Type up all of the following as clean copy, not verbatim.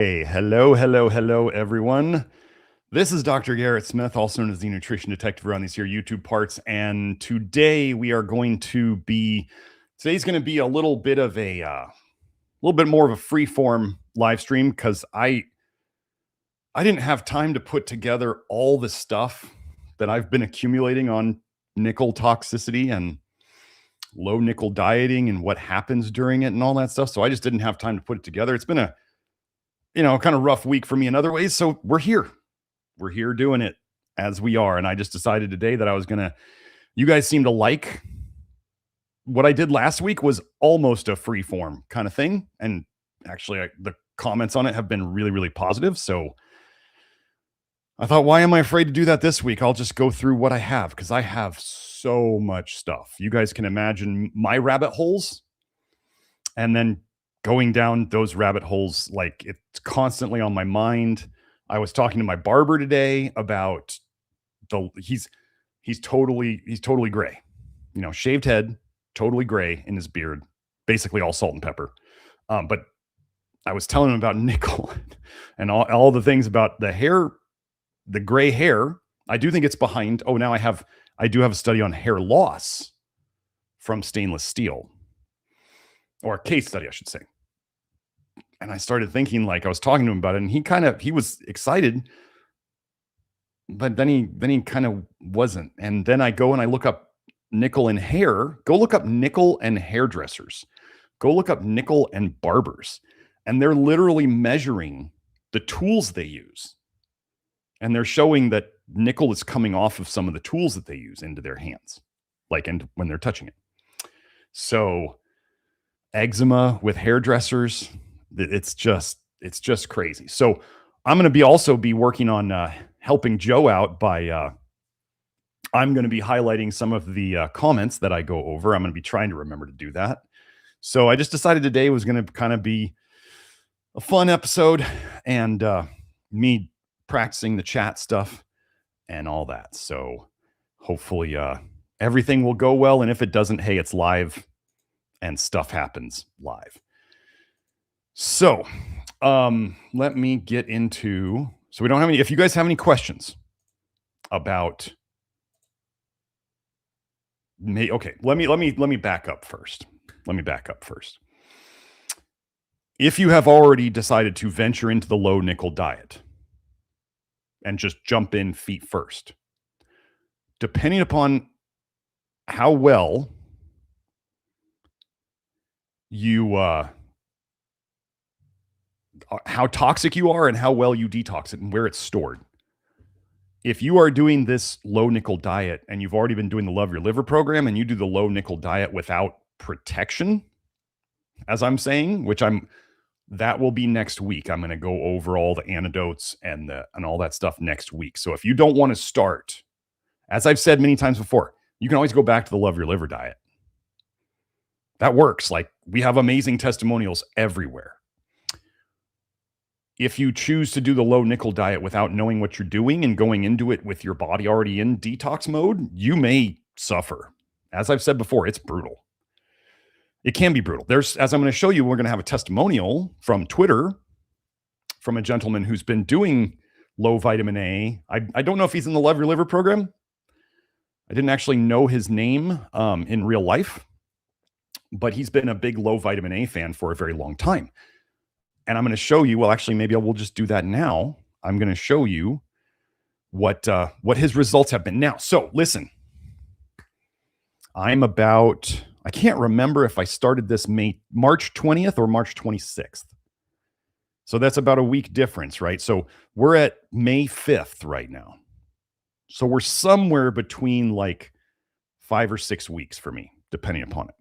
Hey, hello, everyone. This is Dr. Garrett Smith, also known as the Nutrition Detective around these here YouTube parts. And today we are going to be, today's going to be a little bit of a little bit more of a free form live stream because I didn't have time to put together all the stuff that I've been accumulating on nickel toxicity and low nickel dieting and what happens during it and all that stuff. So I just didn't have time to put it together. It's been a kind of rough week for me in other ways. So we're here. We're here doing it as we are. And I just decided today that I was going to, you guys seem to like what I did last week was almost a free form kind of thing. And actually the comments on it have been really, really positive. So I thought, why am I afraid to do that this week? I'll just go through what I have because I have so much stuff. You guys can imagine my rabbit holes and then going down those rabbit holes, like it's constantly on my mind. I was talking to my barber today about he's totally gray, shaved head, totally gray in his beard, basically all salt and pepper. But I was telling him about nickel and all the things about the hair, the gray hair. I do think it's behind. Oh, now I do have a study on hair loss from stainless steel, or a case study, I should say. And I started thinking, like, I was talking to him about it, and he was excited, but then he kind of wasn't. And then I go and I look up nickel and hair. Go look up nickel and hairdressers. Go look up nickel and barbers. And they're literally measuring the tools they use. And they're showing that nickel is coming off of some of the tools that they use into their hands, and when they're touching it. So eczema with hairdressers, it's just crazy. So I'm going to also be working on helping Joe out by I'm going to be highlighting some of the comments that I go over. I'm going to be trying to remember to do that. So I just decided today was going to kind of be a fun episode and me practicing the chat stuff and all that. So hopefully everything will go well. And if it doesn't, hey, it's live and stuff happens live. So let me get into, so we don't have any, if you guys have any questions about me, okay, let me back up first. If you have already decided to venture into the low nickel diet and just jump in feet first, depending upon how well you how toxic you are and how well you detox it and where it's stored. If you are doing this low nickel diet and you've already been doing the Love Your Liver program and you do the low nickel diet without protection, as I'm saying, that will be next week. I'm going to go over all the antidotes and all that stuff next week. So if you don't want to start, as I've said many times before, you can always go back to the Love Your Liver diet. That works. Like, we have amazing testimonials everywhere. If you choose to do the low nickel diet without knowing what you're doing and going into it with your body already in detox mode, you may suffer. As I've said before, it's brutal. It can be brutal. As I'm going to show you, we're going to have a testimonial from Twitter from a gentleman who's been doing low vitamin A. I don't know if he's in the Love Your Liver program. I didn't actually know his name in real life, but he's been a big low vitamin A fan for a very long time. And I'm going to show you, well, actually, maybe I will just do that now. I'm going to show you what his results have been. Now, so listen, I can't remember if I started this March 20th or March 26th. So that's about a week difference, right? So we're at May 5th right now. So we're somewhere between like 5 or 6 weeks for me, depending upon it.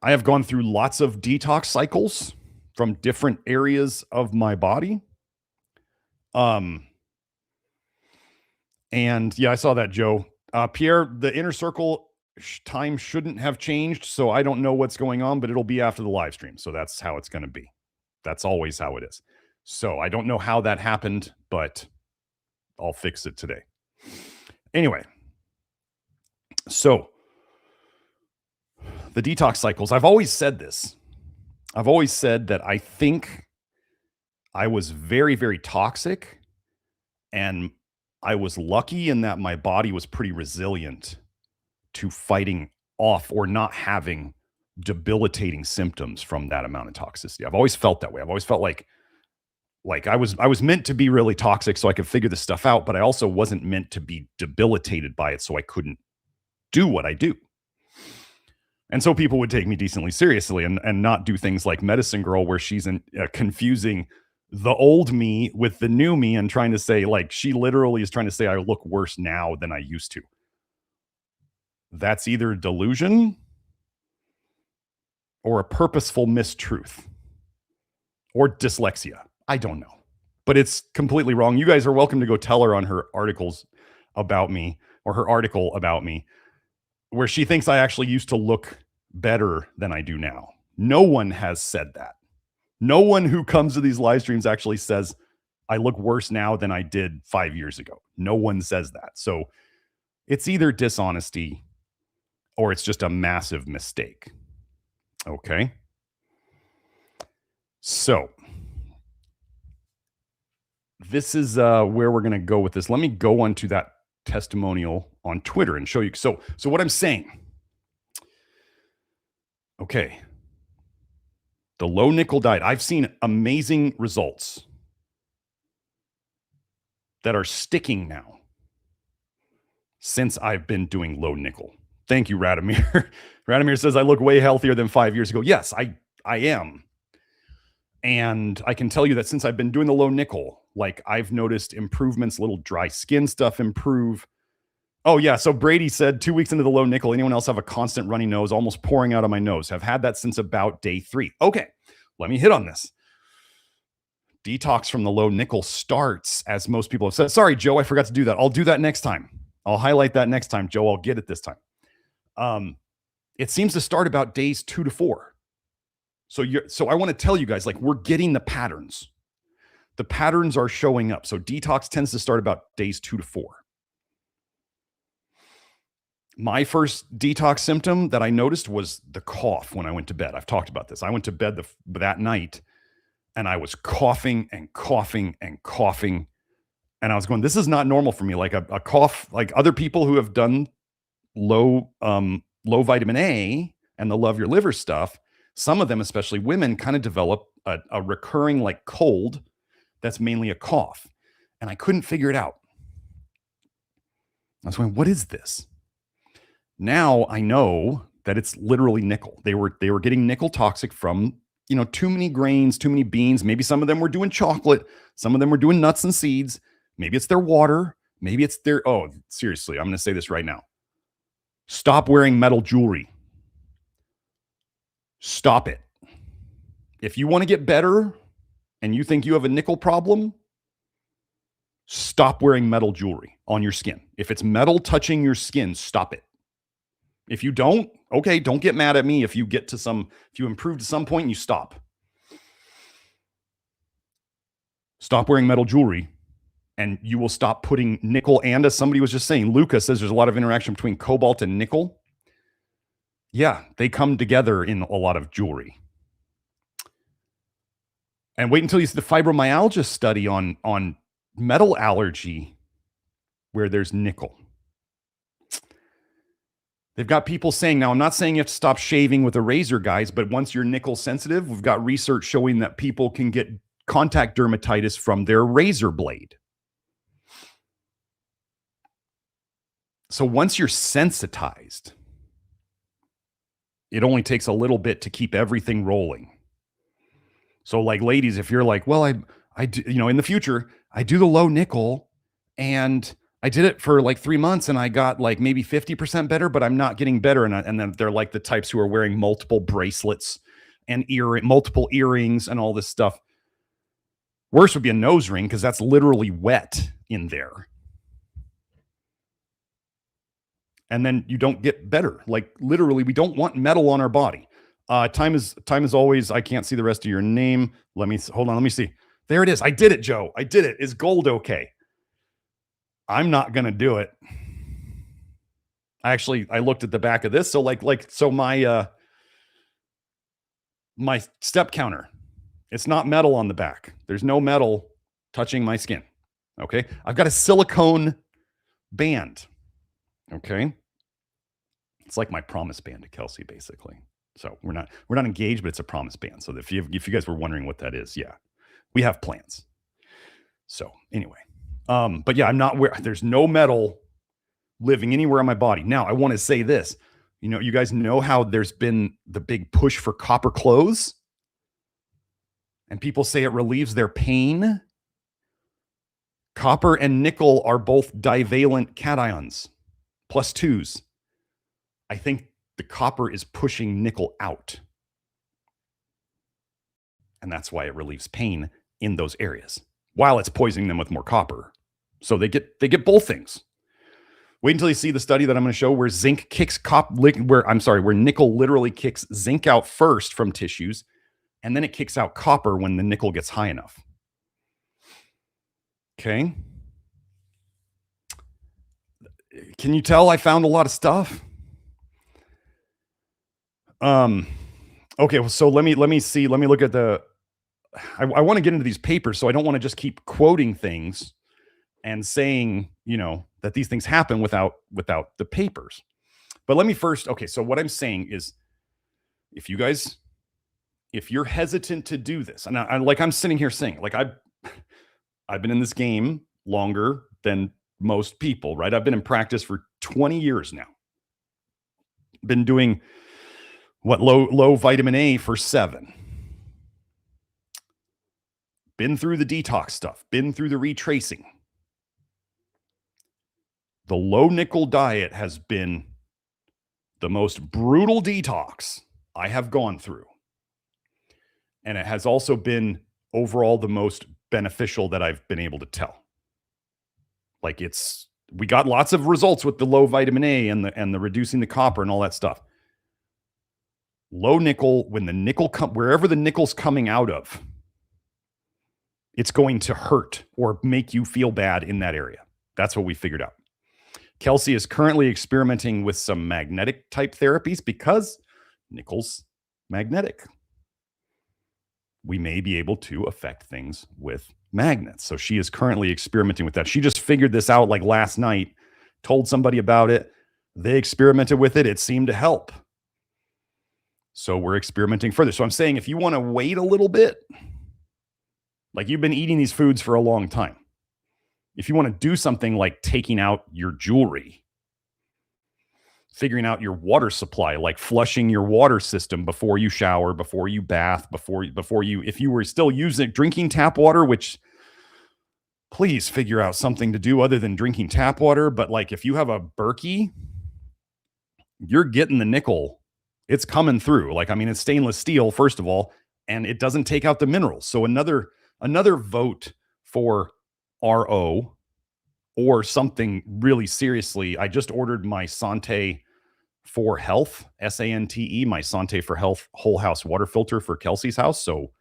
I have gone through lots of detox cycles from different areas of my body. And yeah, I saw that, Joe. Pierre, the inner circle time shouldn't have changed, so I don't know what's going on, but it'll be after the live stream. So that's how it's going to be. That's always how it is. So I don't know how that happened, but I'll fix it today. Anyway, so the detox cycles, I've always said this. I've always said that I think I was very, very toxic, and I was lucky in that my body was pretty resilient to fighting off or not having debilitating symptoms from that amount of toxicity. I've always felt that way. I've always felt like I was meant to be really toxic so I could figure this stuff out, but I also wasn't meant to be debilitated by it so I couldn't do what I do. And so people would take me decently seriously and not do things like Medicine Girl, where she's confusing the old me with the new me and trying to say, like, she literally is trying to say I look worse now than I used to. That's either delusion or a purposeful mistruth or dyslexia. I don't know, but it's completely wrong. You guys are welcome to go tell her on her articles about me, or her article about me, where she thinks I actually used to look better than I do now. No one has said that. No one who comes to these live streams actually says I look worse now than I did 5 years ago. No one says that. So it's either dishonesty or it's just a massive mistake. Okay. So this is where we're going to go with this. Let me go on to that testimonial on Twitter and show you. So what I'm saying. Okay. The low nickel diet. I've seen amazing results that are sticking now since I've been doing low nickel. Thank you, Radomir. Radomir says I look way healthier than 5 years ago. Yes, I am. And I can tell you that since I've been doing the low nickel, like, I've noticed improvements, little dry skin stuff improve. Oh, yeah. So Brady said 2 weeks into the low nickel, anyone else have a constant runny nose, almost pouring out of my nose? Have had that since about day 3. Okay, let me hit on this. Detox from the low nickel starts, as most people have said. Sorry, Joe, I forgot to do that. I'll do that next time. I'll highlight that next time, Joe. I'll get it this time. It seems to start about days 2 to 4. So I want to tell you guys, like, we're getting the patterns. The patterns are showing up. So detox tends to start about days 2 to 4. My first detox symptom that I noticed was the cough when I went to bed. I've talked about this. I went to bed that night and I was coughing and coughing and coughing. And I was going, this is not normal for me. Like a cough, like other people who have done low vitamin A and the Love Your Liver stuff, some of them, especially women, kind of develop a recurring like cold that's mainly a cough. And I couldn't figure it out. I was going, what is this? Now I know that it's literally nickel. They were getting nickel toxic from, too many grains, too many beans. Maybe some of them were doing chocolate. Some of them were doing nuts and seeds. Maybe it's their water. Maybe it's their, oh, seriously, I'm going to say this right now. Stop wearing metal jewelry. Stop it. If you want to get better and you think you have a nickel problem, stop wearing metal jewelry on your skin. If it's metal touching your skin, stop it. If you don't, okay, don't get mad at me if you improve to some point and you stop. Stop wearing metal jewelry and you will stop putting nickel. And as somebody was just saying, Luca says there's a lot of interaction between cobalt and nickel. Yeah, they come together in a lot of jewelry. And wait until you see the fibromyalgia study on metal allergy where there's nickel. They've got people saying, now I'm not saying you have to stop shaving with a razor, guys, but once you're nickel sensitive, we've got research showing that people can get contact dermatitis from their razor blade. So once you're sensitized, it only takes a little bit to keep everything rolling. So like, ladies, if you're like, well, I do, in the future, I do the low nickel and I did it for like 3 months and I got like maybe 50% better, but I'm not getting better. And then they're like the types who are wearing multiple bracelets and multiple earrings and all this stuff. Worse would be a nose ring because that's literally wet in there. And then you don't get better. Like literally, we don't want metal on our body. Time is always. I can't see the rest of your name. Hold on. Let me see. There it is. I did it, Joe. I did it. Is gold okay? I'm not gonna do it. I looked at the back of this. So so my my step counter. It's not metal on the back. There's no metal touching my skin. Okay. I've got a silicone band. Okay. It's like my promise band to Kelsey, basically. So we're not engaged, but it's a promise band. So if you guys were wondering what that is, yeah, we have plans. So anyway, but yeah, there's no metal living anywhere on my body. Now I want to say this, you guys know how there's been the big push for copper clothes, and people say it relieves their pain. Copper and nickel are both divalent cations, +2s. I think the copper is pushing nickel out. And that's why it relieves pain in those areas, while it's poisoning them with more copper. So they get both things. Wait until you see the study that I'm going to show where where nickel literally kicks zinc out first from tissues, and then it kicks out copper when the nickel gets high enough. Okay. Can you tell I found a lot of stuff? Okay, well, so let me look at I want to get into these papers, so I don't want to just keep quoting things and saying, that these things happen without the papers. But let me first, okay, so what I'm saying is, if you're hesitant to do this, and I'm sitting here saying, like, I've been in this game longer than most people, right? I've been in practice for 20 years now. Been doing low vitamin A for 7. Been through the detox stuff, been through the retracing. The low nickel diet has been the most brutal detox I have gone through. And it has also been overall the most beneficial that I've been able to tell. Like, we got lots of results with the low vitamin A and the reducing the copper and all that stuff. Low nickel, when the nickel wherever the nickel's coming out of, it's going to hurt or make you feel bad in that area. That's what we figured out. Kelsey is currently experimenting with some magnetic type therapies because nickel's magnetic. We may be able to affect things with magnets. So she is currently experimenting with that. She just figured this out like last night, told somebody about it. They experimented with it. It seemed to help. So we're experimenting further. So I'm saying, if you want to wait a little bit, like, you've been eating these foods for a long time, if you want to do something like taking out your jewelry, figuring out your water supply, like flushing your water system before you shower, before you bath, if you were still drinking tap water, which, please figure out something to do other than drinking tap water. But like, if you have a Berkey, you're getting the nickel. It's coming through. Like, I mean, it's stainless steel, first of all, and it doesn't take out the minerals. So another vote for RO or something really seriously. I just ordered my Sante for Health, SANTE, my Sante for Health whole house water filter for Kelsey's house. So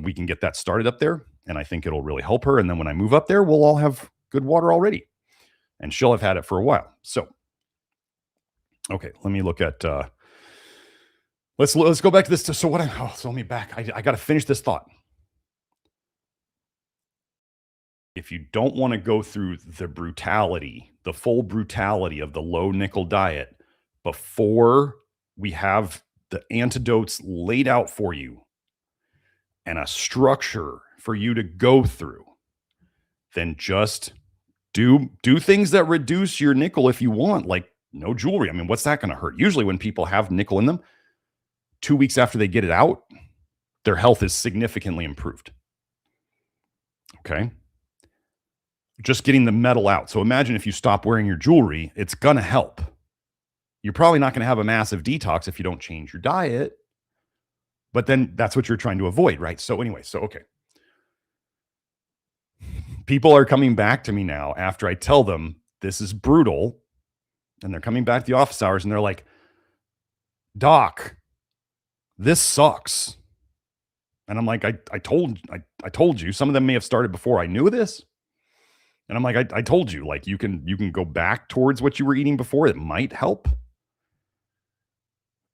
we can get that started up there, and I think it'll really help her. And then when I move up there, we'll all have good water already, and she'll have had it for a while. So, okay, let me look at, let's go back to this. So let me back. I got to finish this thought. If you don't want to go through the full brutality of the low nickel diet before we have the antidotes laid out for you and a structure for you to go through, then just do things that reduce your nickel if you want, like no jewelry. I mean, what's that going to hurt? Usually when people have nickel in them, 2 weeks after they get it out, their health is significantly improved. Okay. Just getting the metal out. So imagine if you stop wearing your jewelry, it's going to help. You're probably not going to have a massive detox if you don't change your diet, but then that's what you're trying to avoid, right? So anyway, okay. People are coming back to me now after I tell them this is brutal, and they're coming back to the office hours and they're like, "Doc, this sucks." And I'm like, I told you. Some of them may have started before I knew this. And I'm like, I told you, like, you can go back towards what you were eating before. It might help.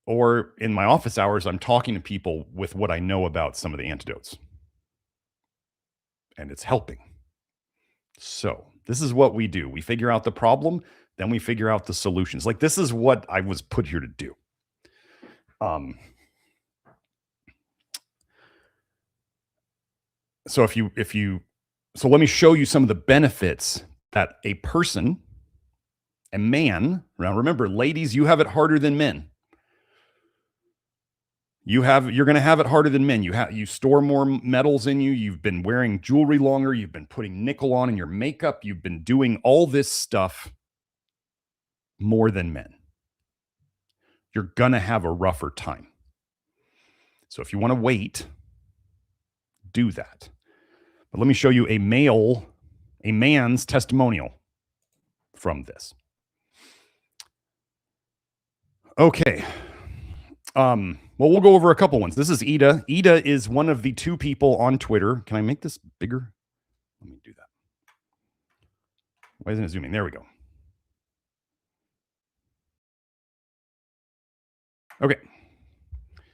Or in my office hours, I'm talking to people with what I know about some of the antidotes. And it's helping. So this is what we do. We figure out the problem, then we figure out the solutions. Like, this is what I was put here to do. So so let me show you some of the benefits that a person, a man, now remember, ladies, you have it harder than men. You're going to have it harder than men. You store more metals in you. You've been wearing jewelry longer. You've been putting nickel on in your makeup. You've been doing all this stuff more than men. You're going to have a rougher time. So if you want to wait, do that. But let me show you a man's testimonial from this. Okay. Well, we'll go over a couple ones. This is Ida. Ida is one of the 2 people on Twitter. Can I make this bigger? Let me do that. Why isn't it zooming? There we go. Okay.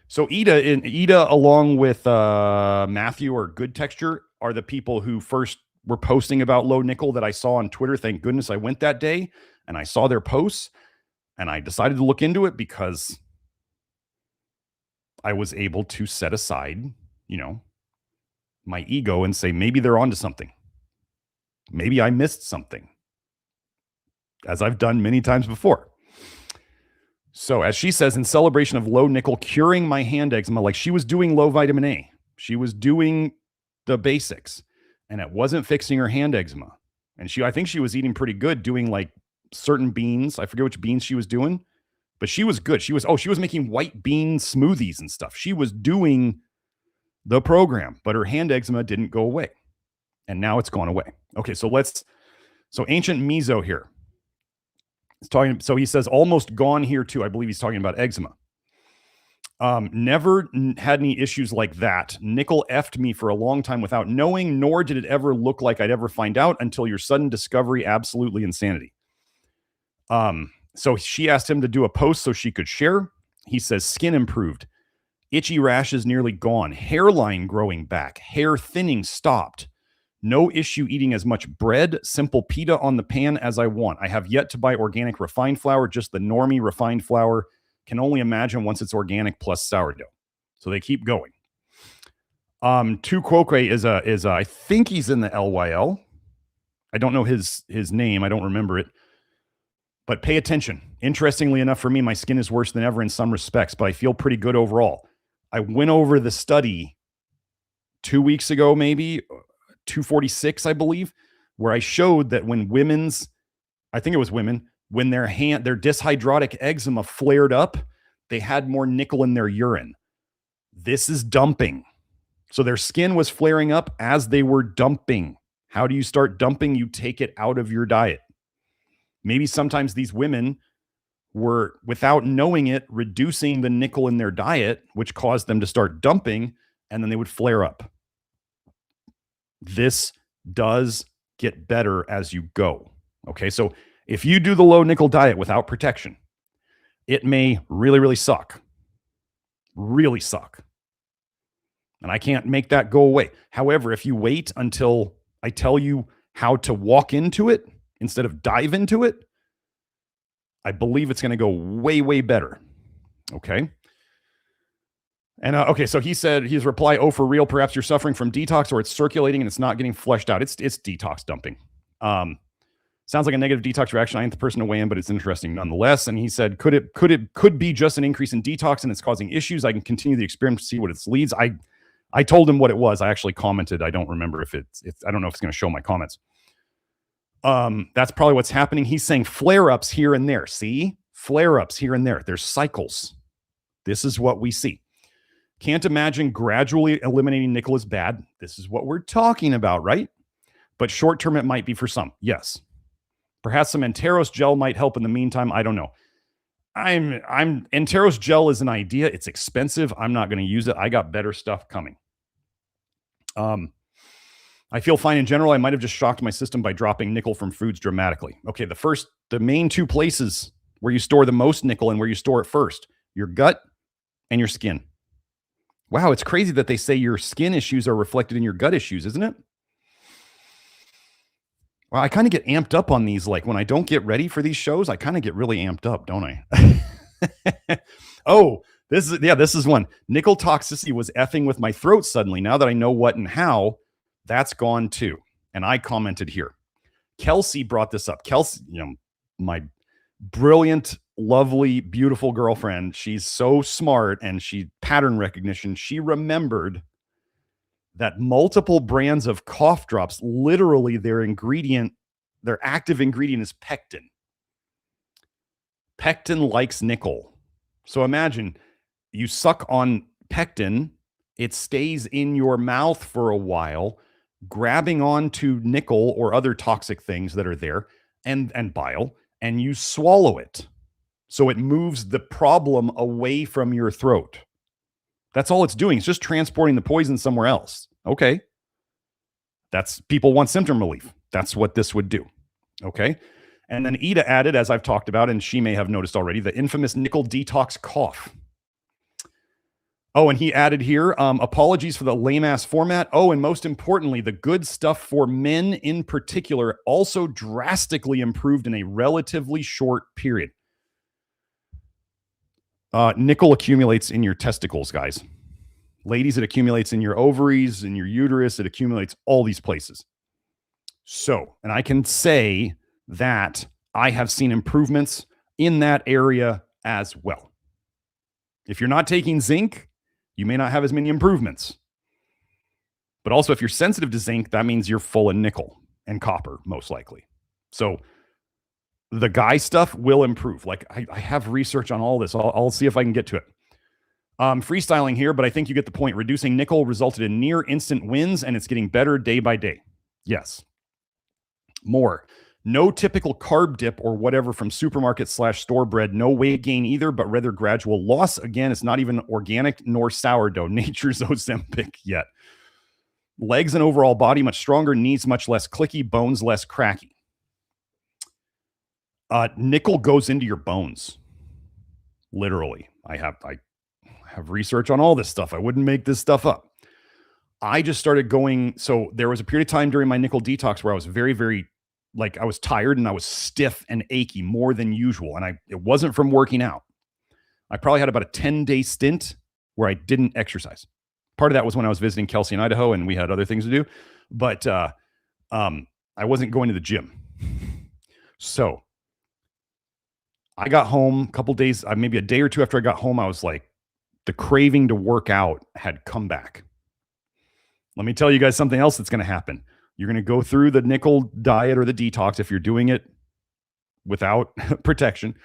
So Ida along with Matthew or Good Texture are the people who first were posting about low nickel that I saw on Twitter. Thank goodness I went that day and I saw their posts and I decided to look into it because I was able to set aside, my ego and say, maybe they're onto something. Maybe I missed something, as I've done many times before. So as she says, in celebration of low nickel curing my hand eczema, like she was doing low vitamin A. She was doing the basics and it wasn't fixing her hand eczema. And I think she was eating pretty good, doing like certain beans. I forget which beans she was doing, but she was good. She was making white bean smoothies and stuff. She was doing the program, but her hand eczema didn't go away. And now it's gone away. Okay, so Ancient Mizo here. So he says almost gone here too. I believe he's talking about eczema. Never had any issues like that. Nickel effed me for a long time without knowing, nor did it ever look like I'd ever find out until your sudden discovery. Absolutely insanity. So she asked him to do a post so she could share. He says skin improved. Itchy rashes nearly gone. Hairline growing back. Hair thinning stopped. No issue eating as much bread, simple pita on the pan as I want. I have yet to buy organic refined flour, just the normie refined flour. Can only imagine once it's organic plus sourdough. So they keep going. QnA is I think he's in the LYL. I don't know his name. I don't remember it. But pay attention. Interestingly enough, for me, my skin is worse than ever in some respects, but I feel pretty good overall. I went over the study 2 weeks ago, maybe 246, I believe, where I showed that when I think it was women, when their dyshydrotic eczema flared up, they had more nickel in their urine. This is dumping. So their skin was flaring up as they were dumping. How do you start dumping? You take it out of your diet. Maybe sometimes these women were, without knowing it, reducing the nickel in their diet, which caused them to start dumping, and then they would flare up. This does get better as you go. Okay, so if you do the low nickel diet without protection, it may really, really suck. Really suck. And I can't make that go away. However, if you wait until I tell you how to walk into it instead of dive into it, I believe it's going to go way, way better. Okay. And okay, so he said, his reply, oh, for real, perhaps you're suffering from detox or it's circulating and it's not getting flushed out. It's detox dumping. Sounds like a negative detox reaction. I ain't the person to weigh in, but it's interesting nonetheless. And he said, could be just an increase in detox and it's causing issues. I can continue the experiment to see what it leads. I told him what it was. I actually commented. I don't remember if I don't know if it's going to show my comments. That's probably what's happening. He's saying flare-ups here and there. See? Flare-ups here and there. There's cycles. This is what we see. Can't imagine gradually eliminating nickel is bad. This is what we're talking about, right? But short-term, it might be for some. Yes. Perhaps some Enteros gel might help in the meantime. I don't know. Enteros gel is an idea. It's expensive. I'm not going to use it. I got better stuff coming. I feel fine in general. I might have just shocked my system by dropping nickel from foods dramatically. Okay, the main two places where you store the most nickel and where you store it first, your gut, and your skin. Wow, it's crazy that they say your skin issues are reflected in your gut issues, isn't it? Well, I kind of get amped up on these. Like when I don't get ready for these shows, I kind of get really amped up, don't I? Oh, this is one. Nickel toxicity was effing with my throat suddenly. Now that I know what and how, that's gone too. And I commented here. Kelsey brought this up. Kelsey, my brilliant, lovely, beautiful girlfriend. She's so smart and she pattern recognition. She remembered that multiple brands of cough drops, literally their active ingredient is pectin. Pectin likes nickel. So imagine you suck on pectin, it stays in your mouth for a while, grabbing onto nickel or other toxic things that are there and bile, and you swallow it. So it moves the problem away from your throat. That's all it's doing. It's just transporting the poison somewhere else. Okay. People want symptom relief. That's what this would do. Okay. And then Ida added, as I've talked about, and she may have noticed already, the infamous nickel detox cough. Oh, and he added here, apologies for the lame-ass format. Oh, and most importantly, the good stuff for men in particular also drastically improved in a relatively short period. Nickel accumulates in your testicles, guys. Ladies, it accumulates in your ovaries, in your uterus. It accumulates all these places. So, and I can say that I have seen improvements in that area as well. If you're not taking zinc, you may not have as many improvements. But also, if you're sensitive to zinc, that means you're full of nickel and copper, most likely. So the guy stuff will improve. Like I have research on all this. I'll see if I can get to it. Freestyling here, but I think you get the point. Reducing nickel resulted in near instant wins, and it's getting better day by day. Yes. More. No typical carb dip or whatever from supermarket/store bread. No weight gain either, but rather gradual loss. Again, it's not even organic nor sourdough. Nature's Ozempic yet. Legs and overall body much stronger. Knees much less clicky. Bones less cracky. Nickel goes into your bones. Literally. I have research on all this stuff. I wouldn't make this stuff up. I just started going. So there was a period of time during my nickel detox where I was very, very, I was tired and I was stiff and achy more than usual. And it wasn't from working out. I probably had about a 10-day stint where I didn't exercise. Part of that was when I was visiting Kelsey in Idaho and we had other things to do, but I wasn't going to the gym. So I got home a couple days, maybe a day or two after I got home, I was like, the craving to work out had come back. Let me tell you guys something else that's going to happen. You're going to go through the nickel diet or the detox if you're doing it without protection.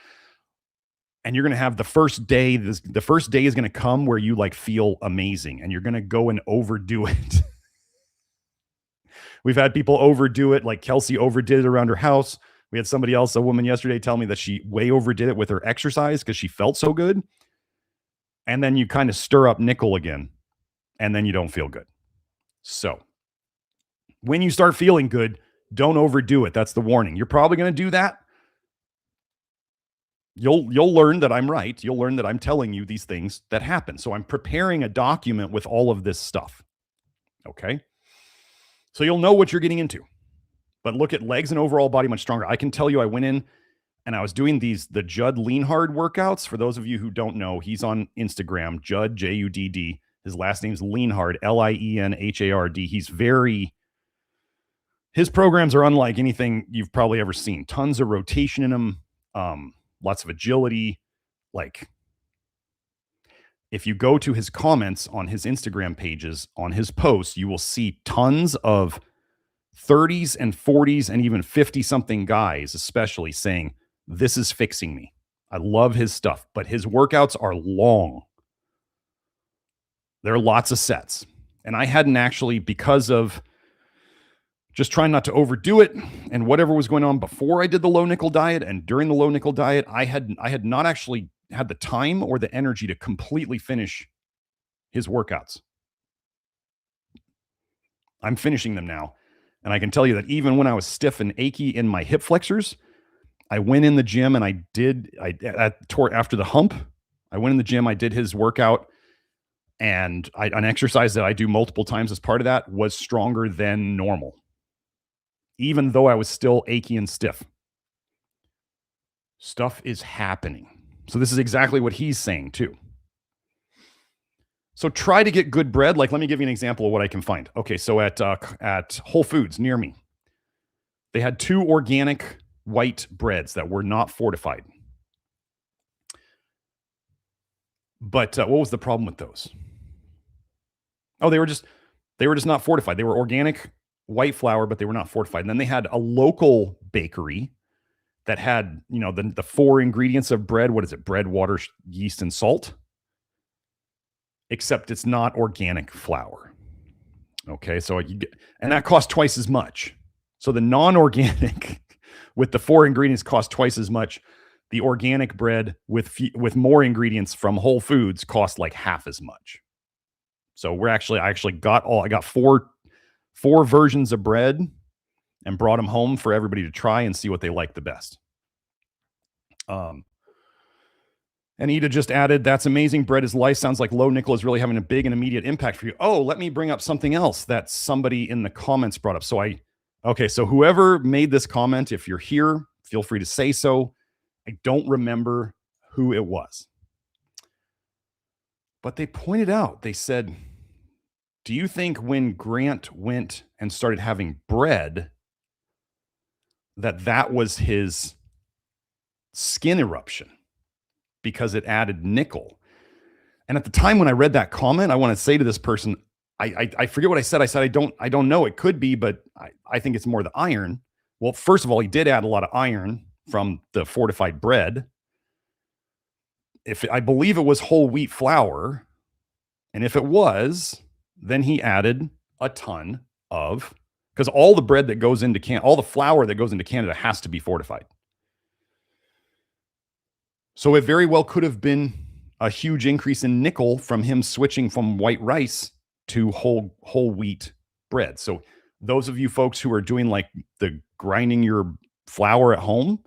And you're going to have the first day. The first day is going to come where you feel amazing and you're going to go and overdo it. We've had people overdo it. Like Kelsey overdid it around her house. We had somebody else, a woman yesterday, tell me that she way overdid it with her exercise because she felt so good. And then you kind of stir up nickel again and then you don't feel good. So when you start feeling good, don't overdo it. That's the warning. You're probably going to do that. You'll learn that I'm right. You'll learn that I'm telling you these things that happen. So I'm preparing a document with all of this stuff. Okay. So you'll know what you're getting into. But look at legs and overall body much stronger. I can tell you I went in and I was doing the Judd Lean Hard workouts. For those of you who don't know, he's on Instagram, Judd, Judd. His last name's Lean Hard, Lienhard. His programs are unlike anything you've probably ever seen. Tons of rotation in them. Lots of agility. If you go to his comments on his Instagram pages, on his posts, you will see tons of 30s and 40s and even 50-something guys, especially saying, this is fixing me. I love his stuff, but his workouts are long. There are lots of sets. And I hadn't actually, because of just trying not to overdo it and whatever was going on before I did the low nickel diet and during the low nickel diet, I had not actually had the time or the energy to completely finish his workouts. I'm finishing them now. And I can tell you that even when I was stiff and achy in my hip flexors, I went in the gym and after the hump, I went in the gym, I did his workout, and an exercise that I do multiple times as part of that was stronger than normal, even though I was still achy and stiff. Stuff is happening. So this is exactly what he's saying too. So try to get good bread. Like, let me give you an example of what I can find. Okay, so at Whole Foods near me, they had 2 organic white breads that were not fortified. But what was the problem with those? Oh, they were just not fortified. They were organic white flour, but they were not fortified. And then they had a local bakery that had, you know, the 4 ingredients of bread. What is it? Bread, water, yeast, and salt. Except it's not organic flour. Okay, so and that costs twice as much. So the non-organic with the 4 ingredients cost twice as much. The organic bread with more ingredients from Whole Foods cost like half as much. So I got four versions of bread and brought them home for everybody to try and see what they like the best. And Ida just added, that's amazing. Bread is life. Sounds like low nickel is really having a big and immediate impact for you. Oh, let me bring up something else that somebody in the comments brought up. So whoever made this comment, if you're here, feel free to say so. I don't remember who it was. But they pointed out, they said, do you think when Grant went and started having bread, that was his skin eruption because it added nickel? And at the time when I read that comment, I want to say to this person, I forget what I said. I said, I don't know. It could be, but I think it's more the iron. Well, first of all, he did add a lot of iron from the fortified bread. I believe it was whole wheat flour. And if it was, then he added a ton of, because all the bread that goes into all the flour that goes into Canada has to be fortified. So it very well could have been a huge increase in nickel from him switching from white rice to whole wheat bread. So those of you folks who are doing like the grinding your flour at home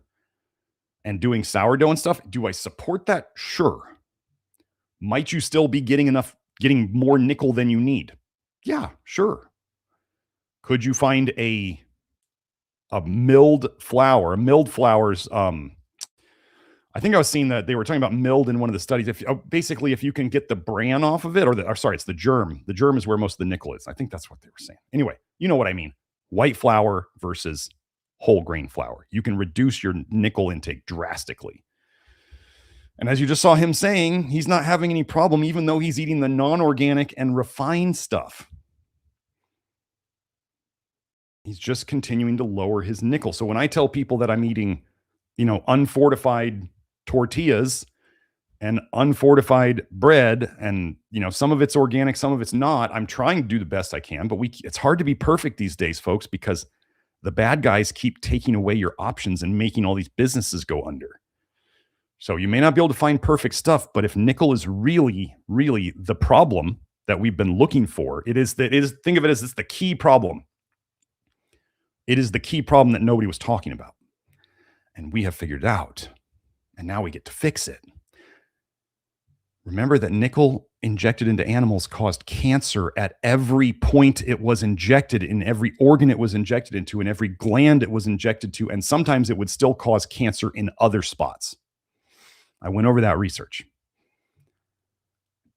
and doing sourdough and stuff, do I support that? Sure. Might you still be getting more nickel than you need? Yeah, sure. Could you find a milled flour? Milled flours, I think I was seeing that they were talking about milled in one of the studies. Basically, if you can get the bran off of it, it's the germ. The germ is where most of the nickel is. I think that's what they were saying. Anyway, you know what I mean. White flour versus whole grain flour. You can reduce your nickel intake drastically. And as you just saw him saying, he's not having any problem, even though he's eating the non-organic and refined stuff. He's just continuing to lower his nickel. So when I tell people that I'm eating, unfortified tortillas and unfortified bread, and some of it's organic, some of it's not, I'm trying to do the best I can, but it's hard to be perfect these days, folks, because the bad guys keep taking away your options and making all these businesses go under. So you may not be able to find perfect stuff, but if nickel is really, really the problem that we've been looking for, think of it as it's the key problem. It is the key problem that nobody was talking about. And we have figured it out. And now we get to fix it. Remember that nickel injected into animals caused cancer at every point it was injected, in every organ it was injected into, in every gland it was injected to, and sometimes it would still cause cancer in other spots. I went over that research.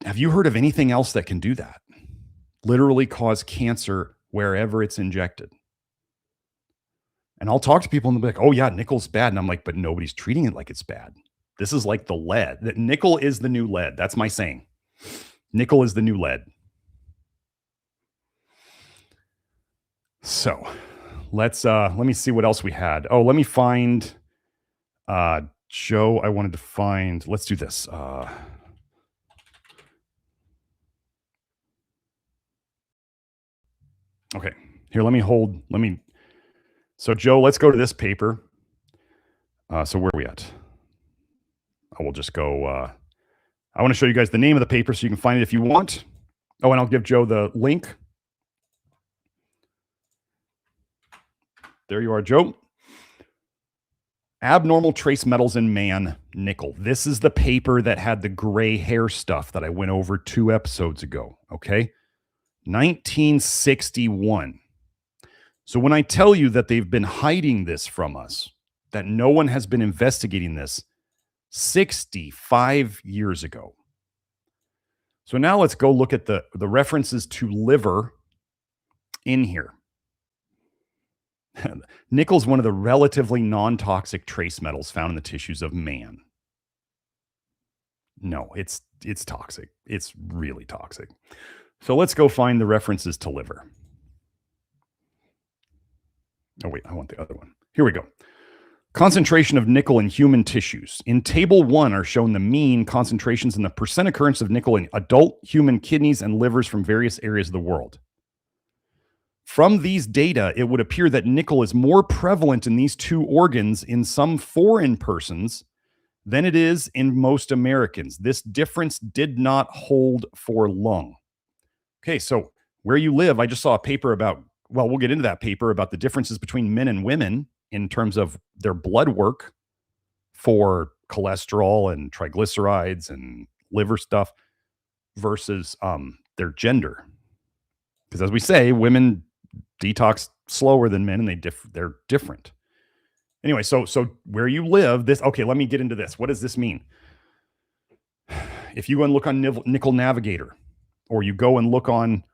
Have you heard of anything else that can do that? Literally cause cancer wherever it's injected. And I'll talk to people and they'll be like, oh yeah, nickel's bad. And I'm like, but nobody's treating it like it's bad. This is like the lead. That nickel is the new lead. That's my saying. Nickel is the new lead. So let me see what else we had. Oh, let me find Joe. I wanted to find, let's do this. Okay, here, so Joe, let's go to this paper. So where are we at? I will just go, I want to show you guys the name of the paper so you can find it if you want. Oh, and I'll give Joe the link. There you are, Joe. Abnormal trace metals in man, nickel. This is the paper that had the gray hair stuff that I went over 2 episodes ago. Okay. 1961. So when I tell you that they've been hiding this from us, that no one has been investigating this 65 years ago. So now let's go look at the references to liver in here. Nickel is one of the relatively non-toxic trace metals found in the tissues of man. No, it's toxic. It's really toxic. So let's go find the references to liver. Oh, wait, I want the other one. Here we go. Concentration of nickel in human tissues. In table 1 are shown the mean concentrations and the percent occurrence of nickel in adult human kidneys and livers from various areas of the world. From these data, it would appear that nickel is more prevalent in these 2 organs in some foreign persons than it is in most Americans. This difference did not hold for lung. Okay, so where you live, I just saw a paper about, well, we'll get into that paper about the differences between men and women in terms of their blood work for cholesterol and triglycerides and liver stuff versus their gender. Because as we say, women detox slower than men, and they're different. Anyway, so where you live, this, okay, let me get into this. What does this mean? If you go and look on Nickel Navigator, or you go and look on,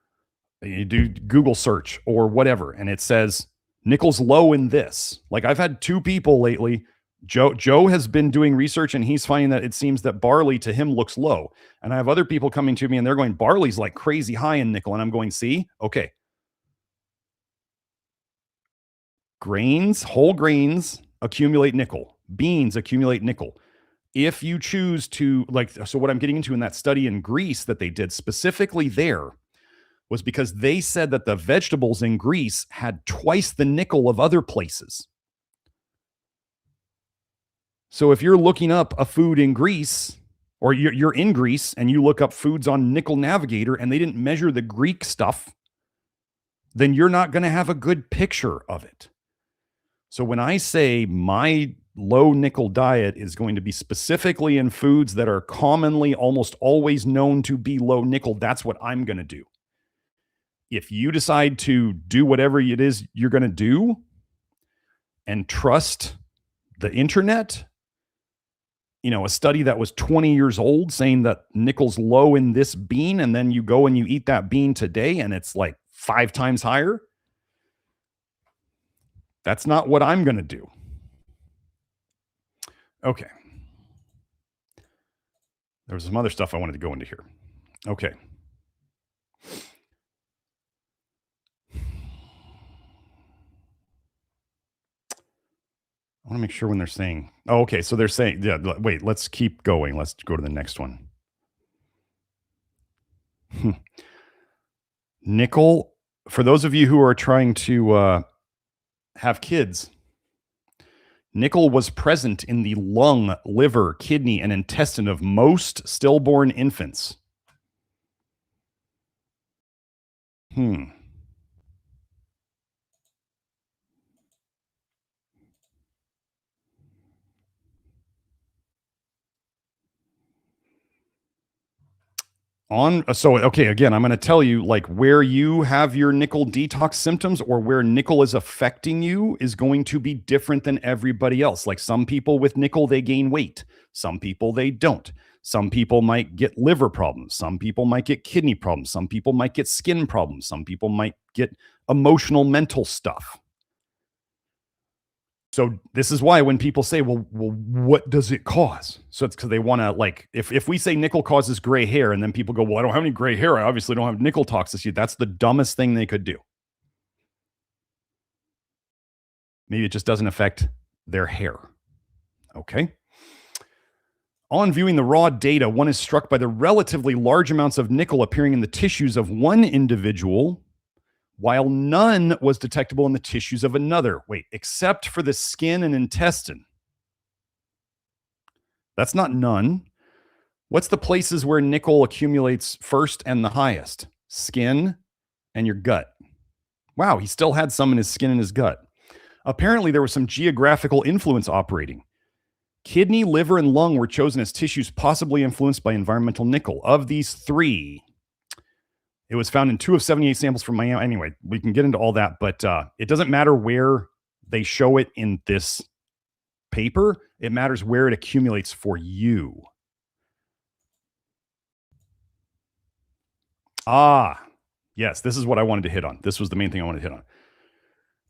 you do Google search or whatever, and it says nickel's low in this. Like I've had 2 people lately. Joe has been doing research and he's finding that it seems that barley to him looks low. And I have other people coming to me and they're going, barley's like crazy high in nickel. And I'm going, see, okay. Grains, whole grains accumulate nickel. Beans accumulate nickel. If you choose to, like, so what I'm getting into in that study in Greece that they did specifically there was because they said that the vegetables in Greece had twice the nickel of other places. So if you're looking up a food in Greece, or you're in Greece and you look up foods on Nickel Navigator and they didn't measure the Greek stuff, then you're not going to have a good picture of it. So when I say my low nickel diet is going to be specifically in foods that are commonly almost always known to be low nickel, that's what I'm going to do. If you decide to do whatever it is you're going to do and trust the internet, you know, a study that was 20 years old saying that nickel's low in this bean, and then you go and you eat that bean today and it's like 5 times higher, that's not what I'm going to do. Okay. There was some other stuff I wanted to go into here. Okay. I want to make sure when they're saying, oh, okay. So they're saying, yeah, wait, let's keep going. Let's go to the next one. Nickel, for those of you who are trying to have kids, nickel was present in the lung, liver, kidney, and intestine of most stillborn infants. So okay, again, I'm going to tell you, like, where you have your nickel detox symptoms or where nickel is affecting you is going to be different than everybody else. Like some people with nickel, they gain weight. Some people, they don't. Some people might get liver problems. Some people might get kidney problems. Some people might get skin problems. Some people might get emotional, mental stuff. So this is why when people say, well, what does it cause? So it's because they want to, like, if we say nickel causes gray hair and then people go, well, I don't have any gray hair. I obviously don't have nickel toxicity. That's the dumbest thing they could do. Maybe it just doesn't affect their hair. Okay. On viewing the raw data, one is struck by the relatively large amounts of nickel appearing in the tissues of one individual, while none was detectable in the tissues of another. Wait, except for the skin and intestine. That's not none. What's the places where nickel accumulates first and the highest? Skin and your gut. Wow, he still had some in his skin and his gut. Apparently, there was some geographical influence operating. Kidney, liver, and lung were chosen as tissues possibly influenced by environmental nickel. Of these three, it was found in 2 of 78 samples from Miami. Anyway, we can get into all that, but it doesn't matter where they show it in this paper. It matters where it accumulates for you. Yes, this is what I wanted to hit on. This was the main thing I wanted to hit on.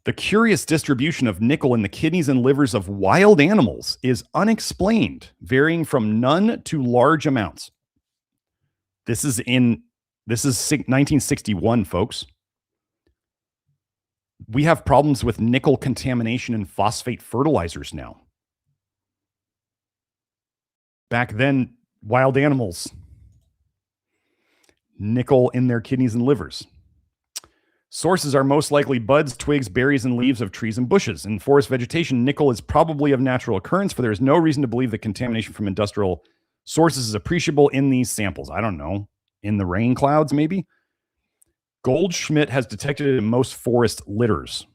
The curious distribution of nickel in the kidneys and livers of wild animals is unexplained, varying from none to large amounts. This is 1961, folks. We have problems with nickel contamination in phosphate fertilizers now. Back then, wild animals, nickel in their kidneys and livers. Sources are most likely buds, twigs, berries, and leaves of trees and bushes. In forest vegetation, nickel is probably of natural occurrence, for there is no reason to believe that contamination from industrial sources is appreciable in these samples. I don't know. In the rain clouds, maybe? Goldschmidt has detected it in most forest litters.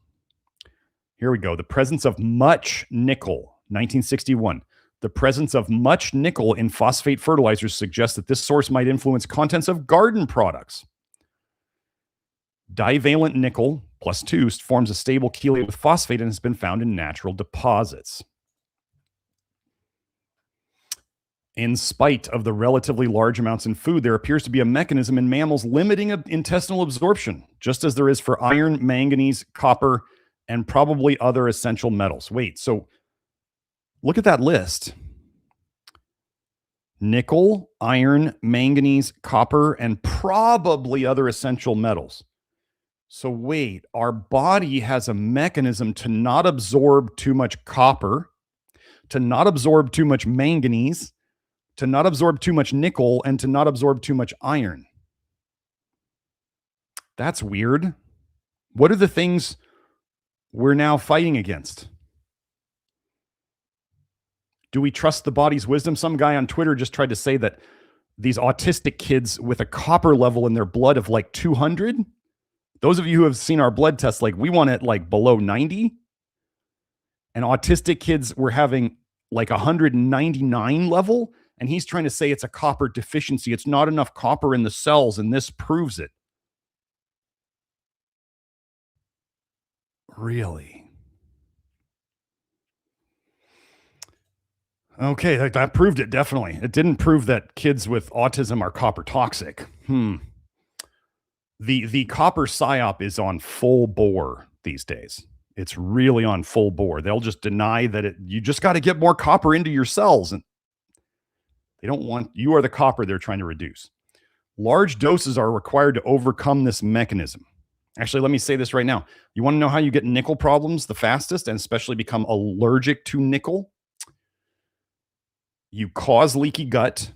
Here we go. The presence of much nickel, 1961. The presence of much nickel in phosphate fertilizers suggests that this source might influence contents of garden products. Divalent nickel, +2, forms a stable chelate with phosphate and has been found in natural deposits. In spite of the relatively large amounts in food, there appears to be a mechanism in mammals limiting intestinal absorption, just as there is for iron, manganese, copper, and probably other essential metals. Wait, so look at that list. Nickel, iron, manganese, copper, and probably other essential metals. So wait, our body has a mechanism to not absorb too much copper, to not absorb too much manganese, to not absorb too much nickel, and to not absorb too much iron. That's weird. What are the things we're now fighting against? Do we trust the body's wisdom? Some guy on Twitter just tried to say that these autistic kids with a copper level in their blood of like 200, those of you who have seen our blood tests, like we want it like below 90. And autistic kids were having like 199 level. And he's trying to say it's a copper deficiency. It's not enough copper in the cells, and this proves it. Really? Okay, that proved it, definitely. It didn't prove that kids with autism are copper toxic. The copper psyop is on full bore these days. It's really on full bore. They'll just deny that you just got to get more copper into your cells. And they don't want, you are the copper they're trying to reduce. Large doses are required to overcome this mechanism. Actually, let me say this right now. You want to know how you get nickel problems the fastest and especially become allergic to nickel? You cause leaky gut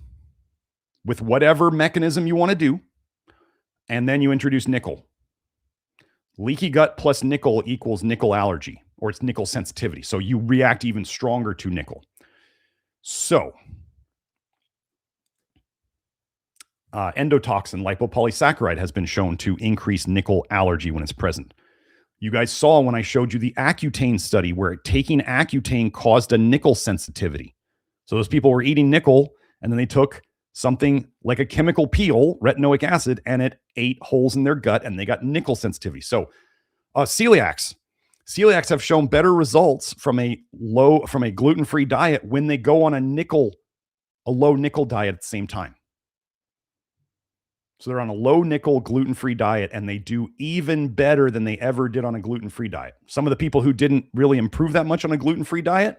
with whatever mechanism you want to do, and then you introduce nickel. Leaky gut plus nickel equals nickel allergy, or it's nickel sensitivity. So you react even stronger to nickel. So endotoxin lipopolysaccharide has been shown to increase nickel allergy when it's present. You guys saw when I showed you the Accutane study where taking Accutane caused a nickel sensitivity. So those people were eating nickel, and then they took something like a chemical peel, retinoic acid, and it ate holes in their gut, and they got nickel sensitivity. So celiacs have shown better results from a gluten-free diet when they go on a low nickel diet at the same time. So they're on a low nickel gluten-free diet, and they do even better than they ever did on a gluten-free diet. Some of the people who didn't really improve that much on a gluten-free diet,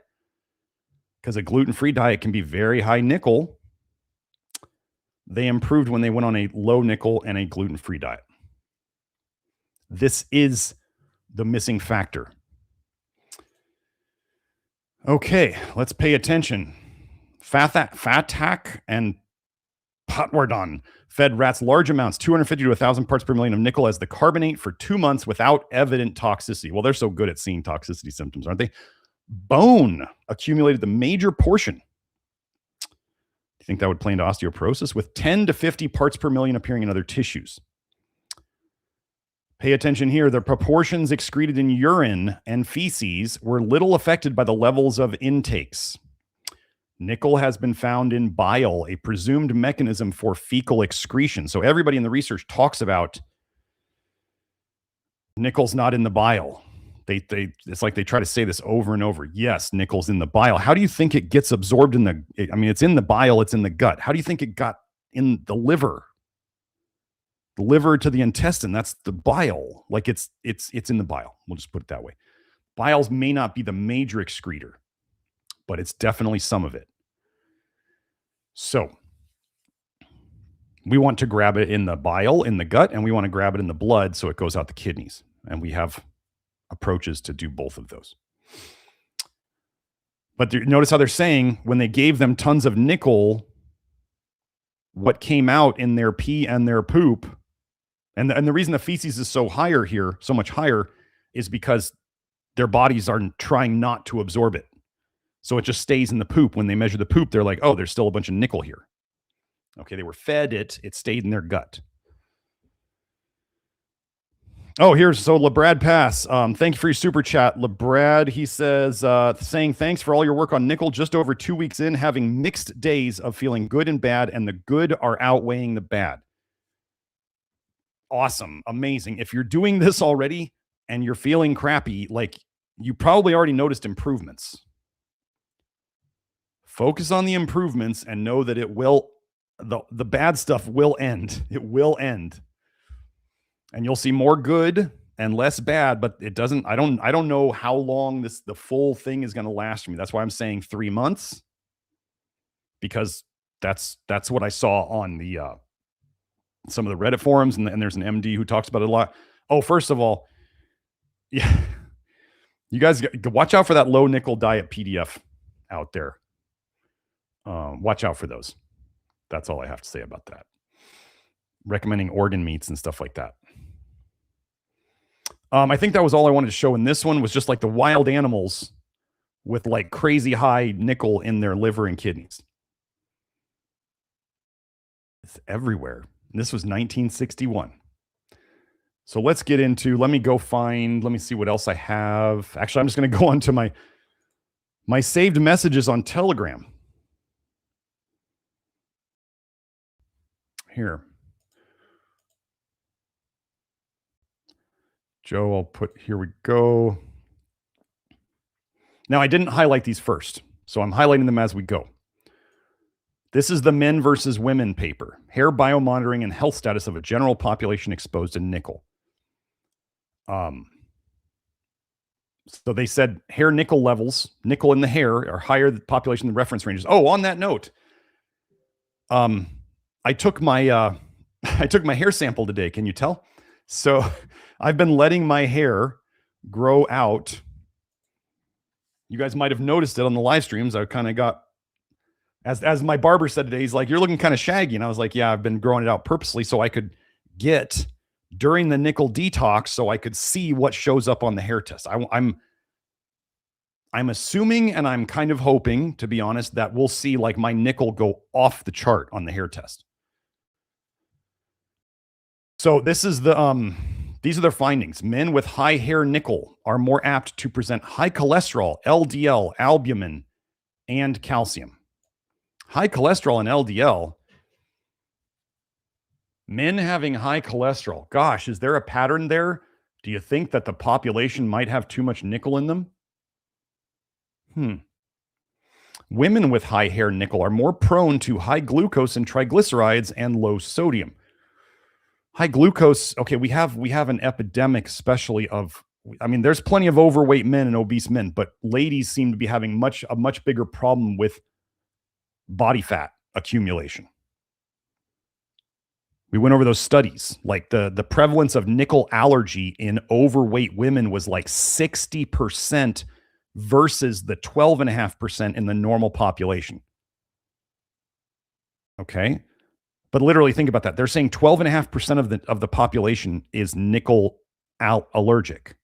because a gluten-free diet can be very high nickel, they improved when they went on a low nickel and a gluten-free diet. This is the missing factor. Okay, let's pay attention. Fatak and Patwardhan fed rats large amounts, 250 to 1,000 parts per million of nickel as the carbonate for 2 months without evident toxicity. Well, they're so good at seeing toxicity symptoms, aren't they? Bone accumulated the major portion. Do you think that would play into osteoporosis? With 10 to 50 parts per million appearing in other tissues. Pay attention here. The proportions excreted in urine and feces were little affected by the levels of intakes. Nickel has been found in bile, a presumed mechanism for fecal excretion. So everybody in the research talks about nickel's not in the bile. It's like they try to say this over and over. Yes, nickel's in the bile. How do you think it gets absorbed in the, I mean, it's in the bile, it's in the gut. How do you think it got in the liver? The liver to the intestine, that's the bile. Like it's in the bile. We'll just put it that way. Biles may not be the major excretor, but it's definitely some of it. So we want to grab it in the bile, in the gut, and we want to grab it in the blood so it goes out the kidneys. And we have approaches to do both of those. But notice how they're saying when they gave them tons of nickel, what came out in their pee and their poop, and the reason the feces is so higher here, so much higher, is because their bodies are trying not to absorb it. So it just stays in the poop. When they measure the poop, they're like, oh, there's still a bunch of nickel here. Okay, they were fed it. It stayed in their gut. Oh, so LeBrad Pass. Thank you for your super chat. LeBrad, he says, saying thanks for all your work on nickel. Just over 2 weeks in, having mixed days of feeling good and bad, and the good are outweighing the bad. Awesome. Amazing. If you're doing this already and you're feeling crappy, like you probably already noticed improvements. Focus on the improvements and know that it will, the bad stuff will end. It will end. And you'll see more good and less bad, but it doesn't, I don't know how long the full thing is going to last for me. That's why I'm saying 3 months, because that's what I saw on the, some of the Reddit forums, and there's an MD who talks about it a lot. Oh, first of all, yeah, you guys watch out for that low nickel diet PDF out there. Watch out for those. That's all I have to say about that. Recommending organ meats and stuff like that. I think that was all I wanted to show in this one, was just like the wild animals with like crazy high nickel in their liver and kidneys. It's everywhere. This was 1961. So let's get into, let me see what else I have. Actually, I'm just going to go on to my saved messages on Telegram. Here. Joe, I'll put, here we go. Now, I didn't highlight these first, so I'm highlighting them as we go. This is the men versus women paper, hair biomonitoring and health status of a general population exposed to nickel. So they said hair nickel levels, nickel in the hair, are higher than the population in the reference ranges. Oh, on that note, I took my hair sample today. Can you tell? So I've been letting my hair grow out. You guys might have noticed it on the live streams. I kind of got, as my barber said today, he's like, you're looking kind of shaggy. And I was like, yeah, I've been growing it out purposely so I could get during the nickel detox so I could see what shows up on the hair test. I'm assuming, and I'm kind of hoping, to be honest, that we'll see like my nickel go off the chart on the hair test. So this is these are their findings. Men with high hair nickel are more apt to present high cholesterol, LDL, albumin, and calcium. High cholesterol and LDL. Men having high cholesterol. Gosh, is there a pattern there? Do you think that the population might have too much nickel in them? Women with high hair nickel are more prone to high glucose and triglycerides and low sodium. High glucose, okay, we have an epidemic, especially of, I mean, there's plenty of overweight men and obese men, but ladies seem to be having a much bigger problem with body fat accumulation. We went over those studies, like the prevalence of nickel allergy in overweight women was like 60% versus the 12.5% in the normal population. Okay. But literally think about that. They're saying 12.5% of the population is nickel allergic.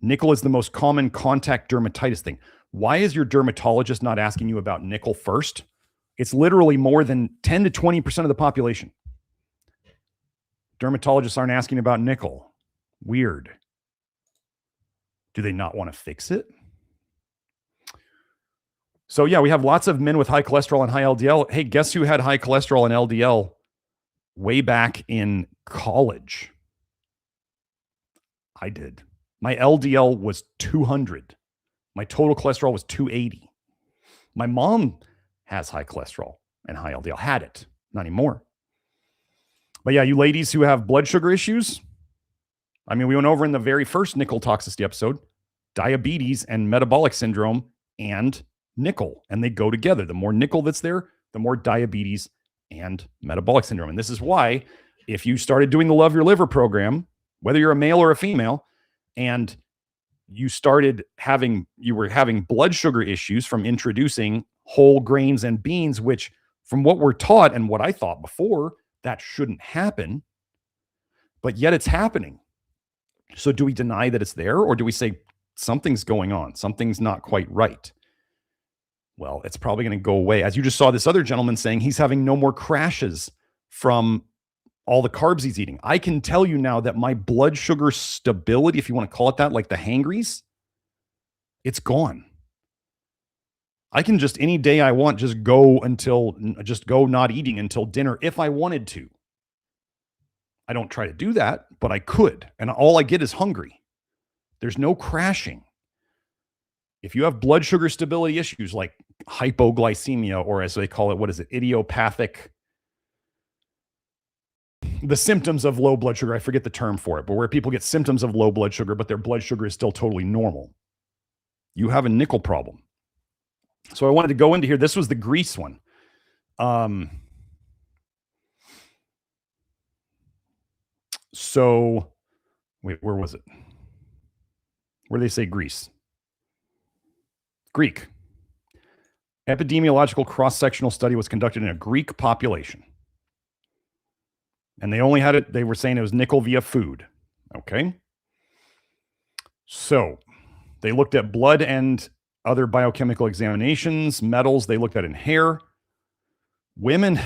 Nickel is the most common contact dermatitis thing. Why is your dermatologist not asking you about nickel first? It's literally more than 10 to 20% of the population. Dermatologists aren't asking about nickel. Weird. Do they not want to fix it? So yeah, we have lots of men with high cholesterol and high LDL. Hey, guess who had high cholesterol and LDL way back in college? I did. My LDL was 200. My total cholesterol was 280. My mom has high cholesterol and high LDL. Had it. Not anymore. But yeah, you ladies who have blood sugar issues, I mean, we went over in the very first nickel toxicity episode, diabetes and metabolic syndrome and nickel, and they go together. The more nickel that's there, the more diabetes and metabolic syndrome. And this is why if you started doing the Love Your Liver program, whether you're a male or a female, and you were having blood sugar issues from introducing whole grains and beans, which from what we're taught and what I thought before, that shouldn't happen, but yet it's happening. So do we deny that it's there, or do we say something's going on? Something's not quite right. Well, it's probably going to go away. As you just saw this other gentleman saying he's having no more crashes from all the carbs he's eating. I can tell you now that my blood sugar stability, if you want to call it that, like the hangries, it's gone. I can just any day I want just go not eating until dinner if I wanted to. I don't try to do that, but I could. And all I get is hungry. There's no crashing. If you have blood sugar stability issues like hypoglycemia, or as they call it, idiopathic, the symptoms of low blood sugar, I forget the term for it, but where people get symptoms of low blood sugar, but their blood sugar is still totally normal, you have a nickel problem. So I wanted to go into here. This was the Greece one. So wait, where was it? Where do they say Greece? Greek. Epidemiological cross-sectional study was conducted in a Greek population. And they only had it, they were saying it was nickel via food. Okay. So they looked at blood and other biochemical examinations, metals they looked at in hair. Women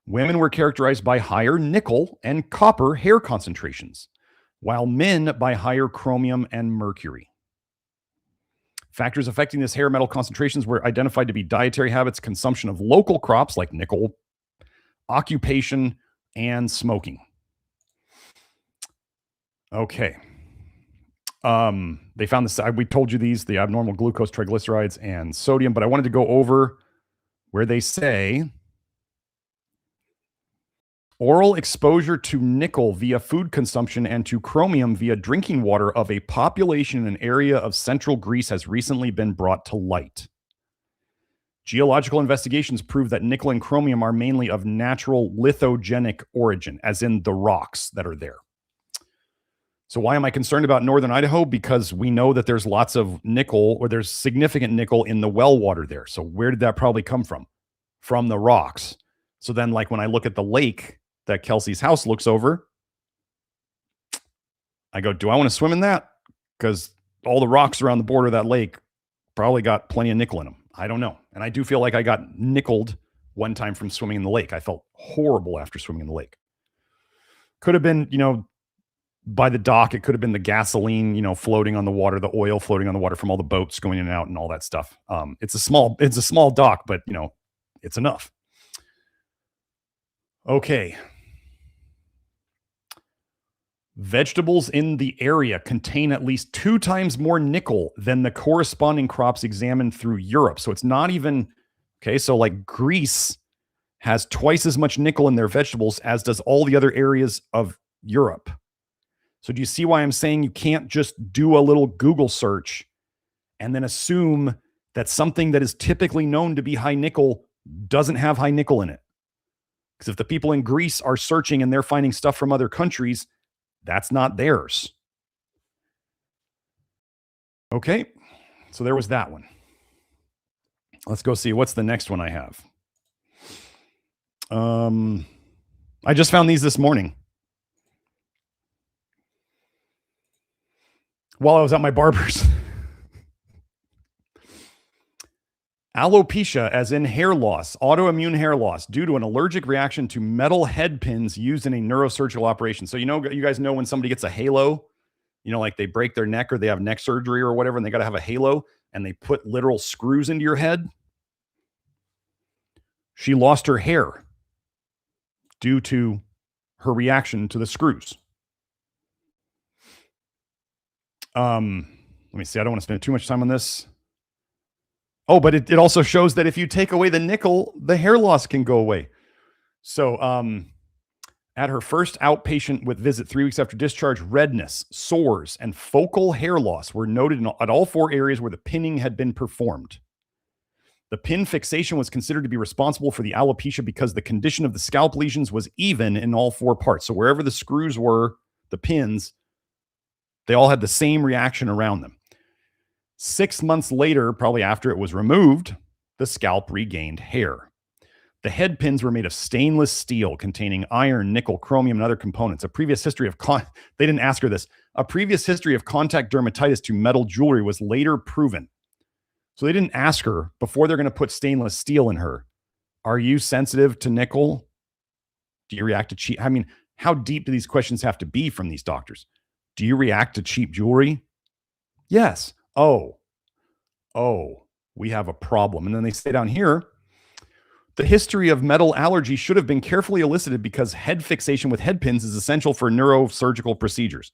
were characterized by higher nickel and copper hair concentrations, while men by higher chromium and mercury. Factors affecting this hair metal concentrations were identified to be dietary habits, consumption of local crops like nickel, occupation, and smoking. Okay. They found this. We told you these, the abnormal glucose, triglycerides, and sodium, but I wanted to go over where they say oral exposure to nickel via food consumption and to chromium via drinking water of a population in an area of central Greece has recently been brought to light. Geological investigations prove that nickel and chromium are mainly of natural lithogenic origin, as in the rocks that are there. So why am I concerned about northern Idaho? Because we know that there's lots of nickel, or there's significant nickel in the well water there. So where did that probably come from? From the rocks. So then, like when I look at the lake that Kelsey's house looks over, I go, do I want to swim in that? Because all the rocks around the border of that lake probably got plenty of nickel in them. I don't know. And I do feel like I got nickeled one time from swimming in the lake. I felt horrible after swimming in the lake. Could have been, by the dock, it could have been the gasoline, floating on the water, the oil floating on the water from all the boats going in and out and all that stuff. It's a small dock, but it's enough. Okay. Vegetables in the area contain at least 2 times more nickel than the corresponding crops examined through Europe. So it's not even, okay, so like Greece has twice as much nickel in their vegetables as does all the other areas of Europe. So do you see why I'm saying you can't just do a little Google search and then assume that something that is typically known to be high nickel doesn't have high nickel in it? Because if the people in Greece are searching and they're finding stuff from other countries, that's not theirs. Okay, so there was that one. Let's go see what's the next one I have. I just found these this morning while I was at my barber's. Alopecia, as in hair loss, autoimmune hair loss due to an allergic reaction to metal head pins used in a neurosurgical operation. So, you guys know when somebody gets a halo, like they break their neck or they have neck surgery or whatever, and they got to have a halo and they put literal screws into your head. She lost her hair due to her reaction to the screws. Let me see. I don't want to spend too much time on this. Oh, but it also shows that if you take away the nickel, the hair loss can go away. So at her first outpatient with visit 3 weeks after discharge, redness, sores, and focal hair loss were noted at all 4 areas where the pinning had been performed. The pin fixation was considered to be responsible for the alopecia because the condition of the scalp lesions was even in all 4 parts. So wherever the screws were, the pins, they all had the same reaction around them. 6 months later, probably after it was removed, the scalp regained hair. The head pins were made of stainless steel containing iron, nickel, chromium, and other components. A previous history of they didn't ask her this. A previous history of contact dermatitis to metal jewelry was later proven. So they didn't ask her before they're going to put stainless steel in her. Are you sensitive to nickel? Do you react to cheap? I mean, how deep do these questions have to be from these doctors? Do you react to cheap jewelry? Yes. Oh, we have a problem. And then they say down here, the history of metal allergy should have been carefully elicited because head fixation with head pins is essential for neurosurgical procedures.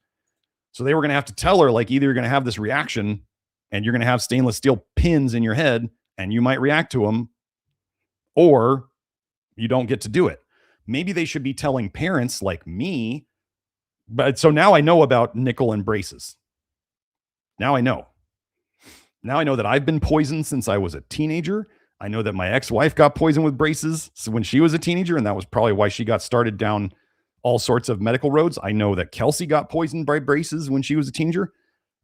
So they were going to have to tell her, like, either you're going to have this reaction and you're going to have stainless steel pins in your head and you might react to them, or you don't get to do it. Maybe they should be telling parents like me. But so now I know about nickel and braces. Now I know. Now I know that I've been poisoned since I was a teenager. I know that my ex-wife got poisoned with braces when she was a teenager, and that was probably why she got started down all sorts of medical roads. I know that Kelsey got poisoned by braces when she was a teenager,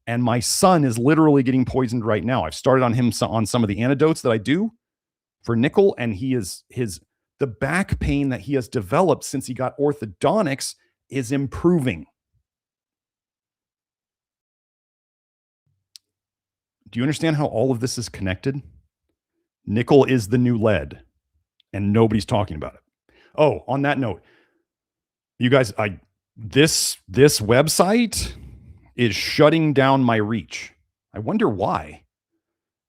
and my son is literally getting poisoned right now. I've started on him on some of the antidotes that I do for nickel, and the back pain that he has developed since he got orthodontics is improving. Do you understand how all of this is connected? Nickel is the new lead, and nobody's talking about it. Oh, on that note, you guys, this website is shutting down my reach. I wonder why.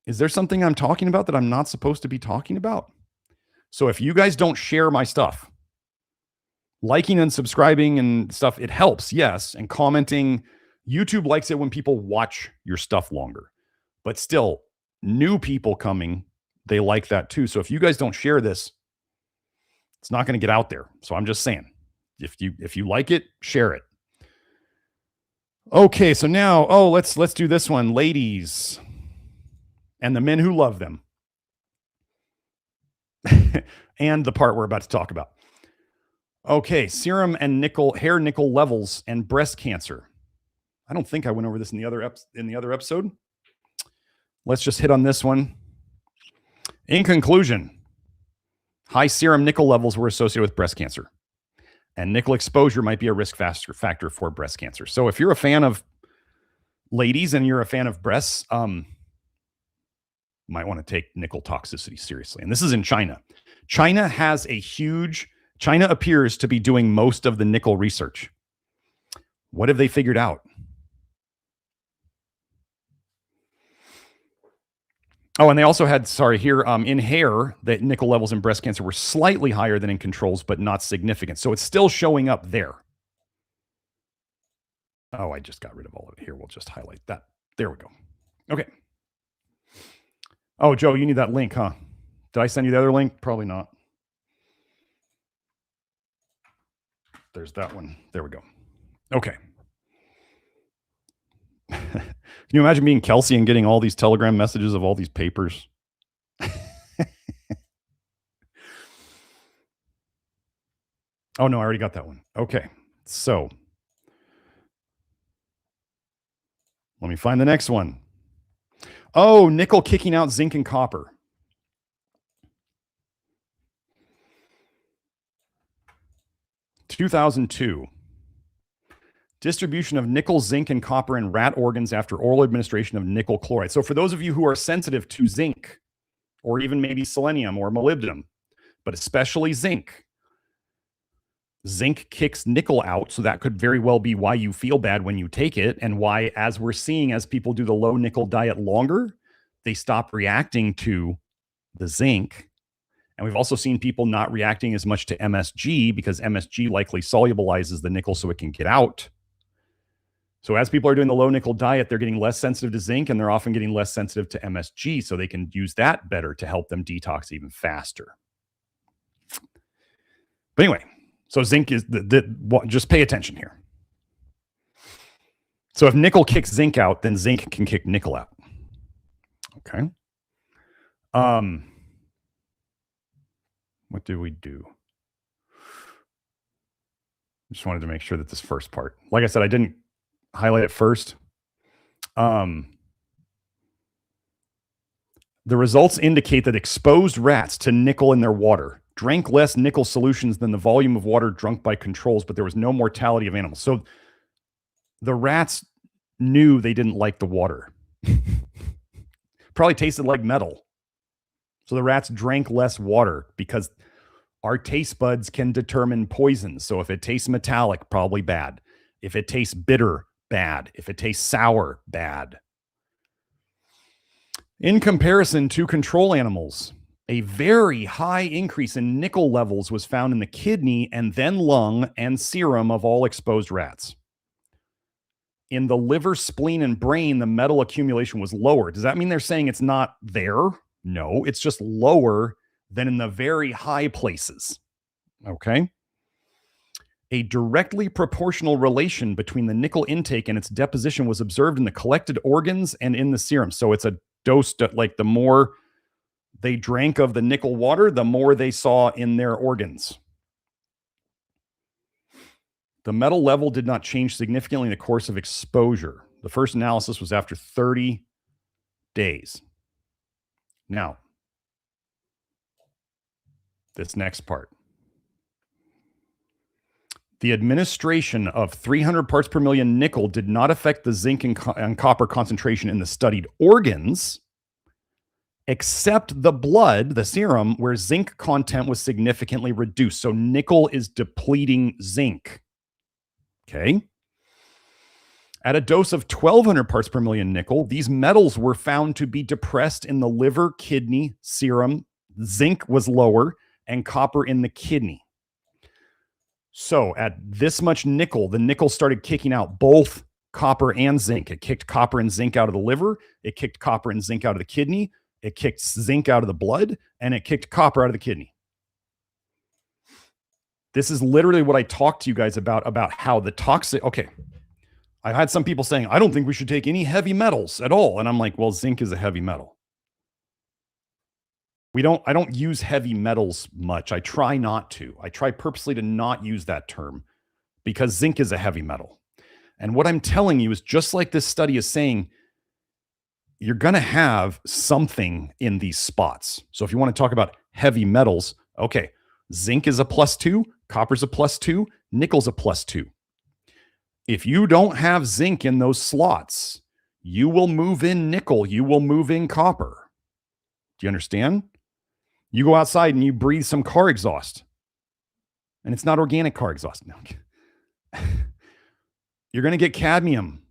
Is there something I'm talking about that I'm not supposed to be talking about? So if you guys don't share my stuff, liking and subscribing and stuff, it helps, yes, and commenting. YouTube likes it when people watch your stuff longer. But still, new people coming, they like that too. So if you guys don't share this, it's not going to get out there. So I'm just saying, if you like it, share it. Okay, so now, let's do this one, ladies and the men who love them. And the part we're about to talk about. Okay, serum and hair nickel levels and breast cancer. I don't think I went over this in the other episode. Let's just hit on this one. In conclusion, high serum nickel levels were associated with breast cancer, and nickel exposure might be a risk factor for breast cancer. So if you're a fan of ladies and you're a fan of breasts, might want to take nickel toxicity seriously. And this is in China. China appears to be doing most of the nickel research. What have they figured out? Oh, and they also had, in hair, that nickel levels in breast cancer were slightly higher than in controls, but not significant. So it's still showing up there. Oh, I just got rid of all of it here. We'll just highlight that. There we go. Okay. Oh, Joe, you need that link, huh? Did I send you the other link? Probably not. There's that one. There we go. Okay. Can you imagine being Kelsey and getting all these Telegram messages of all these papers? Oh, no, I already got that one. Okay. So let me find the next one. Oh, nickel kicking out zinc and copper. (2002). Distribution of nickel, zinc, and copper in rat organs after oral administration of nickel chloride. So for those of you who are sensitive to zinc, or even maybe selenium or molybdenum, but especially zinc. Zinc kicks nickel out, so that could very well be why you feel bad when you take it, and why, as we're seeing, as people do the low nickel diet longer, they stop reacting to the zinc. And we've also seen people not reacting as much to MSG because MSG likely solubilizes the nickel so it can get out. So as people are doing the low nickel diet, they're getting less sensitive to zinc, and they're often getting less sensitive to MSG, so they can use that better to help them detox even faster. But anyway, so zinc is just pay attention here. So if nickel kicks zinc out, then zinc can kick nickel out. Okay. What do we do? Just wanted to make sure that this first part, like I said, I didn't highlight it first. The results indicate that exposed rats to nickel in their water drank less nickel solutions than the volume of water drunk by controls, but there was no mortality of animals. So the rats knew they didn't like the water. Probably tasted like metal. So the rats drank less water because our taste buds can determine poisons. So if it tastes metallic, probably bad. If it tastes bitter, bad. If it tastes sour, bad. In comparison to control animals, a very high increase in nickel levels was found in the kidney and then lung and serum of all exposed rats. In the liver, spleen, and brain, the metal accumulation was lower. Does that mean they're saying it's not there? No, it's just lower than in the very high places. Okay. A directly proportional relation between the nickel intake and its deposition was observed in the collected organs and in the serum. So it's a dose, like the more they drank of the nickel water, the more they saw in their organs. The metal level did not change significantly in the course of exposure. The first analysis was after 30 days. Now, this next part. The administration of 300 parts per million nickel did not affect the zinc and copper concentration in the studied organs, except the blood, the serum, where zinc content was significantly reduced. So nickel is depleting zinc. Okay. At a dose of 1,200 parts per million nickel, these metals were found to be depressed in the liver, kidney, serum. Zinc was lower, and copper in the kidney. So at this much nickel, the nickel started kicking out both copper and zinc. It kicked copper and zinc out of the liver. It kicked copper and zinc out of the kidney. It kicked zinc out of the blood, and it kicked copper out of the kidney. This is literally what I talked to you guys about how the toxic, okay. I've had some people saying, I don't think we should take any heavy metals at all. And I'm like, well, zinc is a heavy metal. I don't use heavy metals much. I try not to. I try purposely to not use that term because zinc is a heavy metal. And what I'm telling you is, just like this study is saying, you're going to have something in these spots. So if you want to talk about heavy metals, okay, zinc is a +2, copper's a +2, nickel's a +2. If you don't have zinc in those slots, you will move in nickel, you will move in copper. Do you understand? You go outside and you breathe some car exhaust, and it's not organic car exhaust. No. You're going to get cadmium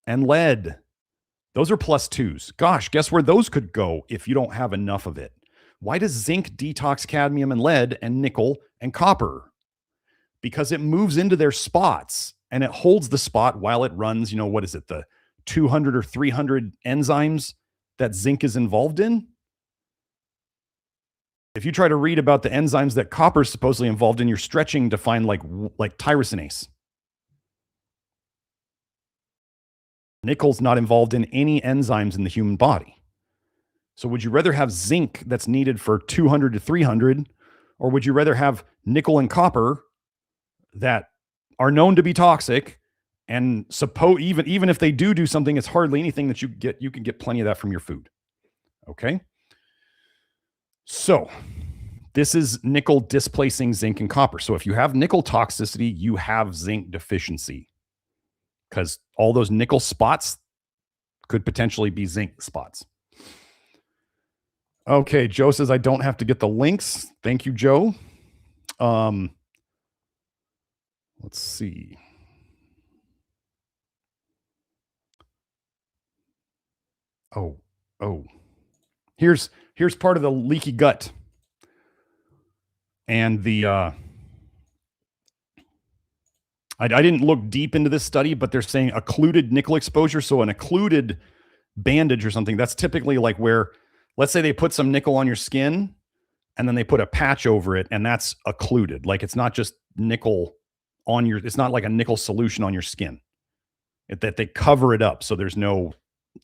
and lead. Those are +2s. Gosh, guess where those could go if you don't have enough of it? Why does zinc detox cadmium and lead and nickel and copper? Because it moves into their spots and it holds the spot while it runs, what is it, the 200 or 300 enzymes that zinc is involved in? If you try to read about the enzymes that copper is supposedly involved in, you're stretching to find like tyrosinase. Nickel's not involved in any enzymes in the human body. So would you rather have zinc that's needed for 200 to 300, or would you rather have nickel and copper that are known to be toxic, and even if they do something, it's hardly anything that you can get plenty of that from your food. Okay. So this is nickel displacing zinc and copper. So if you have nickel toxicity, you have zinc deficiency, because all those nickel spots could potentially be zinc spots. Okay, Joe says I don't have to get the links. Thank you, Joe. Let's see. Oh. Here's part of the leaky gut. And the I didn't look deep into this study, but they're saying occluded nickel exposure. So an occluded bandage or something, that's typically like where, let's say they put some nickel on your skin and then they put a patch over it, and that's occluded. Like it's not just nickel on your, it's not like a nickel solution on your skin. That they cover it up so there's no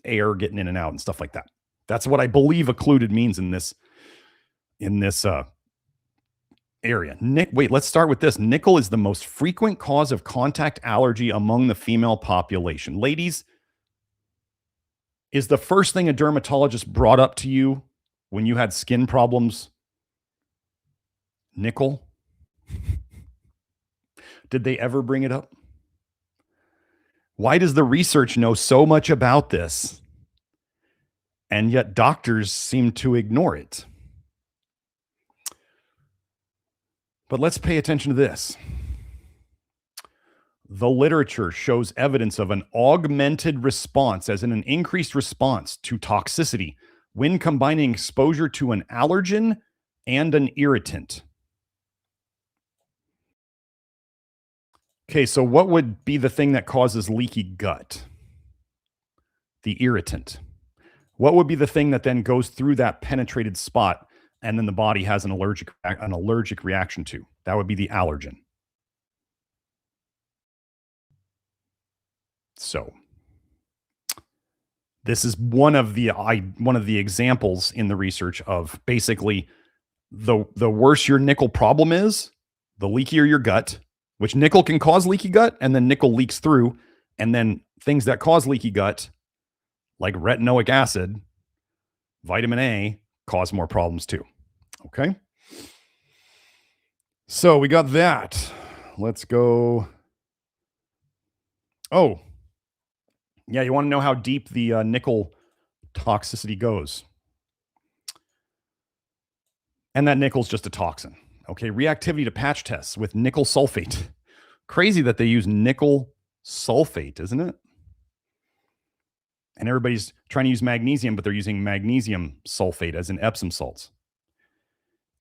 air getting in and out and stuff like that. That's what I believe occluded means in this area. Wait, let's start with this. Nickel is the most frequent cause of contact allergy among the female population. Ladies, is the first thing a dermatologist brought up to you when you had skin problems nickel? Did they ever bring it up? Why does the research know so much about this, and yet doctors seem to ignore it? But let's pay attention to this. The literature shows evidence of an augmented response, as in an increased response to toxicity, when combining exposure to an allergen and an irritant. Okay, so what would be the thing that causes leaky gut? The irritant. What would be the thing that then goes through that penetrated spot and then the body has an allergic reaction to? That would be the allergen. So this is one of the examples in the research of basically the worse your nickel problem is, the leakier your gut, which nickel can cause leaky gut, and then nickel leaks through, and then things that cause leaky gut, like retinoic acid, vitamin A, cause more problems too. Okay. So we got that. Let's go. Oh, yeah. You want to know how deep the nickel toxicity goes? And that nickel's just a toxin. Okay. Reactivity to patch tests with nickel sulfate. Crazy that they use nickel sulfate, isn't it? And everybody's trying to use magnesium, but they're using magnesium sulfate as in Epsom salts.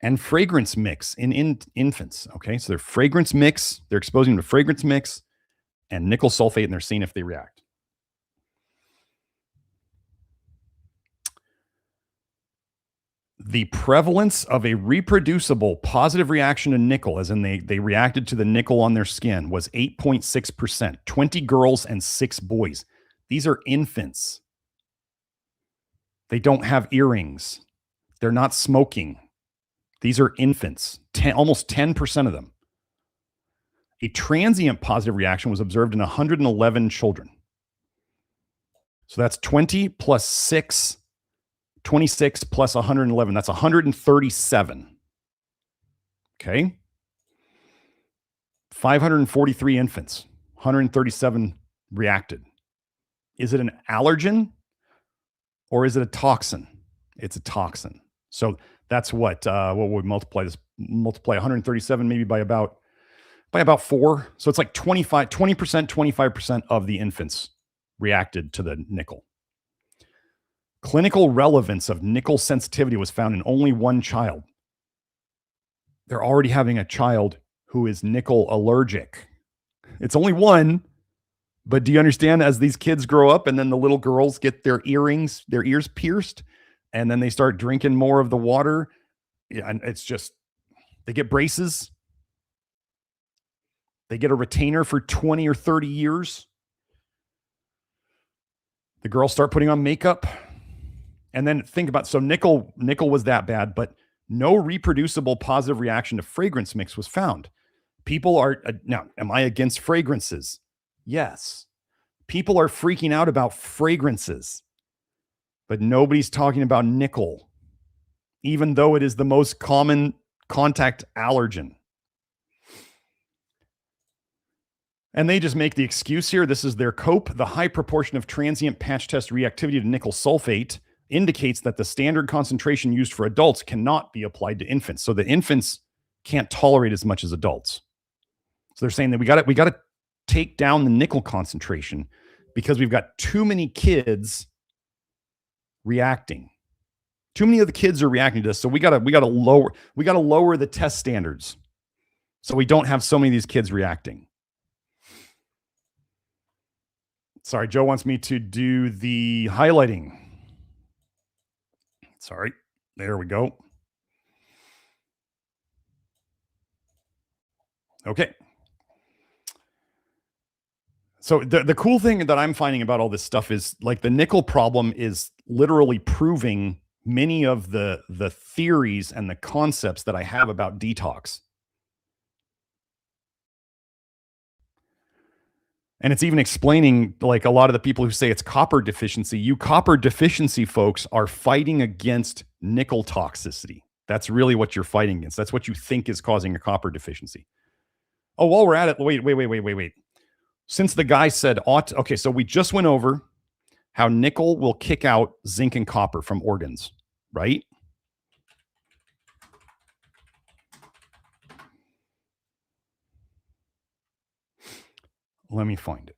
And fragrance mix in infants. Okay, so they're fragrance mix. They're exposing them to fragrance mix and nickel sulfate, and they're seeing if they react. The prevalence of a reproducible positive reaction to nickel, as in they reacted to the nickel on their skin, was 8.6%, 20 girls and 6 boys. These are infants. They don't have earrings. They're not smoking. These are infants, almost 10% of them. A transient positive reaction was observed in 111 children. So that's 20 plus 6, 26 plus 111. That's 137. Okay. 543 infants, 137 reacted. Is it an allergen or is it a toxin? It's a toxin. So that's what would multiply this? Multiply 137 maybe by about 4. So it's like 20%, 25% of the infants reacted to the nickel. Clinical relevance of nickel sensitivity was found in only 1 child. They're already having a child who is nickel allergic. It's only 1, but do you understand, as these kids grow up and then the little girls get their ears pierced, and then they start drinking more of the water, and it's just, they get braces. They get a retainer for 20 or 30 years. The girls start putting on makeup. And then think about, so nickel was that bad, but no reproducible positive reaction to fragrance mix was found. People are, now, am I against fragrances? Yes. People are freaking out about fragrances, but nobody's talking about nickel, even though it is the most common contact allergen. And they just make the excuse here. This is their cope. The high proportion of transient patch test reactivity to nickel sulfate indicates that the standard concentration used for adults cannot be applied to infants. So the infants can't tolerate as much as adults. So they're saying that we got to take down the nickel concentration because we've got too many kids reacting. Too many of the kids are reacting to this. So we got to lower the test standards so we don't have so many of these kids reacting. Sorry, Joe wants me to do the highlighting. Sorry, there we go. Okay. So the cool thing that I'm finding about all this stuff is like the nickel problem is literally proving many of the theories and the concepts that I have about detox. And it's even explaining like a lot of the people who say it's copper deficiency. You copper deficiency folks are fighting against nickel toxicity. That's really what you're fighting against. That's what you think is causing a copper deficiency. Oh, while we're at it, wait. Since the guy said, okay, so we just went over how nickel will kick out zinc and copper from organs, right? Let me find it.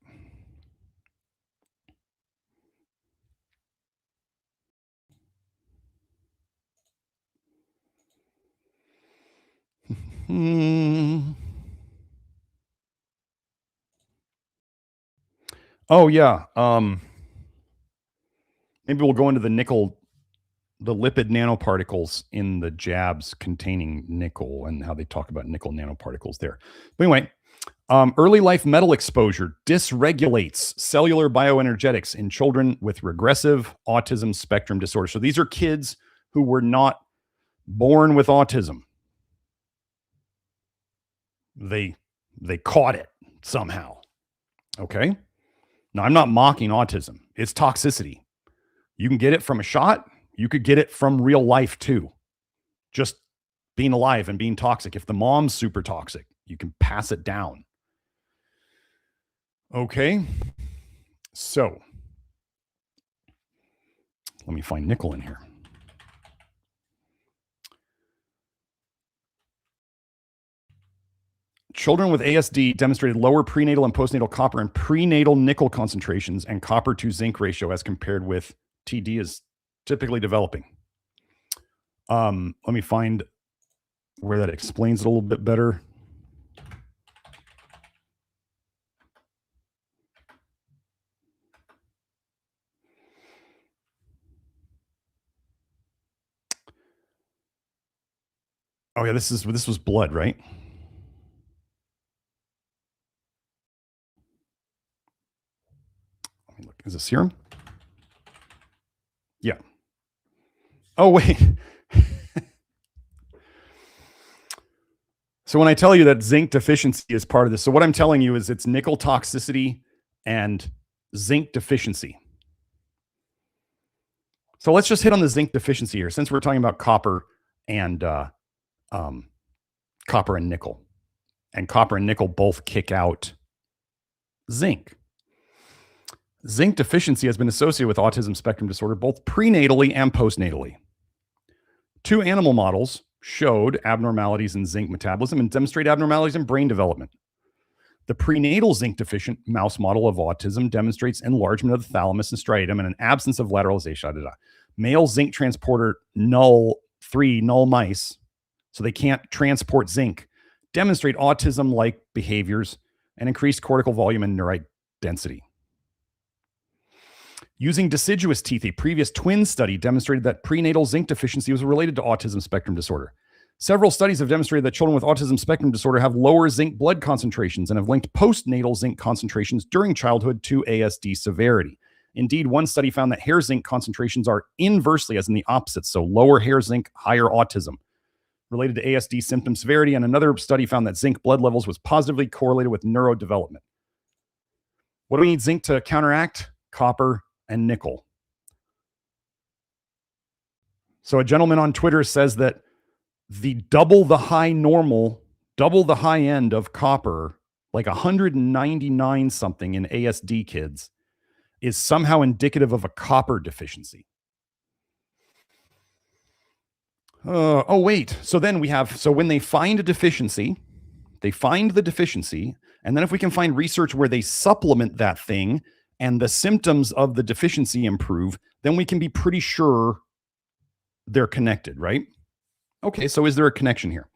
Oh yeah. Maybe we'll go into the nickel, the lipid nanoparticles in the jabs containing nickel and how they talk about nickel nanoparticles there. But anyway, early life metal exposure dysregulates cellular bioenergetics in children with regressive autism spectrum disorder. So these are kids who were not born with autism. They caught it somehow. Okay. Now I'm not mocking autism. It's toxicity. You can get it from a shot. You could get it from real life too. Just being alive and being toxic. If the mom's super toxic, you can pass it down. Okay. So let me find nickel in here. Children with ASD demonstrated lower prenatal and postnatal copper and prenatal nickel concentrations and copper to zinc ratio as compared with TD is typically developing. Let me find where that explains it a little bit better. Oh yeah, this was blood, right? Let me look. Is it serum? Yeah. Oh wait. So when I tell you that zinc deficiency is part of this, so what I'm telling you is it's nickel toxicity and zinc deficiency. So let's just hit on the zinc deficiency here, since we're talking about copper and nickel. And copper and nickel both kick out zinc. Zinc deficiency has been associated with autism spectrum disorder both prenatally and postnatally. 2 animal models showed abnormalities in zinc metabolism and demonstrate abnormalities in brain development. The prenatal zinc deficient mouse model of autism demonstrates enlargement of the thalamus and striatum and an absence of lateralization. Male zinc transporter null mice, so they can't transport zinc, demonstrate autism-like behaviors and increased cortical volume and neurite density. Using deciduous teeth, a previous twin study demonstrated that prenatal zinc deficiency was related to autism spectrum disorder. Several studies have demonstrated that children with autism spectrum disorder have lower zinc blood concentrations and have linked postnatal zinc concentrations during childhood to ASD severity. Indeed, one study found that hair zinc concentrations are inversely, as in the opposite, so lower hair zinc, higher autism, related to ASD symptom severity, and another study found that zinc blood levels was positively correlated with neurodevelopment. What do we need zinc to counteract? Copper and nickel. So a gentleman on Twitter says that the double the high end of copper, like 199 something in ASD kids, is somehow indicative of a copper deficiency. Oh, wait. So then we have, so when they find a deficiency, they find the deficiency. And then if we can find research where they supplement that thing and the symptoms of the deficiency improve, then we can be pretty sure they're connected, right? Okay, so is there a connection here?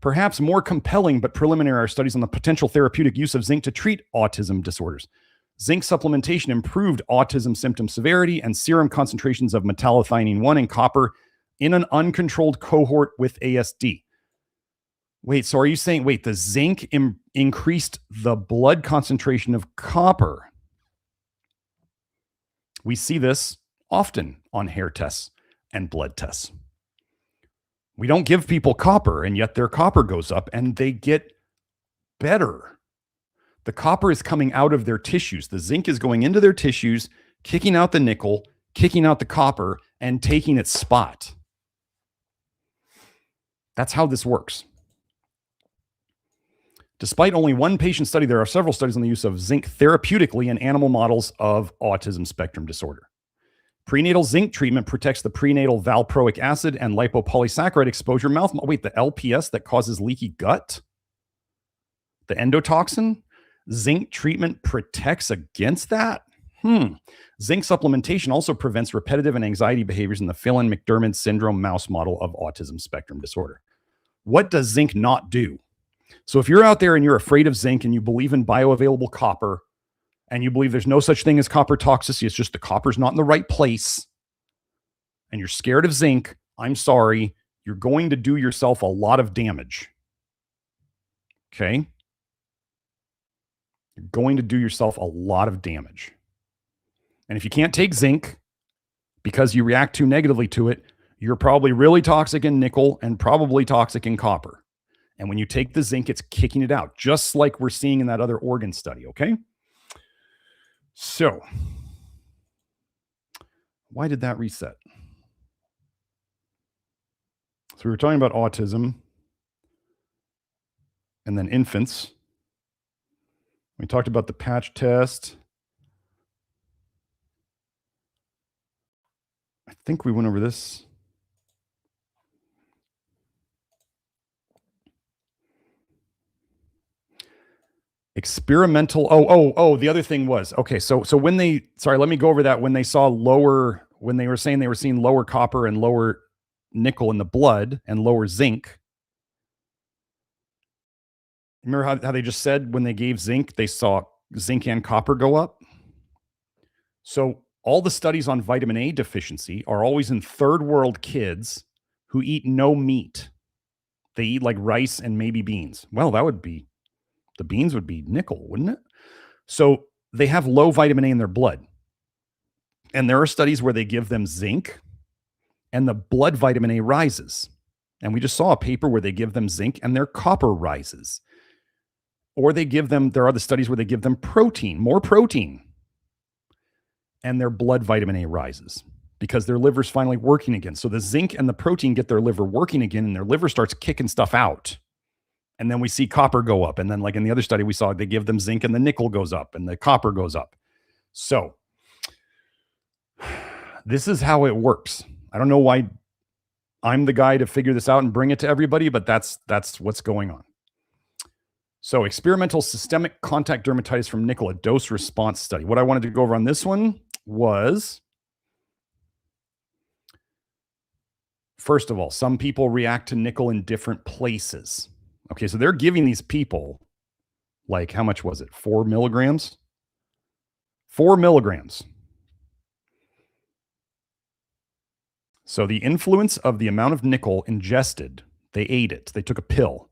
Perhaps more compelling but preliminary are studies on the potential therapeutic use of zinc to treat autism disorders. Zinc supplementation improved autism symptom severity and serum concentrations of metallothionein 1 and copper in an uncontrolled cohort with ASD. Wait, so are you saying, wait, the zinc increased the blood concentration of copper? We see this often on hair tests and blood tests. We don't give people copper, and yet their copper goes up and they get better. The copper is coming out of their tissues. The zinc is going into their tissues, kicking out the nickel, kicking out the copper, and taking its spot. That's how this works. Despite only one patient study, there are several studies on the use of zinc therapeutically in animal models of autism spectrum disorder. Prenatal zinc treatment protects the prenatal valproic acid and lipopolysaccharide exposure mouth. Wait, the LPS that causes leaky gut? The endotoxin? Zinc treatment protects against that? Zinc supplementation also prevents repetitive and anxiety behaviors in the Phelan-McDermid syndrome mouse model of autism spectrum disorder. What does zinc not do? So if you're out there and you're afraid of zinc and you believe in bioavailable copper and you believe there's no such thing as copper toxicity, it's just the copper's not in the right place, and you're scared of zinc, I'm sorry, you're going to do yourself a lot of damage. Okay? You're going to do yourself a lot of damage. And if you can't take zinc because you react too negatively to it, you're probably really toxic in nickel and probably toxic in copper. And when you take the zinc, it's kicking it out, just like we're seeing in that other organ study, okay? So, why did that reset? So we were talking about autism and then infants. We talked about the patch test. I think we went over this. Experimental. The other thing was, okay, so when let me go over that. When they saw when they were saying they were seeing lower copper and lower nickel in the blood and lower zinc. Remember how they just said when they gave zinc, they saw zinc and copper go up? So all the studies on vitamin A deficiency are always in third world kids who eat no meat. They eat like rice and maybe beans. Well, the beans would be nickel, wouldn't it? So they have low vitamin A in their blood. And there are studies where they give them zinc and the blood vitamin A rises. And we just saw a paper where they give them zinc and their copper rises. Or there are the studies where they give them protein, more protein, and their blood vitamin A rises because their liver's finally working again. So the zinc and the protein get their liver working again, and their liver starts kicking stuff out. And then we see copper go up. And then like in the other study we saw, they give them zinc and the nickel goes up and the copper goes up. So this is how it works. I don't know why I'm the guy to figure this out and bring it to everybody, but that's what's going on. So experimental systemic contact dermatitis from nickel, a dose response study. What I wanted to go over on this one was, first of all, some people react to nickel in different places. Okay, so they're giving these people, like, how much was it? 4 milligrams? 4 milligrams. So the influence of the amount of nickel ingested, they ate it, they took a pill,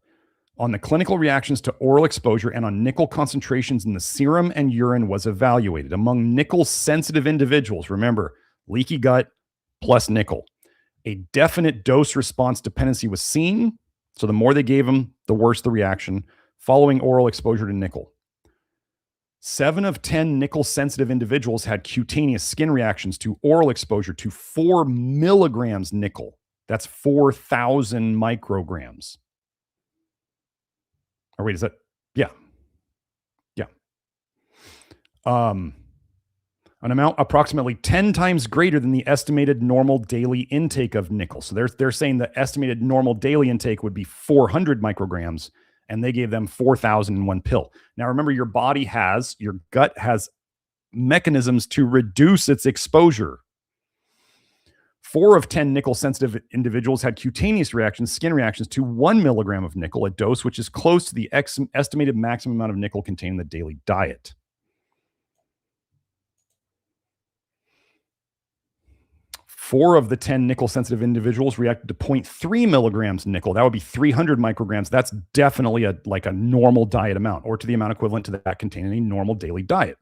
on the clinical reactions to oral exposure and on nickel concentrations in the serum and urine was evaluated. Among nickel-sensitive individuals, remember, leaky gut plus nickel, a definite dose-response dependency was seen. So the more they gave them, the worse the reaction following oral exposure to nickel. 7 of 10 nickel-sensitive individuals had cutaneous skin reactions to oral exposure to 4 milligrams nickel. That's 4,000 micrograms. Or wait, is that? Yeah. an amount approximately 10 times greater than the estimated normal daily intake of nickel. So they're saying the estimated normal daily intake would be 400 micrograms, and they gave them 4,000 in one pill. Now, remember, your gut has mechanisms to reduce its exposure. 4 of 10 nickel-sensitive individuals had cutaneous reactions, skin reactions, to 1 milligram of nickel, a dose which is close to the estimated maximum amount of nickel contained in the daily diet. 4 of the 10 nickel-sensitive individuals reacted to 0.3 milligrams nickel. That would be 300 micrograms. That's definitely a normal diet amount, or to the amount equivalent to that contained in a normal daily diet.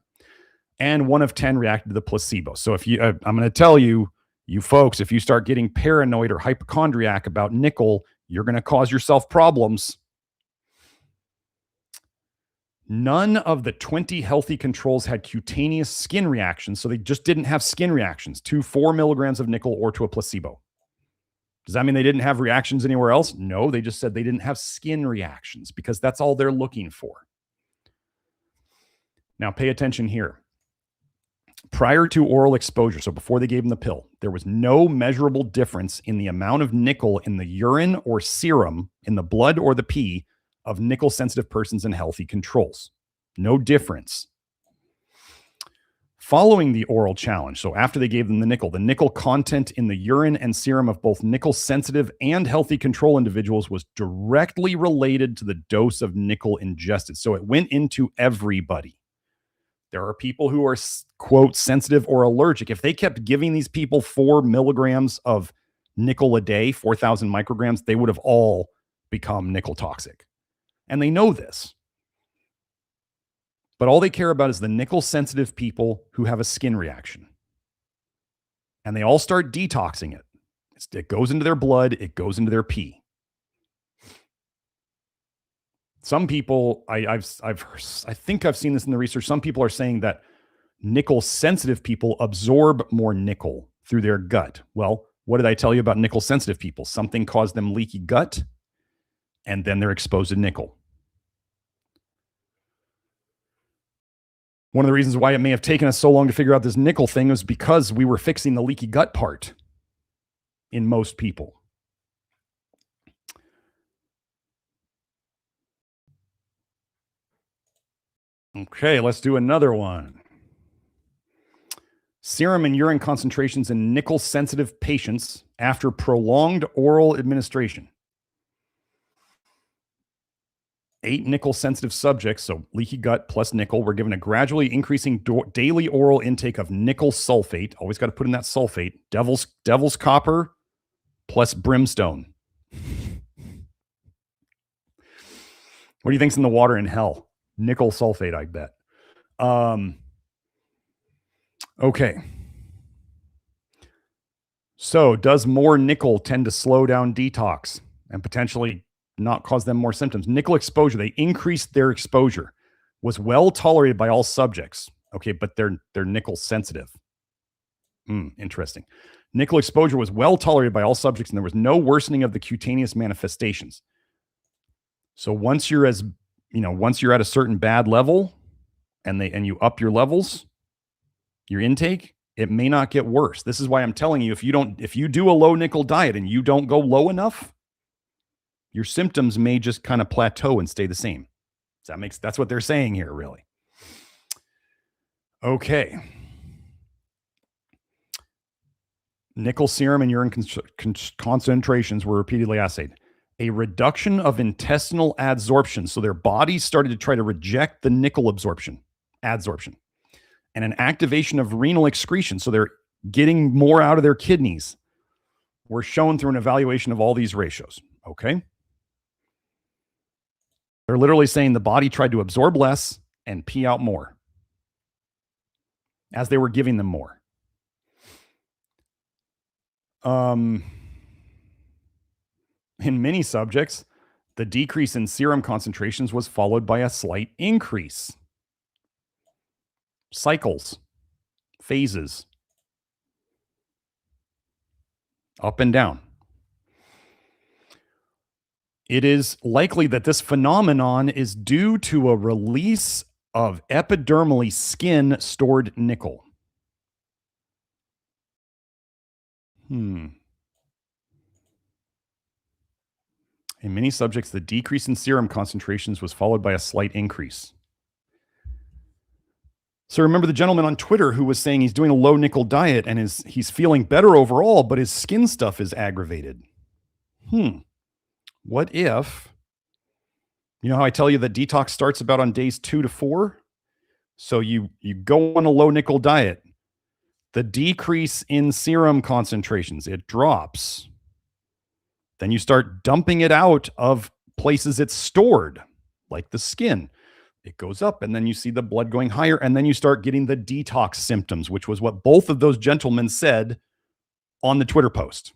And 1 of 10 reacted to the placebo. So if I'm going to tell you, you folks, if you start getting paranoid or hypochondriac about nickel, you're going to cause yourself problems. None of the 20 healthy controls had cutaneous skin reactions, so they just didn't have skin reactions to 4 milligrams of nickel or to a placebo. Does that mean they didn't have reactions anywhere else? No, they just said they didn't have skin reactions because that's all they're looking for. Now, pay attention here. Prior to oral exposure, so before they gave them the pill, there was no measurable difference in the amount of nickel in the urine or serum, in the blood or the pee, of nickel-sensitive persons and healthy controls. No difference. Following the oral challenge, so after they gave them the nickel content in the urine and serum of both nickel-sensitive and healthy control individuals was directly related to the dose of nickel ingested. So it went into everybody. There are people who are, quote, sensitive or allergic. If they kept giving these people 4 milligrams of nickel a day, 4,000 micrograms, they would have all become nickel toxic. And they know this. But all they care about is the nickel sensitive people who have a skin reaction. And they all start detoxing it. It goes into their blood, it goes into their pee. Some people, I think I've seen this in the research. Some people are saying that nickel sensitive people absorb more nickel through their gut. Well, what did I tell you about nickel sensitive people? Something caused them leaky gut, and then they're exposed to nickel. One of the reasons why it may have taken us so long to figure out this nickel thing is because we were fixing the leaky gut part in most people. Okay, let's do another one. Serum and urine concentrations in nickel-sensitive patients after prolonged oral administration. 8 nickel-sensitive subjects, so leaky gut plus nickel, were given a gradually increasing daily oral intake of nickel sulfate. Always got to put in that sulfate. Devil's copper plus brimstone. What do you think's in the water in hell? Nickel sulfate, I bet. Okay. So does more nickel tend to slow down detox and potentially not cause them more symptoms? Nickel exposure, they increased their exposure, was well tolerated by all subjects. Okay, but they're nickel sensitive. Interesting. Nickel exposure was well tolerated by all subjects, and there was no worsening of the cutaneous manifestations. So once you're at a certain bad level and you up your levels, your intake, it may not get worse. This is why I'm telling you, if you do a low nickel diet and you don't go low enough, your symptoms may just kind of plateau and stay the same. That's what they're saying here, really. Okay. Nickel serum and urine concentrations were repeatedly assayed. A reduction of intestinal adsorption. So their bodies started to try to reject the nickel adsorption. And an activation of renal excretion. So they're getting more out of their kidneys. Were shown through an evaluation of all these ratios. Okay. They're literally saying the body tried to absorb less and pee out more as they were giving them more. In many subjects, the decrease in serum concentrations was followed by a slight increase. Cycles, phases, up and down. It is likely that this phenomenon is due to a release of epidermally skin stored nickel. In many subjects, the decrease in serum concentrations was followed by a slight increase. So remember the gentleman on Twitter who was saying he's doing a low nickel diet and he's feeling better overall, but his skin stuff is aggravated. What if, you know how I tell you that detox starts about on days 2 to 4? So you go on a low nickel diet, the decrease in serum concentrations, it drops. Then you start dumping it out of places it's stored, like the skin. It goes up, and then you see the blood going higher, and then you start getting the detox symptoms, which was what both of those gentlemen said on the Twitter post.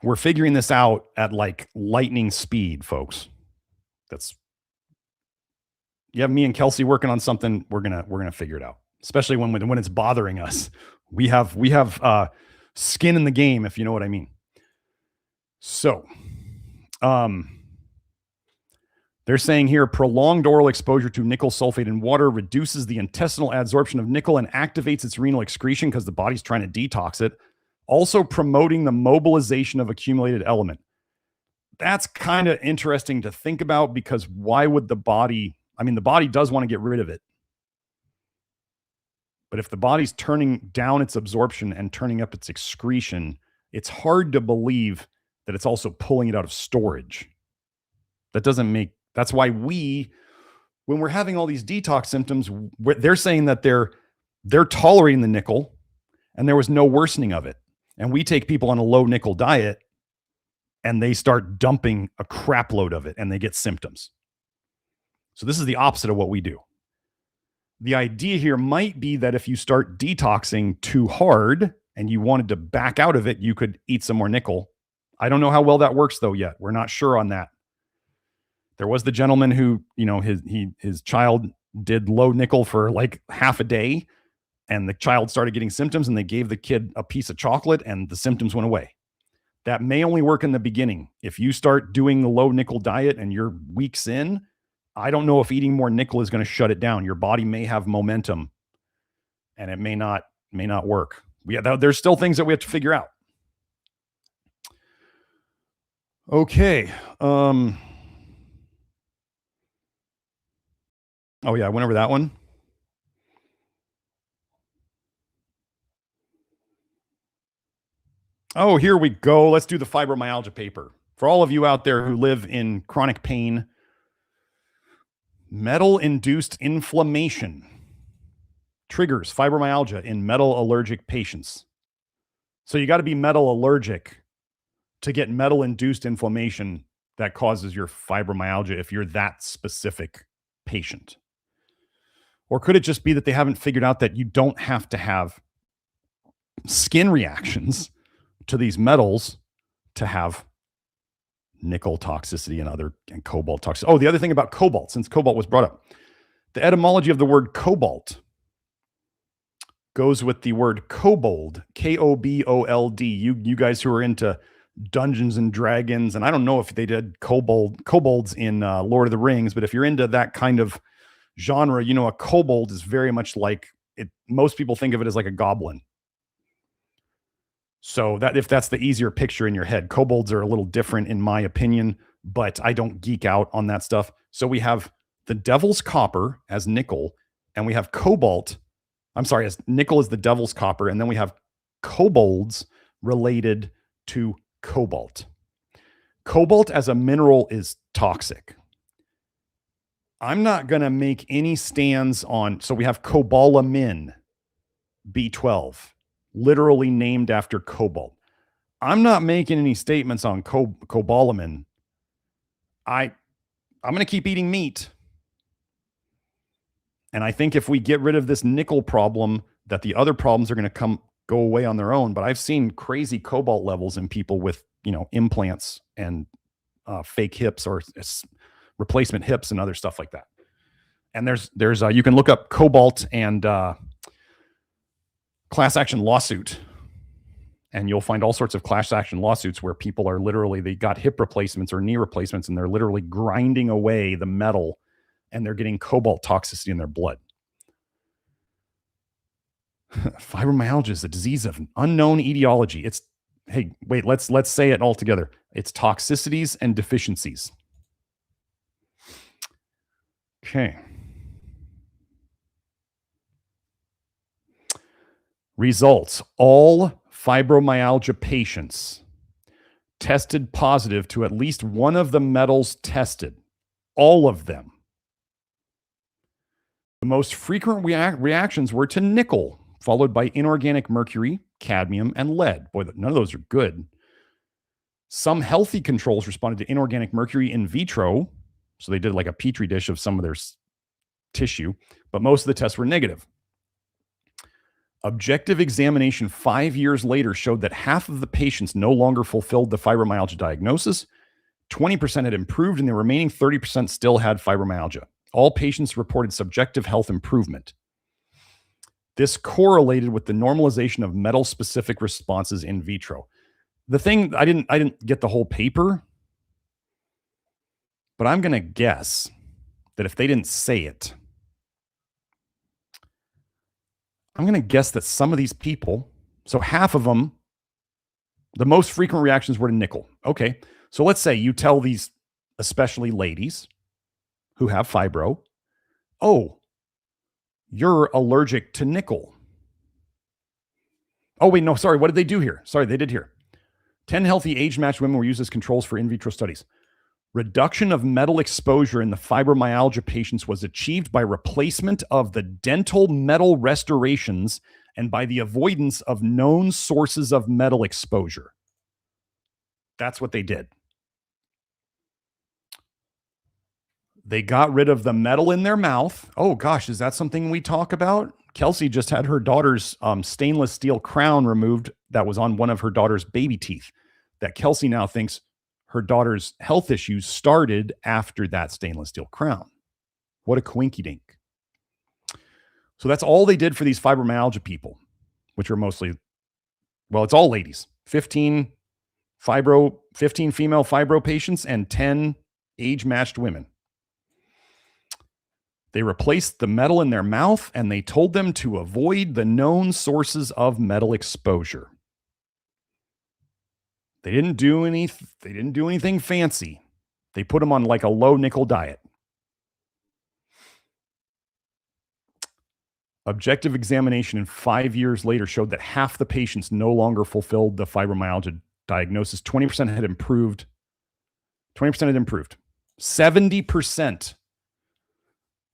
We're figuring this out at like lightning speed, folks. You have me and Kelsey working on something. We're gonna figure it out, especially when it's bothering us. We have skin in the game, if you know what I mean. So, they're saying here prolonged oral exposure to nickel sulfate in water reduces the intestinal adsorption of nickel and activates its renal excretion because the body's trying to detox it, also promoting the mobilization of accumulated element. That's kind of interesting to think about, because why would the body does want to get rid of it. But if the body's turning down its absorption and turning up its excretion, it's hard to believe that it's also pulling it out of storage. That's why when we're having all these detox symptoms, they're saying that they're tolerating the nickel and there was no worsening of it. And we take people on a low nickel diet and they start dumping a crap load of it and they get symptoms. So this is the opposite of what we do. The idea here might be that if you start detoxing too hard and you wanted to back out of it, you could eat some more nickel. I don't know how well that works though yet. We're not sure on that. There was the gentleman who, his child did low nickel for like half a day, and the child started getting symptoms, and they gave the kid a piece of chocolate and the symptoms went away. That may only work in the beginning. If you start doing the low nickel diet and you're weeks in, I don't know if eating more nickel is going to shut it down. Your body may have momentum and it may not work. There's still things that we have to figure out. Okay. Oh yeah, I went over that one. Oh, here we go. Let's do the fibromyalgia paper. For all of you out there who live in chronic pain, metal-induced inflammation triggers fibromyalgia in metal allergic patients. So you got to be metal allergic to get metal-induced inflammation that causes your fibromyalgia if you're that specific patient. Or could it just be that they haven't figured out that you don't have to have skin reactions to these metals to have nickel toxicity and cobalt toxicity? Oh, the other thing about cobalt, since cobalt was brought up, the etymology of the word cobalt goes with the word kobold, K-O-B-O-L-D. You guys who are into Dungeons and Dragons, and I don't know if they did kobolds in Lord of the Rings, but if you're into that kind of genre, a kobold is very much like it. Most people think of it as like a goblin. So that if that's the easier picture in your head, kobolds are a little different in my opinion, but I don't geek out on that stuff. So we have the devil's copper as nickel, and we have cobalt. I'm sorry, as nickel is the devil's copper, and then we have kobolds related to cobalt. Cobalt as a mineral is toxic. I'm not going to make any stands on, so we have cobalamin B12, literally named after cobalt. I'm not making any statements on cobalamin. I'm going to keep eating meat. And I think if we get rid of this nickel problem, that the other problems are going to go away on their own. But I've seen crazy cobalt levels in people with, implants and fake hips or replacement hips and other stuff like that. And there's you can look up cobalt and class action lawsuit, and you'll find all sorts of class action lawsuits where people are literally, they got hip replacements or knee replacements, and they're literally grinding away the metal, and they're getting cobalt toxicity in their blood. Fibromyalgia is a disease of unknown etiology. It's, hey, wait, let's say it all together. It's toxicities and deficiencies. Okay. Results. All fibromyalgia patients tested positive to at least one of the metals tested. All of them. The most frequent reactions were to nickel, followed by inorganic mercury, cadmium, and lead. Boy, none of those are good. Some healthy controls responded to inorganic mercury in vitro. So they did like a petri dish of some of their tissue, but most of the tests were negative. Objective examination 5 years later showed that half of the patients no longer fulfilled the fibromyalgia diagnosis. 20% had improved, and the remaining 30% still had fibromyalgia. All patients reported subjective health improvement. This correlated with the normalization of metal-specific responses in vitro. The thing, I didn't get the whole paper, but I'm going to guess that if they didn't say it, I'm going to guess that some of these people, so half of them, the most frequent reactions were to nickel. Okay, so let's say you tell these, especially ladies who have fibro, oh, you're allergic to nickel. Oh, wait, no, sorry, what did they do here? Sorry, they did here. 10 healthy age-matched women were used as controls for in vitro studies. Reduction of metal exposure in the fibromyalgia patients was achieved by replacement of the dental metal restorations and by the avoidance of known sources of metal exposure. That's what they did. They got rid of the metal in their mouth. Oh gosh, is that something we talk about? Kelsey just had her daughter's stainless steel crown removed that was on one of her daughter's baby teeth, that Kelsey now thinks her daughter's health issues started after that stainless steel crown. What a coinky dink. So that's all they did for these fibromyalgia people, which are mostly, well, it's all ladies. 15 female fibro patients and 10 age-matched women. They replaced the metal in their mouth and they told them to avoid the known sources of metal exposure. They didn't do anything fancy. They put them on like a low nickel diet. Objective examination 5 years later showed that half the patients no longer fulfilled the fibromyalgia diagnosis. 20% had improved. 20% had improved. 70%.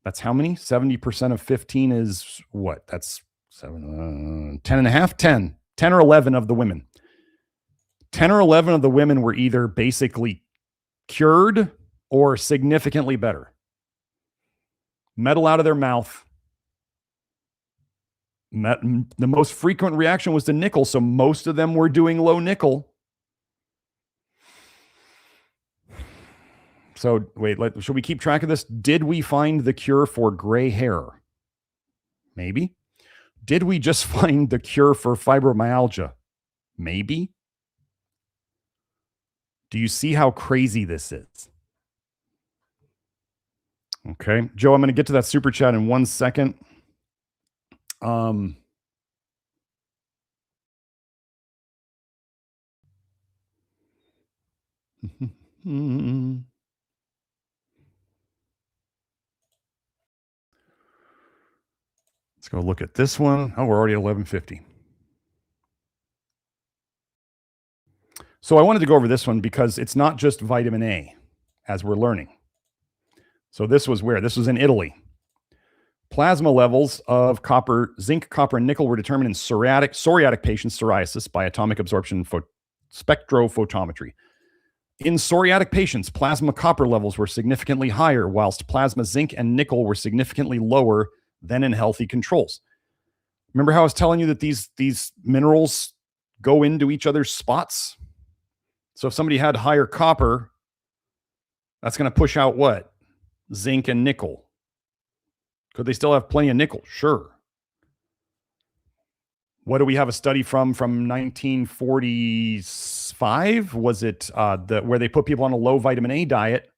That's how many? 70% of 15 is what? That's 7, 10 and a half, 10 or 11 of the women. 10 or 11 of the women were either basically cured or significantly better. Metal out of their mouth. The most frequent reaction was to nickel, so most of them were doing low nickel. So wait, should we keep track of this? Did we find the cure for gray hair? Maybe. Did we just find the cure for fibromyalgia? Maybe. Do you see how crazy this is? Okay. Joe, I'm going to get to that super chat in 1 second. Let's go look at this one. Oh, we're already at 11:50. So I wanted to go over this one because it's not just vitamin A, as we're learning. So this was where? This was in Italy. Plasma levels of copper, zinc, copper, and nickel were determined in psoriatic patients' psoriasis by atomic absorption spectrophotometry. In psoriatic patients, plasma copper levels were significantly higher, whilst plasma zinc and nickel were significantly lower than in healthy controls. Remember how I was telling you that these minerals go into each other's spots? So if somebody had higher copper, that's going to push out what? Zinc and nickel. Could they still have plenty of nickel? Sure. What do we have a study from 1945? Was it where they put people on a low vitamin A diet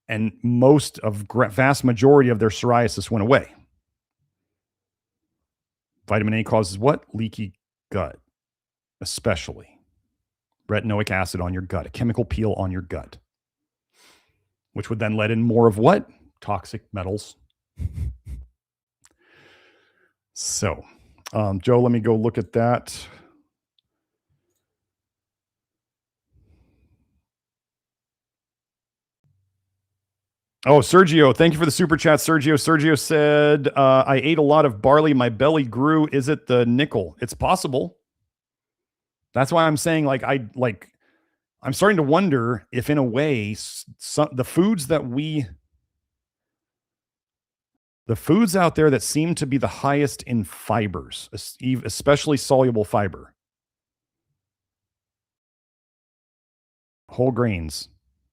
and vast majority of their psoriasis went away? Vitamin A causes what? Leaky gut, especially retinoic acid on your gut, a chemical peel on your gut, which would then let in more of what? Toxic metals. So, Joe, let me go look at that. Oh, Sergio, thank you for the super chat, Sergio. Sergio said, I ate a lot of barley. My belly grew. Is it the nickel? It's possible. That's why I'm saying, I'm starting to wonder if, in a way, the foods out there that seem to be the highest in fibers, especially soluble fiber, whole grains,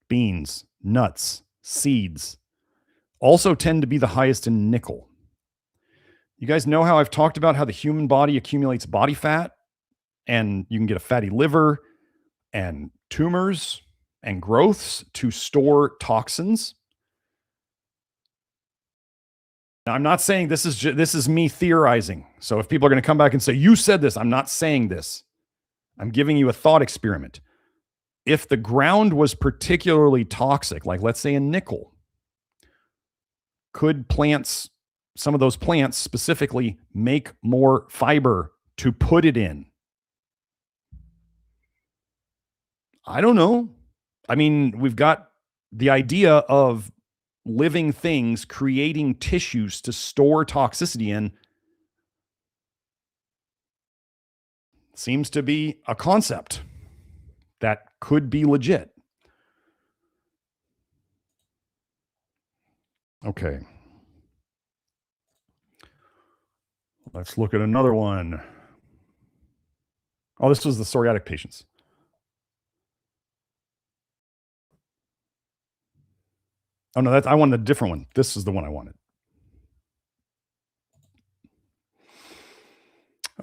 beans, nuts, seeds, also tend to be the highest in nickel. You guys know how I've talked about how the human body accumulates body fat, and you can get a fatty liver and tumors and growths to store toxins. Now, I'm not saying this is me theorizing. So if people are going to come back and say, you said this, I'm not saying this. I'm giving you a thought experiment. If the ground was particularly toxic, like let's say in nickel, could some of those plants specifically make more fiber to put it in? I don't know. I mean, we've got the idea of living things creating tissues to store toxicity in. Seems to be a concept that could be legit. Okay. Let's look at another one. Oh, this was the psoriatic patients. Oh, no, I wanted a different one. This is the one I wanted.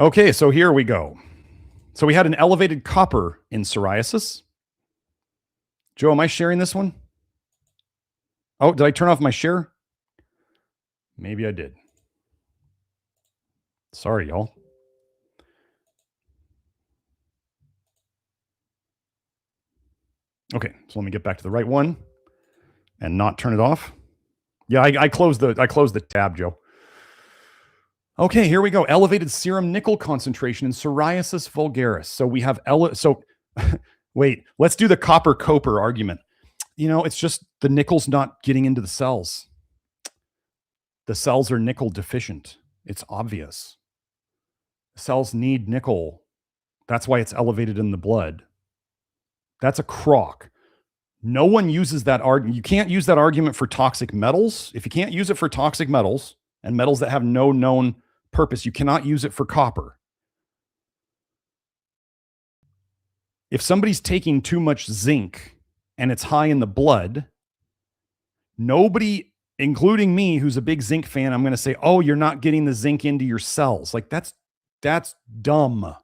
Okay, so here we go. So we had an elevated copper in psoriasis. Joe, am I sharing this one? Oh, did I turn off my share? Maybe I did. Sorry, y'all. Okay, so let me get back to the right one and not turn it off. Yeah, I closed the tab, Joe. Okay, here we go. Elevated serum nickel concentration in psoriasis vulgaris. So we have wait, let's do the copper coper argument. It's just the nickel's not getting into the cells. The cells are nickel deficient. It's obvious. Cells need nickel. That's why it's elevated in the blood. That's a crock. No one uses that argument. You can't use that argument for toxic metals. If you can't use it for toxic metals and metals that have no known purpose, you cannot use it for copper. If somebody's taking too much zinc and it's high in the blood, nobody, including me, who's a big zinc fan, I'm going to say, oh, you're not getting the zinc into your cells. Like that's dumb.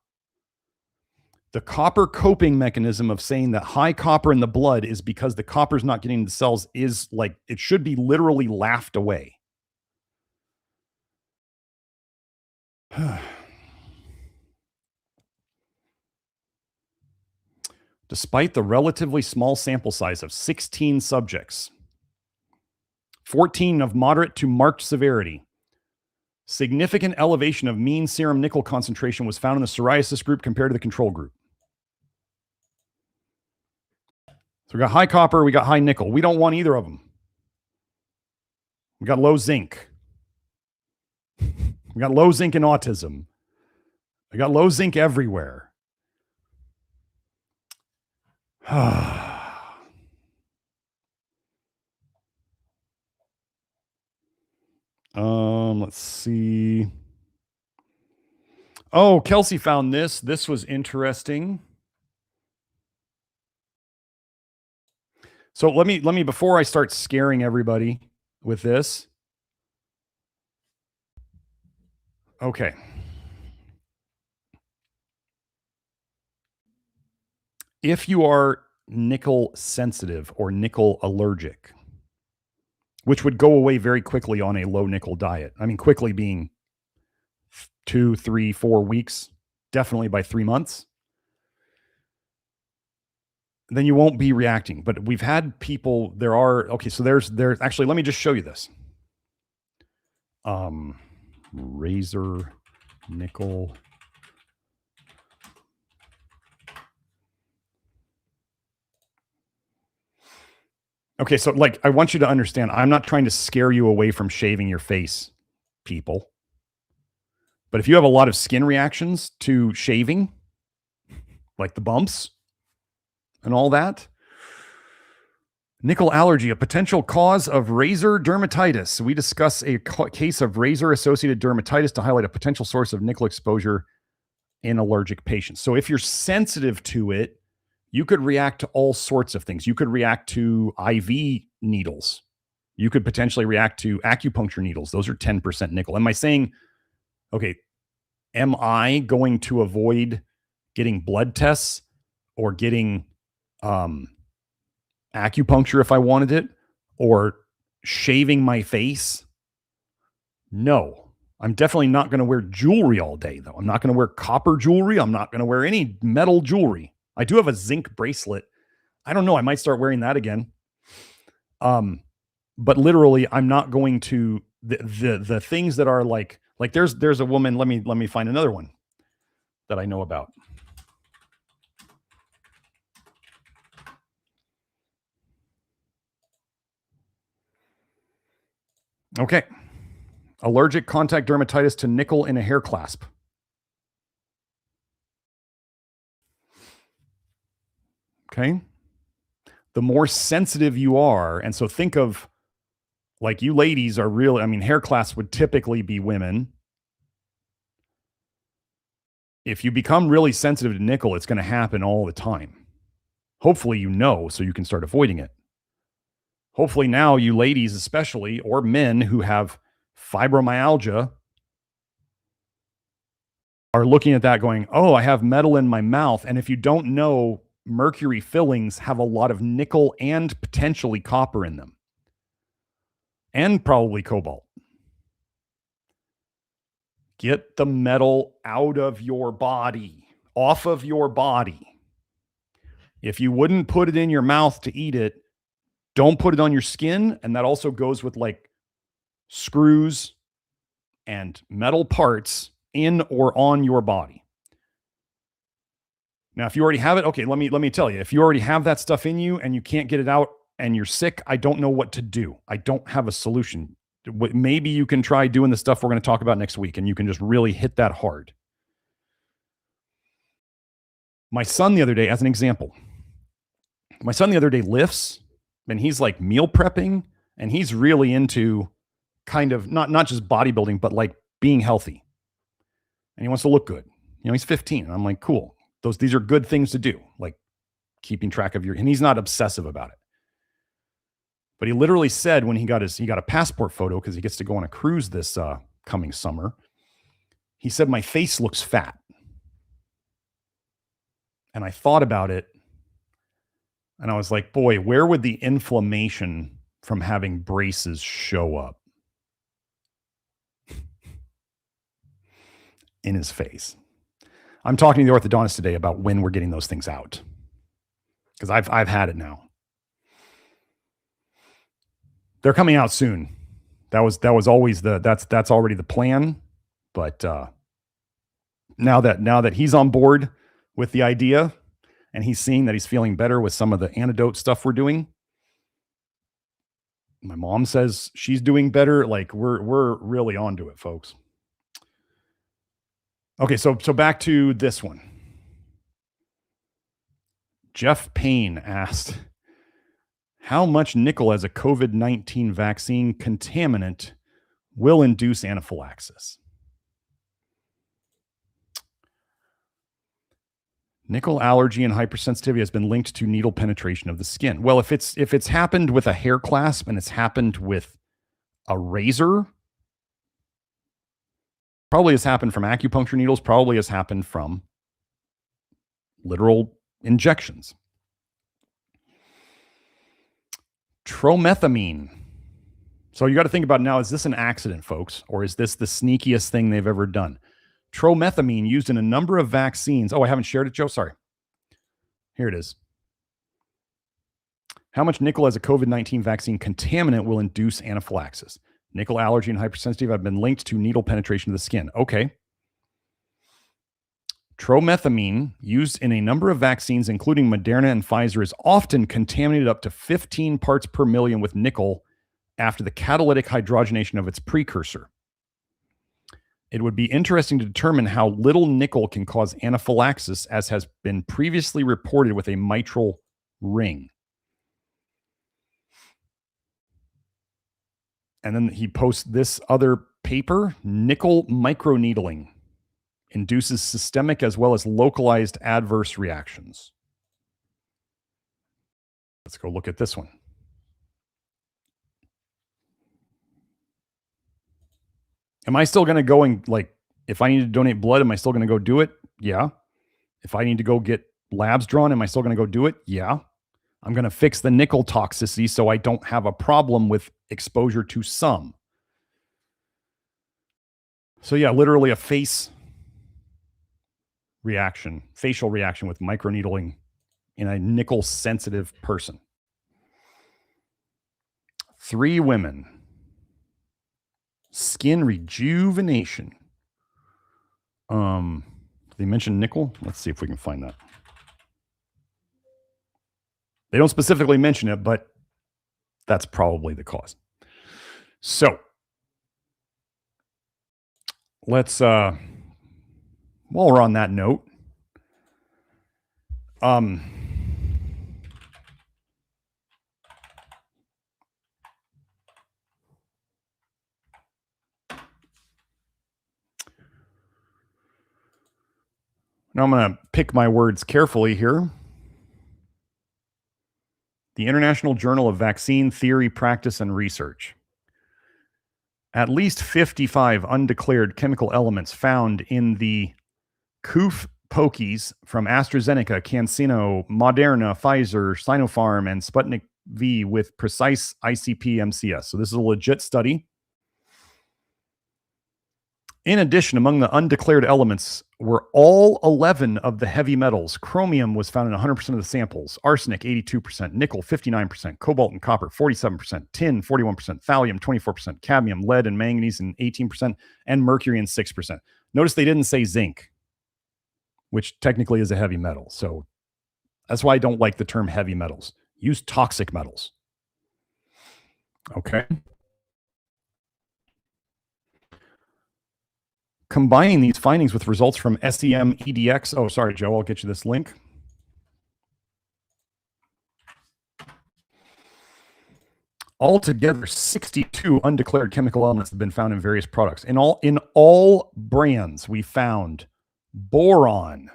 The copper coping mechanism of saying that high copper in the blood is because the copper's not getting into the cells is like, it should be literally laughed away. Despite the relatively small sample size of 16 subjects, 14 of moderate to marked severity, significant elevation of mean serum nickel concentration was found in the psoriasis group compared to the control group. So we got high copper, we got high nickel. We don't want either of them. We got low zinc. We got low zinc in autism. We got low zinc everywhere. Let's see. Oh, Kelsey found this. This was interesting. So let me, before I start scaring everybody with this. Okay. If you are nickel sensitive or nickel allergic, which would go away very quickly on a low nickel diet. I mean, quickly being 2, 3, 4 weeks, definitely by 3 months, then you won't be reacting. But we've had people, so there's actually, let me just show you this. Razor nickel. Okay, so like, I want you to understand, I'm not trying to scare you away from shaving your face, people. But if you have a lot of skin reactions to shaving, like the bumps and all that, nickel allergy, a potential cause of razor dermatitis. We discuss a case of razor-associated dermatitis to highlight a potential source of nickel exposure in allergic patients. So if you're sensitive to it, you could react to all sorts of things. You could react to IV needles. You could potentially react to acupuncture needles. Those are 10% nickel. Am I saying, okay, am I going to avoid getting blood tests or getting acupuncture if I wanted it, or shaving my face? No. I'm definitely not going to wear jewelry all day, though. I'm not going to wear copper jewelry. I'm not going to wear any metal jewelry. I do have a zinc bracelet. I don't know. I might start wearing that again. But literally, I'm not going to the things that are like there's a woman. Let me find another one that I know about. Okay. Allergic contact dermatitis to nickel in a hair clasp. Okay. The more sensitive you are, and so think of, like, you ladies are really, I mean, hair clasp would typically be women. If you become really sensitive to nickel, it's going to happen all the time. Hopefully, so you can start avoiding it. Hopefully now you ladies especially, or men who have fibromyalgia, are looking at that going, oh, I have metal in my mouth. And if you don't know, mercury fillings have a lot of nickel and potentially copper in them, and probably cobalt. Get the metal out of your body, off of your body. If you wouldn't put it in your mouth to eat it, don't put it on your skin. And that also goes with like screws and metal parts in or on your body. Now, if you already have it, okay, let me tell you, if you already have that stuff in you and you can't get it out and you're sick, I don't know what to do. I don't have a solution. Maybe you can try doing the stuff we're going to talk about next week, and you can just really hit that hard. My son the other day, as an example, lifts, and he's like meal prepping, and he's really into kind of not just bodybuilding, but like being healthy. And he wants to look good. You know, he's 15. And I'm like, cool. These are good things to do, like keeping track of and he's not obsessive about it. But he literally said when he got a passport photo, because he gets to go on a cruise this coming summer, he said, my face looks fat. And I thought about it, and I was like, boy, where would the inflammation from having braces show up? In his face. I'm talking to the orthodontist today about when we're getting those things out, because I've had it now. They're coming out soon. That was always that's already the plan. But now that he's on board with the idea, and he's seeing that he's feeling better with some of the antidote stuff we're doing. My mom says she's doing better. Like we're really onto it, folks. Okay, so back to this one. Jeff Payne asked, how much nickel as a COVID-19 vaccine contaminant will induce anaphylaxis? Nickel allergy and hypersensitivity has been linked to needle penetration of the skin. Well, if it's happened with a hair clasp and it's happened with a razor, probably has happened from acupuncture needles, probably has happened from literal injections. Tromethamine. So you got to think about now, is this an accident, folks? Or is this the sneakiest thing they've ever done? Tromethamine used in a number of vaccines. Oh, I haven't shared it, Joe. Sorry. Here it is. How much nickel as a COVID-19 vaccine contaminant will induce anaphylaxis? Nickel allergy and hypersensitive have been linked to needle penetration of the skin. Okay. Tromethamine, used in a number of vaccines, including Moderna and Pfizer, is often contaminated up to 15 parts per million with nickel after the catalytic hydrogenation of its precursor. It would be interesting to determine how little nickel can cause anaphylaxis, as has been previously reported with a mitral ring. And then he posts this other paper, nickel microneedling induces systemic as well as localized adverse reactions. Let's go look at this one. Am I still going to go and, like, if I need to donate blood, am I still going to go do it? Yeah. If I need to go get labs drawn, am I still going to go do it? Yeah. I'm going to fix the nickel toxicity so I don't have a problem with exposure to some. So yeah, literally a facial reaction with microneedling in a nickel sensitive person. 3 women. Skin rejuvenation. They mentioned nickel. Let's see if we can find that. They don't specifically mention it, but that's probably the cause. So let's, while we're on that note, now I'm going to pick my words carefully here. The International Journal of Vaccine Theory, Practice, and Research. At least 55 undeclared chemical elements found in the COOF pokies from AstraZeneca, CanSino, Moderna, Pfizer, Sinopharm, and Sputnik V with precise ICP MCS. So this is a legit study. In addition, among the undeclared elements were all 11 of the heavy metals. Chromium was found in 100% of the samples. Arsenic, 82%. Nickel, 59%. Cobalt and copper, 47%. Tin, 41%. Thallium, 24%. Cadmium, lead, and manganese, in 18%. And mercury, in 6%. Notice they didn't say zinc, which technically is a heavy metal. So that's why I don't like the term heavy metals. Use toxic metals. Okay. Combining these findings with results from SEM EDX. Oh, sorry, Joe, I'll get you this link. Altogether, 62 undeclared chemical elements have been found in various products. In all brands, we found boron,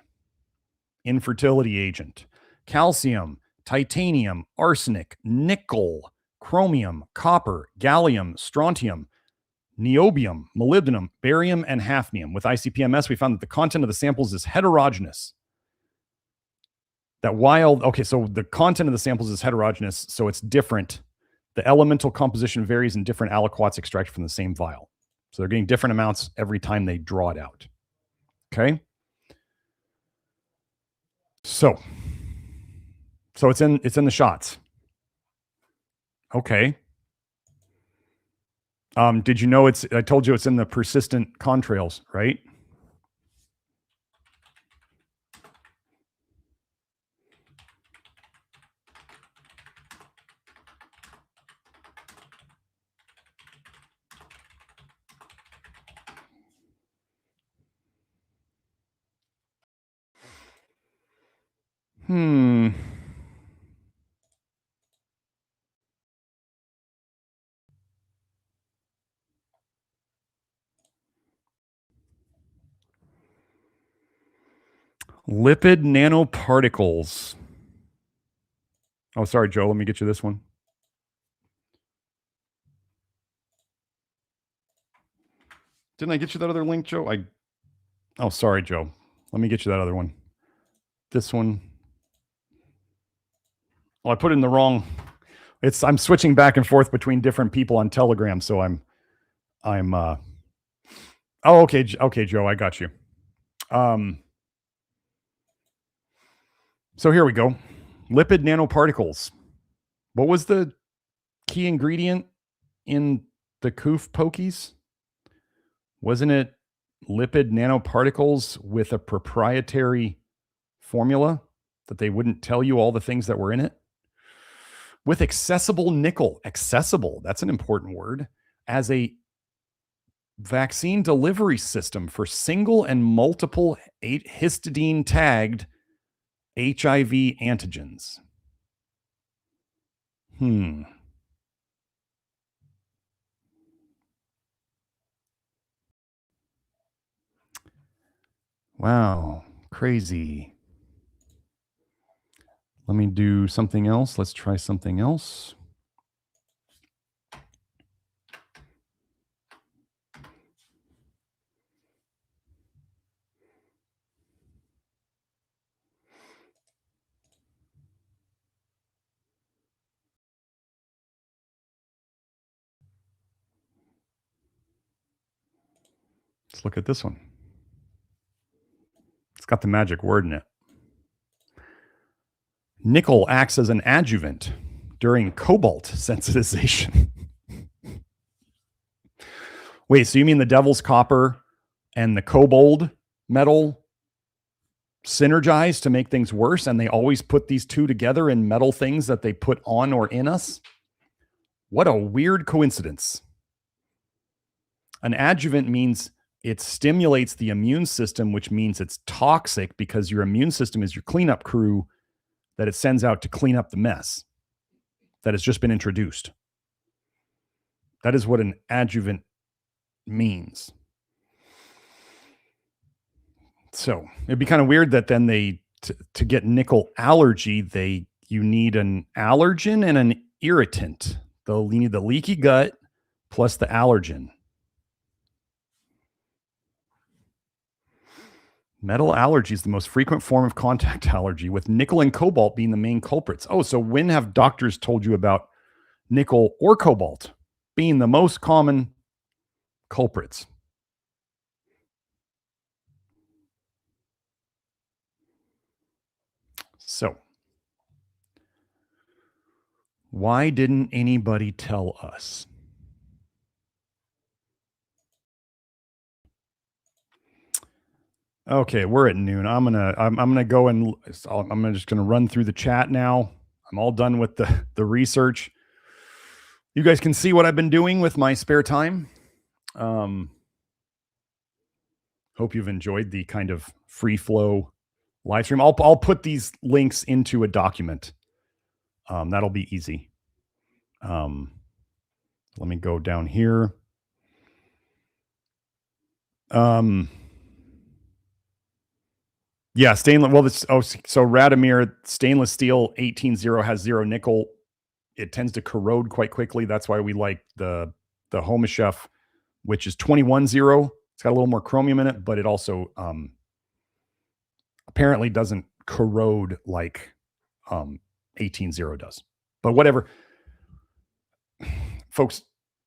infertility agent, calcium, titanium, arsenic, nickel, chromium, copper, gallium, strontium, niobium, molybdenum, barium, and hafnium. With ICP-MS, we found that the content of the samples is heterogeneous. So the content of the samples is heterogeneous, so it's different. The elemental composition varies in different aliquots extracted from the same vial. So they're getting different amounts every time they draw it out. Okay? So it's in the shots. Okay. Did you know I told you it's in the persistent contrails, right? Lipid nanoparticles. Oh, sorry, Joe. Let me get you this one. Didn't I get you that other link, Joe? Oh, sorry, Joe. Let me get you that other one. This one. Oh, I put it in the wrong. I'm switching back and forth between different people on Telegram, so I'm oh, okay, Joe, I got you. So here we go. Lipid nanoparticles. What was the key ingredient in the Koof Pokies? Wasn't it lipid nanoparticles with a proprietary formula that they wouldn't tell you all the things that were in it? With accessible nickel, accessible, that's an important word, as a vaccine delivery system for single and multiple histidine tagged HIV antigens. Wow, crazy. Let me do something else. Let's try something else. Let's look at this one. It's got the magic word in it. Nickel acts as an adjuvant during cobalt sensitization. Wait, so you mean the devil's copper and the cobalt metal synergize to make things worse, and they always put these two together in metal things that they put on or in us? What a weird coincidence. An adjuvant means it stimulates the immune system, which means it's toxic because your immune system is your cleanup crew that it sends out to clean up the mess that has just been introduced. That is what an adjuvant means. So it'd be kind of weird that then to get nickel allergy, you need an allergen and an irritant. You need the leaky gut plus the allergen. Metal allergy is the most frequent form of contact allergy, with nickel and cobalt being the main culprits. Oh, so when have doctors told you about nickel or cobalt being the most common culprits? So, why didn't anybody tell us? Okay, we're at noon. I'm gonna go and I'm just gonna run through the chat now. I'm all done with the research. You guys can see what I've been doing with my spare time. Hope you've enjoyed the kind of free flow live stream. I'll put these links into a document. That'll be easy. Let me go down here. Yeah, stainless. Well, so Radomir stainless steel 180 has 0 nickel. It tends to corrode quite quickly. That's why we like the Homeshef, which is 21-0. It's got a little more chromium in it, but it also apparently doesn't corrode like 18-0 does. But whatever, folks,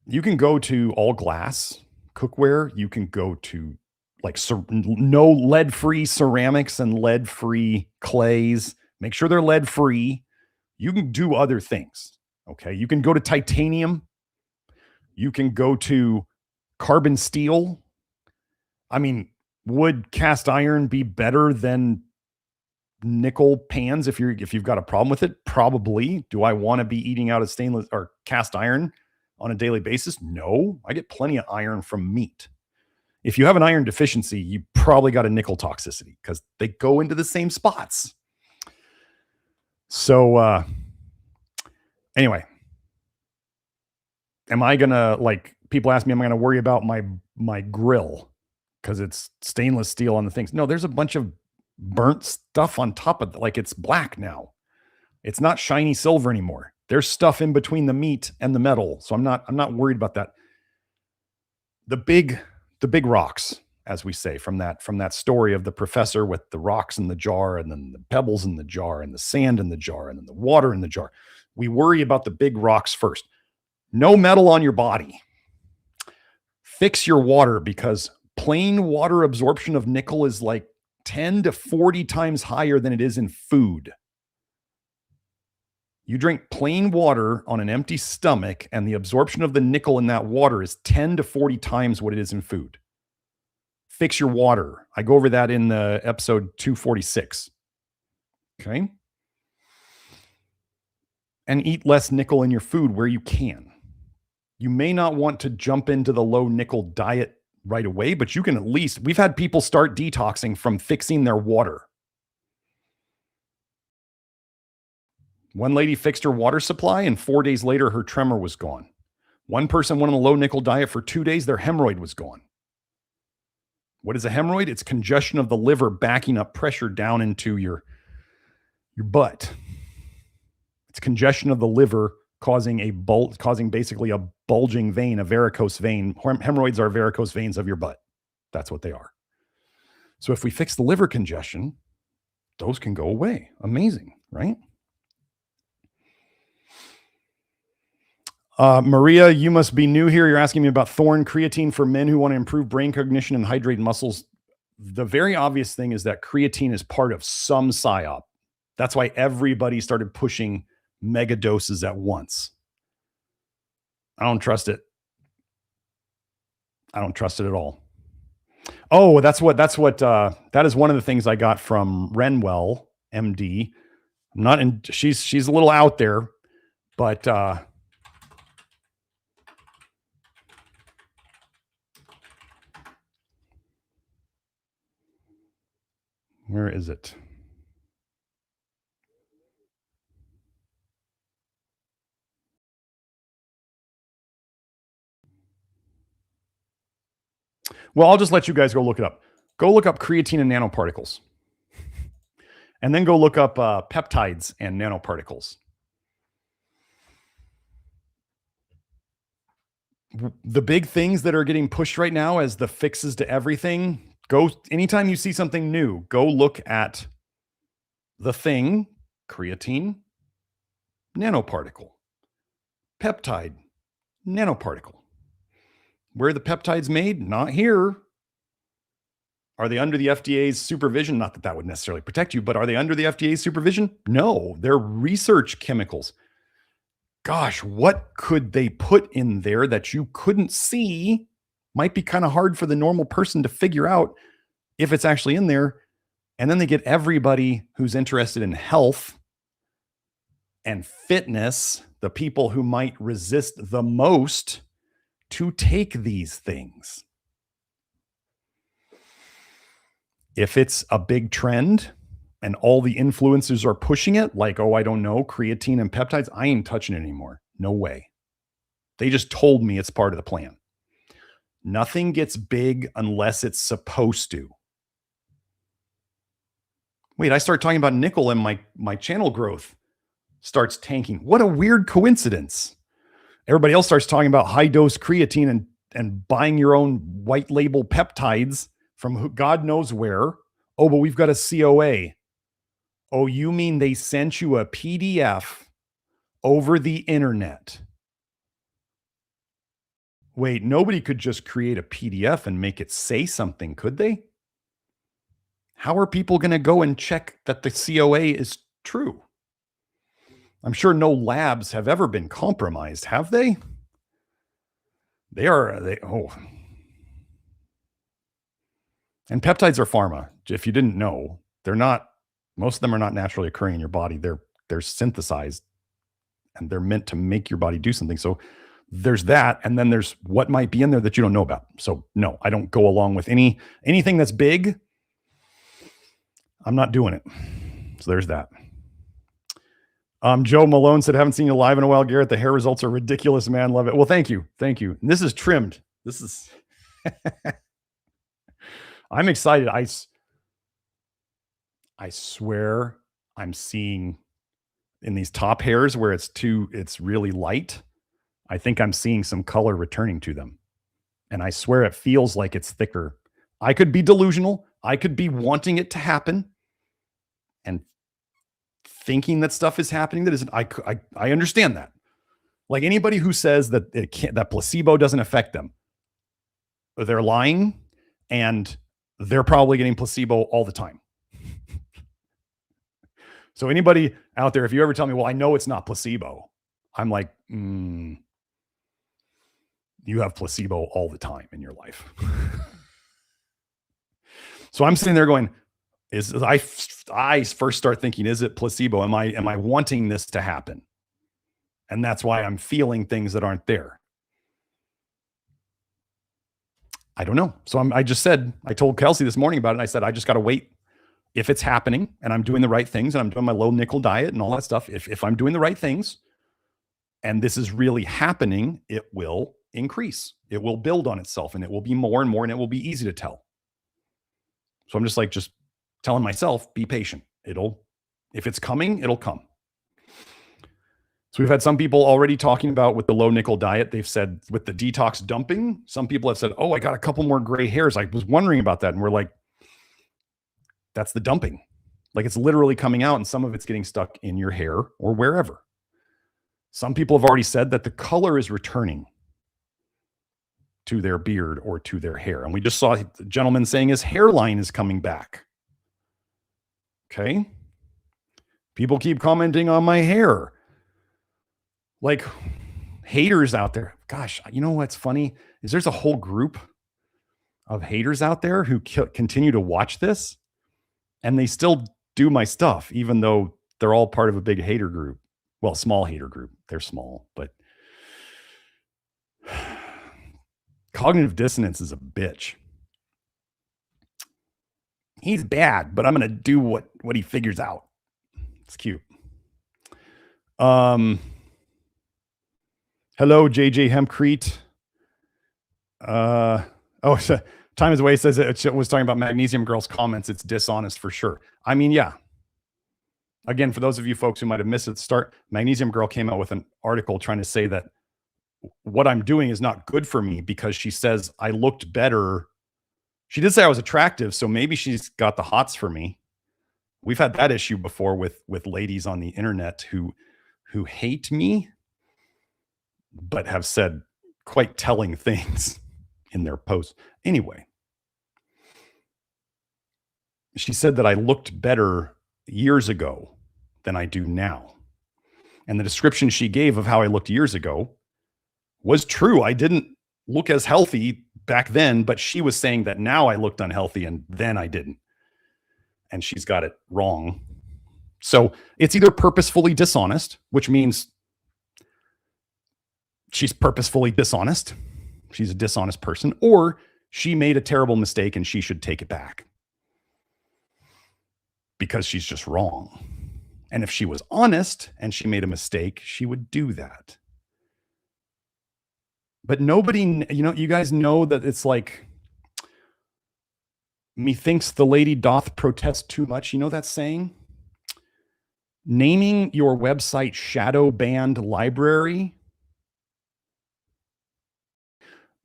you can go to all glass cookware. You can go to like no lead-free ceramics and lead-free clays. Make sure they're lead-free. You can do other things. Okay. You can go to titanium. You can go to carbon steel. I mean, would cast iron be better than nickel pans if you've got a problem with it? Probably. Do I want to be eating out of stainless or cast iron on a daily basis? No. I get plenty of iron from meat. If you have an iron deficiency, you probably got a nickel toxicity because they go into the same spots. So anyway, am I gonna, like, people ask me, am I gonna worry about my grill because it's stainless steel on the things? No, there's a bunch of burnt stuff on top of it. Like, it's black now. It's not shiny silver anymore. There's stuff in between the meat and the metal. So I'm not worried about that. The big rocks, as we say, from that story of the professor with the rocks in the jar and then the pebbles in the jar and the sand in the jar and then the water in the jar. We worry about the big rocks first. No metal on your body. Fix your water, because plain water absorption of nickel is like 10 to 40 times higher than it is in food. You drink plain water on an empty stomach, and the absorption of the nickel in that water is 10 to 40 times what it is in food. Fix your water. I go over that in the episode 246. Okay. And eat less nickel in your food where you can. You may not want to jump into the low nickel diet right away, but you can at least, we've had people start detoxing from fixing their water. One lady fixed her water supply, and 4 days later, her tremor was gone. One person went on a low nickel diet for 2 days, their hemorrhoid was gone. What is a hemorrhoid? It's congestion of the liver backing up pressure down into your butt. It's congestion of the liver causing basically a bulging vein, a varicose vein. Hemorrhoids are varicose veins of your butt. That's what they are. So if we fix the liver congestion, those can go away. Amazing, right? Maria, you must be new here. You're asking me about Thorn creatine for men who want to improve brain cognition and hydrate muscles. The very obvious thing is that creatine is part of some psyop. That's why everybody started pushing mega doses at once. I don't trust it. I don't trust it at all. Oh, that is one of the things I got from Renwell, MD. She's a little out there, but where is it? Well, I'll just let you guys go look it up. Go look up creatine and nanoparticles. And then go look up peptides and nanoparticles. The big things that are getting pushed right now as the fixes to everything, anytime you see something new, go look at the thing, creatine, nanoparticle, peptide, nanoparticle. Where are the peptides made? Not here. Are they under the FDA's supervision? Not that that would necessarily protect you, but are they under the FDA's supervision? No, they're research chemicals. Gosh, what could they put in there that you couldn't see? Might be kind of hard for the normal person to figure out if it's actually in there. And then they get everybody who's interested in health and fitness, the people who might resist the most, to take these things. If it's a big trend and all the influencers are pushing it, like, oh, I don't know, creatine and peptides, I ain't touching it anymore. No way. They just told me it's part of the plan. Nothing gets big unless it's supposed to. Wait, I start talking about nickel and my channel growth starts tanking. What a weird coincidence. Everybody else starts talking about high dose creatine and buying your own white label peptides from God knows where. Oh, but we've got a COA. Oh, you mean they sent you a PDF over the internet? Wait, nobody could just create a PDF and make it say something, could they? How are people going to go and check that the COA is true? I'm sure no labs have ever been compromised, have they? Oh. And peptides are pharma. If you didn't know, most of them are not naturally occurring in your body. They're synthesized and they're meant to make your body do something. So there's that. And then there's what might be in there that you don't know about. So no, I don't go along with anything that's big. I'm not doing it. So there's that. Joe Malone said, haven't seen you live in a while, Garrett. The hair results are ridiculous, man. Love it. Well, thank you. Thank you. And this is trimmed. This is, I'm excited. I swear I'm seeing in these top hairs where it's really light. I think I'm seeing some color returning to them. And I swear it feels like it's thicker. I could be delusional. I could be wanting it to happen and thinking that stuff is happening that isn't. I understand that. Like anybody who says that that placebo doesn't affect them, they're lying. and they're probably getting placebo all the time. So anybody out there, if you ever tell me, well, I know it's not placebo, I'm like, you have placebo all the time in your life. So I'm sitting there going, I first start thinking, is it placebo? Am I wanting this to happen? And that's why I'm feeling things that aren't there. I don't know. So I told Kelsey this morning about it. And I said, I just got to wait. If it's happening and I'm doing the right things and I'm doing my low nickel diet and all that stuff, if I'm doing the right things and this is really happening, it will increase. It will build on itself and it will be more and more and it will be easy to tell. So I'm just telling myself, be patient. If it's coming, it'll come. So we've had some people already talking about with the low nickel diet, they've said with the detox dumping, some people have said, oh, I got a couple more gray hairs. I was wondering about that. And we're like, that's the dumping. Like it's literally coming out and some of it's getting stuck in your hair or wherever. Some people have already said that the color is returning to their beard or to their hair. And we just saw the gentleman saying his hairline is coming back. Okay. People keep commenting on my hair. Like haters out there. Gosh, you know what's funny is there's a whole group of haters out there who continue to watch this and they still do my stuff, even though they're all part of a big hater group. Well, small hater group. They're small, but cognitive dissonance is a bitch. He's bad, but I'm going to do what he figures out. It's cute. Hello, JJ Hempcrete. Time is away says it was talking about Magnesium Girl's comments. It's dishonest for sure. I mean, yeah. Again, for those of you folks who might have missed it at the start, Magnesium Girl came out with an article trying to say that what I'm doing is not good for me because she says I looked better. She did say I was attractive, so maybe she's got the hots for me. We've had that issue before with ladies on the internet who hate me, but have said quite telling things in their posts. Anyway, she said that I looked better years ago than I do now. And the description she gave of how I looked years ago was true. I didn't look as healthy back then, but she was saying that now I looked unhealthy and then I didn't. And she's got it wrong. So it's either purposefully dishonest, which means she's purposefully dishonest. She's a dishonest person, or she made a terrible mistake and she should take it back because she's just wrong. And if she was honest and she made a mistake, she would do that. But nobody, you guys know that it's like, methinks the lady doth protest too much. You know that saying? Naming your website shadow banned library.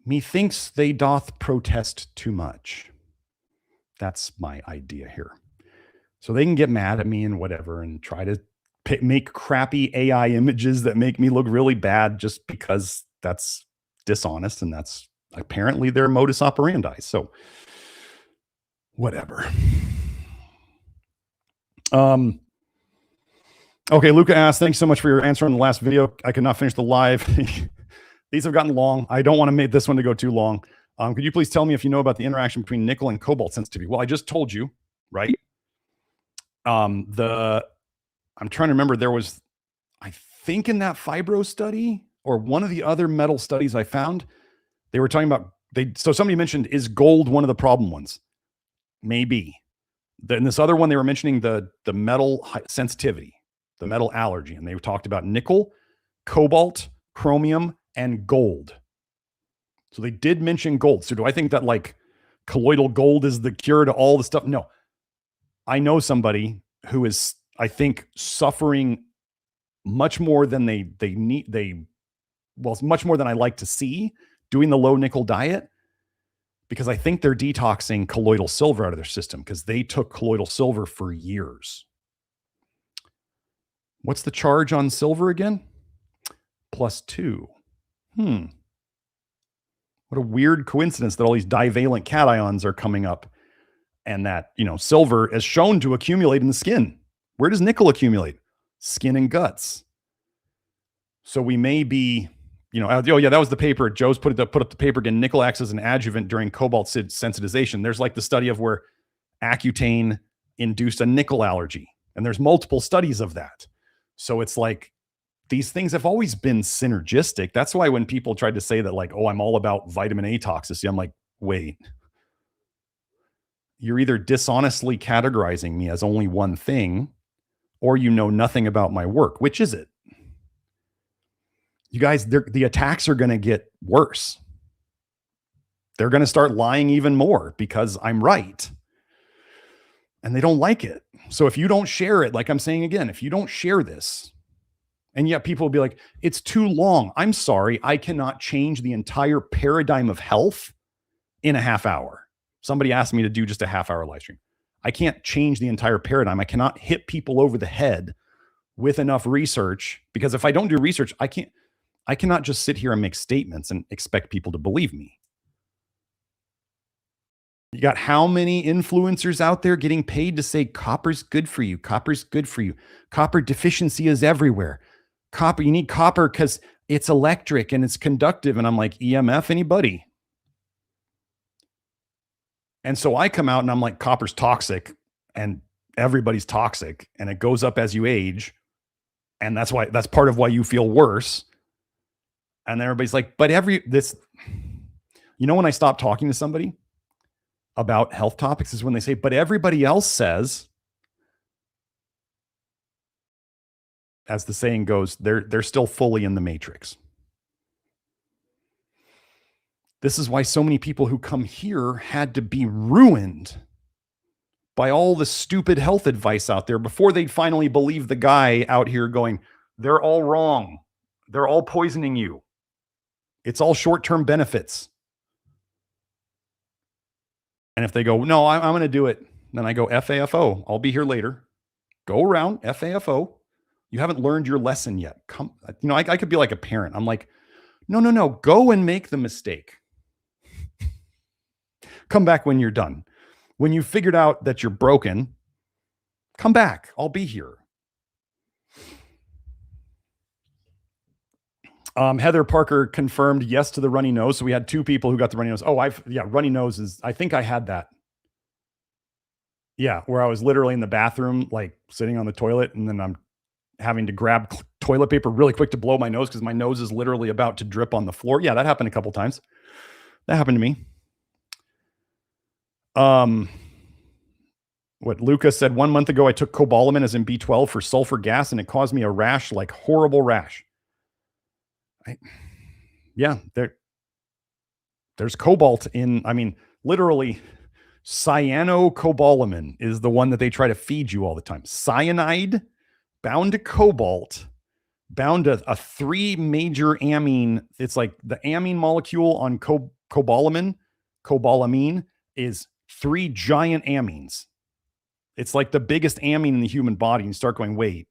Methinks they doth protest too much. That's my idea here. So they can get mad at me and whatever and try to make crappy AI images that make me look really bad just because that's dishonest and that's apparently their modus operandi. So whatever. Okay, Luca asked, thanks so much for your answer on the last video. I could not finish the live. These have gotten long. I don't want to make this one to go too long. Could you please tell me if you know about the interaction between nickel and cobalt sensitivity? Well, I just told you, right? I'm trying to remember, there was, I think in that fibro study or one of the other metal studies I found, they were talking about, so somebody mentioned, is gold one of the problem ones? Maybe. Then this other one, they were mentioning the metal sensitivity, the metal allergy. And they talked about nickel, cobalt, chromium, and gold. So they did mention gold. So do I think that like colloidal gold is the cure to all the stuff? No. I know somebody who is, I think, suffering much more than much more than I like to see doing the low nickel diet, because I think they're detoxing colloidal silver out of their system because they took colloidal silver for years. What's the charge on silver again? +2. What a weird coincidence that all these divalent cations are coming up and that, silver is shown to accumulate in the skin. Where does nickel accumulate? Skin and guts. So we may be, oh yeah, that was the paper. Joe's put up the paper again. Nickel acts as an adjuvant during cobalt sensitization. There's like the study of where Accutane induced a nickel allergy. And there's multiple studies of that. So it's like these things have always been synergistic. That's why when people tried to say that, like, oh, I'm all about vitamin A toxicity, I'm like, wait, you're either dishonestly categorizing me as only one thing, or you know nothing about my work. Which is it? You guys, the attacks are going to get worse. They're going to start lying even more because I'm right. And they don't like it. So if you don't share it, like I'm saying again, if you don't share this, and yet people will be like, it's too long. I'm sorry. I cannot change the entire paradigm of health in a half hour. Somebody asked me to do just a half-hour live stream. I can't change the entire paradigm. I cannot hit people over the head with enough research, because if I don't do research, I cannot just sit here and make statements and expect people to believe me. You got how many influencers out there getting paid to say copper's good for you? Copper's good for you. Copper deficiency is everywhere. Copper, you need copper because it's electric and it's conductive. And I'm like, EMF, anybody? And so I come out and I'm like, copper's toxic and everybody's toxic and it goes up as you age. And that's part of why you feel worse. And then everybody's like, but when I stop talking to somebody about health topics is when they say, but everybody else says, as the saying goes, they're still fully in the matrix. This is why so many people who come here had to be ruined by all the stupid health advice out there before they'd finally believe the guy out here going, they're all wrong. They're all poisoning you. It's all short-term benefits. And if they go, no, I'm going to do it. Then I go, FAFO. I'll be here later. Go around, FAFO. You haven't learned your lesson yet. Come, I could be like a parent. I'm like, no. Go and make the mistake. Come back when you're done. When you figured out that you're broken, come back. I'll be here. Heather Parker confirmed yes to the runny nose. So we had two people who got the runny nose. Oh, runny nose I think I had that. Yeah, where I was literally in the bathroom, like sitting on the toilet, and then I'm having to grab toilet paper really quick to blow my nose because my nose is literally about to drip on the floor. Yeah, that happened a couple times. That happened to me. What Lucas said, 1 month ago, I took cobalamin as in B12 for sulfur gas, and it caused me a rash, like horrible rash. There's cobalt in, literally cyanocobalamin is the one that they try to feed you all the time. Cyanide bound to cobalt, bound to a three major amine. It's like the amine molecule on cobalamin is three giant amines. It's like the biggest amine in the human body. And you start going, wait.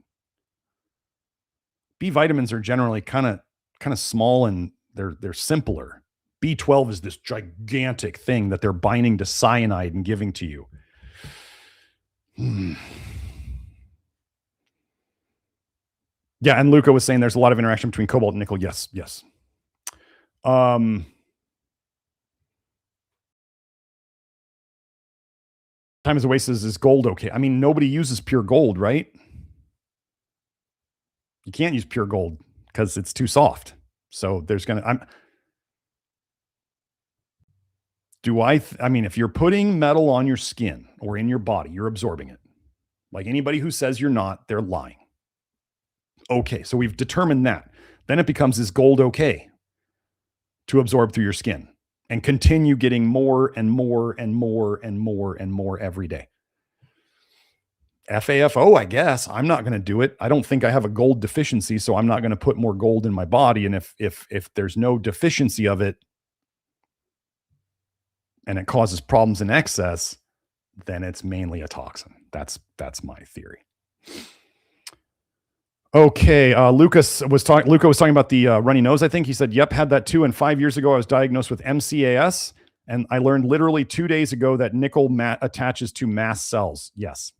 B vitamins are generally kind of small and they're simpler. B12 is this gigantic thing that they're binding to cyanide and giving to you. Yeah, and Luca was saying there's a lot of interaction between cobalt and nickel. Yes. Time is a waste. Is gold okay? Nobody uses pure gold, right? You can't use pure gold because it's too soft. So there's if you're putting metal on your skin or in your body, you're absorbing it. Like anybody who says you're not, they're lying. Okay, so we've determined that. Then it becomes, is gold okay to absorb through your skin and continue getting more and more and more and more and more every day? FAFO, I guess. I'm not going to do it. I don't think I have a gold deficiency, so I'm not going to put more gold in my body. And if there's no deficiency of it and it causes problems in excess, then it's mainly a toxin. That's my theory. Okay, Luca was talking about the runny nose. I think he said, "Yep, had that too." And 5 years ago, I was diagnosed with MCAS, and I learned literally 2 days ago that nickel attaches to mast cells. Yes,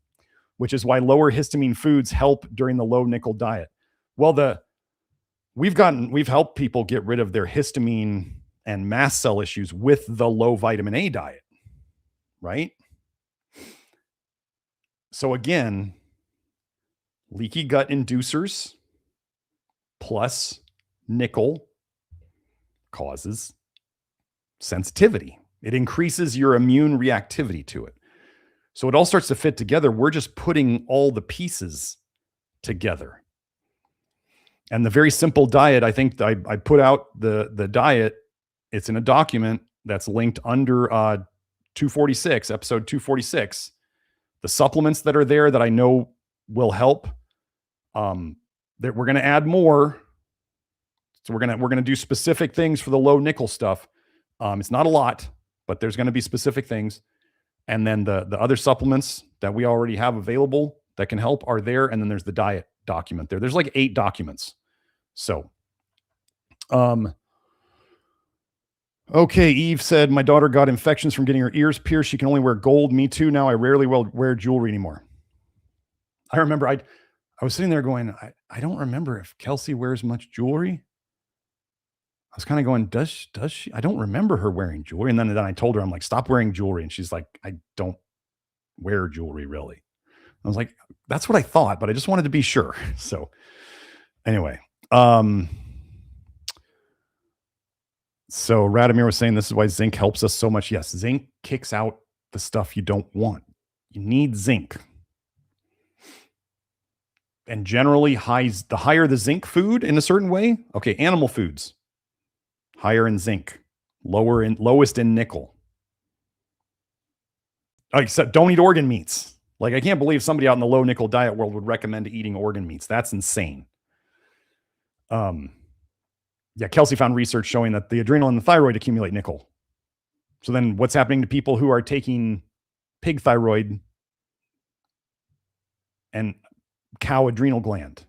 which is why lower histamine foods help during the low nickel diet. Well, we've helped people get rid of their histamine and mast cell issues with the low vitamin A diet, right? So again, leaky gut inducers plus nickel causes sensitivity. It increases your immune reactivity to it. So it all starts to fit together. We're just putting all the pieces together. And the very simple diet, I think I put out the diet. It's in a document that's linked under 246, episode 246. The supplements that are there that I know will help. That we're going to add more. So we're going to do specific things for the low nickel stuff. It's not a lot, but there's going to be specific things. And then the other supplements that we already have available that can help are there. And then there's the diet document there. There's like 8 documents. So, okay. Eve said, my daughter got infections from getting her ears pierced. She can only wear gold. Me too. Now I rarely wear jewelry anymore. I remember I was sitting there going, I don't remember if Kelsey wears much jewelry. I was kind of going, does she? I don't remember her wearing jewelry. And then I told her, I'm like, stop wearing jewelry. And she's like, I don't wear jewelry really. I was like, that's what I thought, but I just wanted to be sure. So anyway, so Radomir was saying this is why zinc helps us so much. Yes, zinc kicks out the stuff you don't want. You need zinc. And generally, the higher the zinc food in a certain way. Okay, animal foods, higher in zinc, lowest in nickel. Except don't eat organ meats. Like, I can't believe somebody out in the low nickel diet world would recommend eating organ meats. That's insane. Yeah, Kelsey found research showing that the adrenal and the thyroid accumulate nickel. So then what's happening to people who are taking pig thyroid and cow adrenal gland?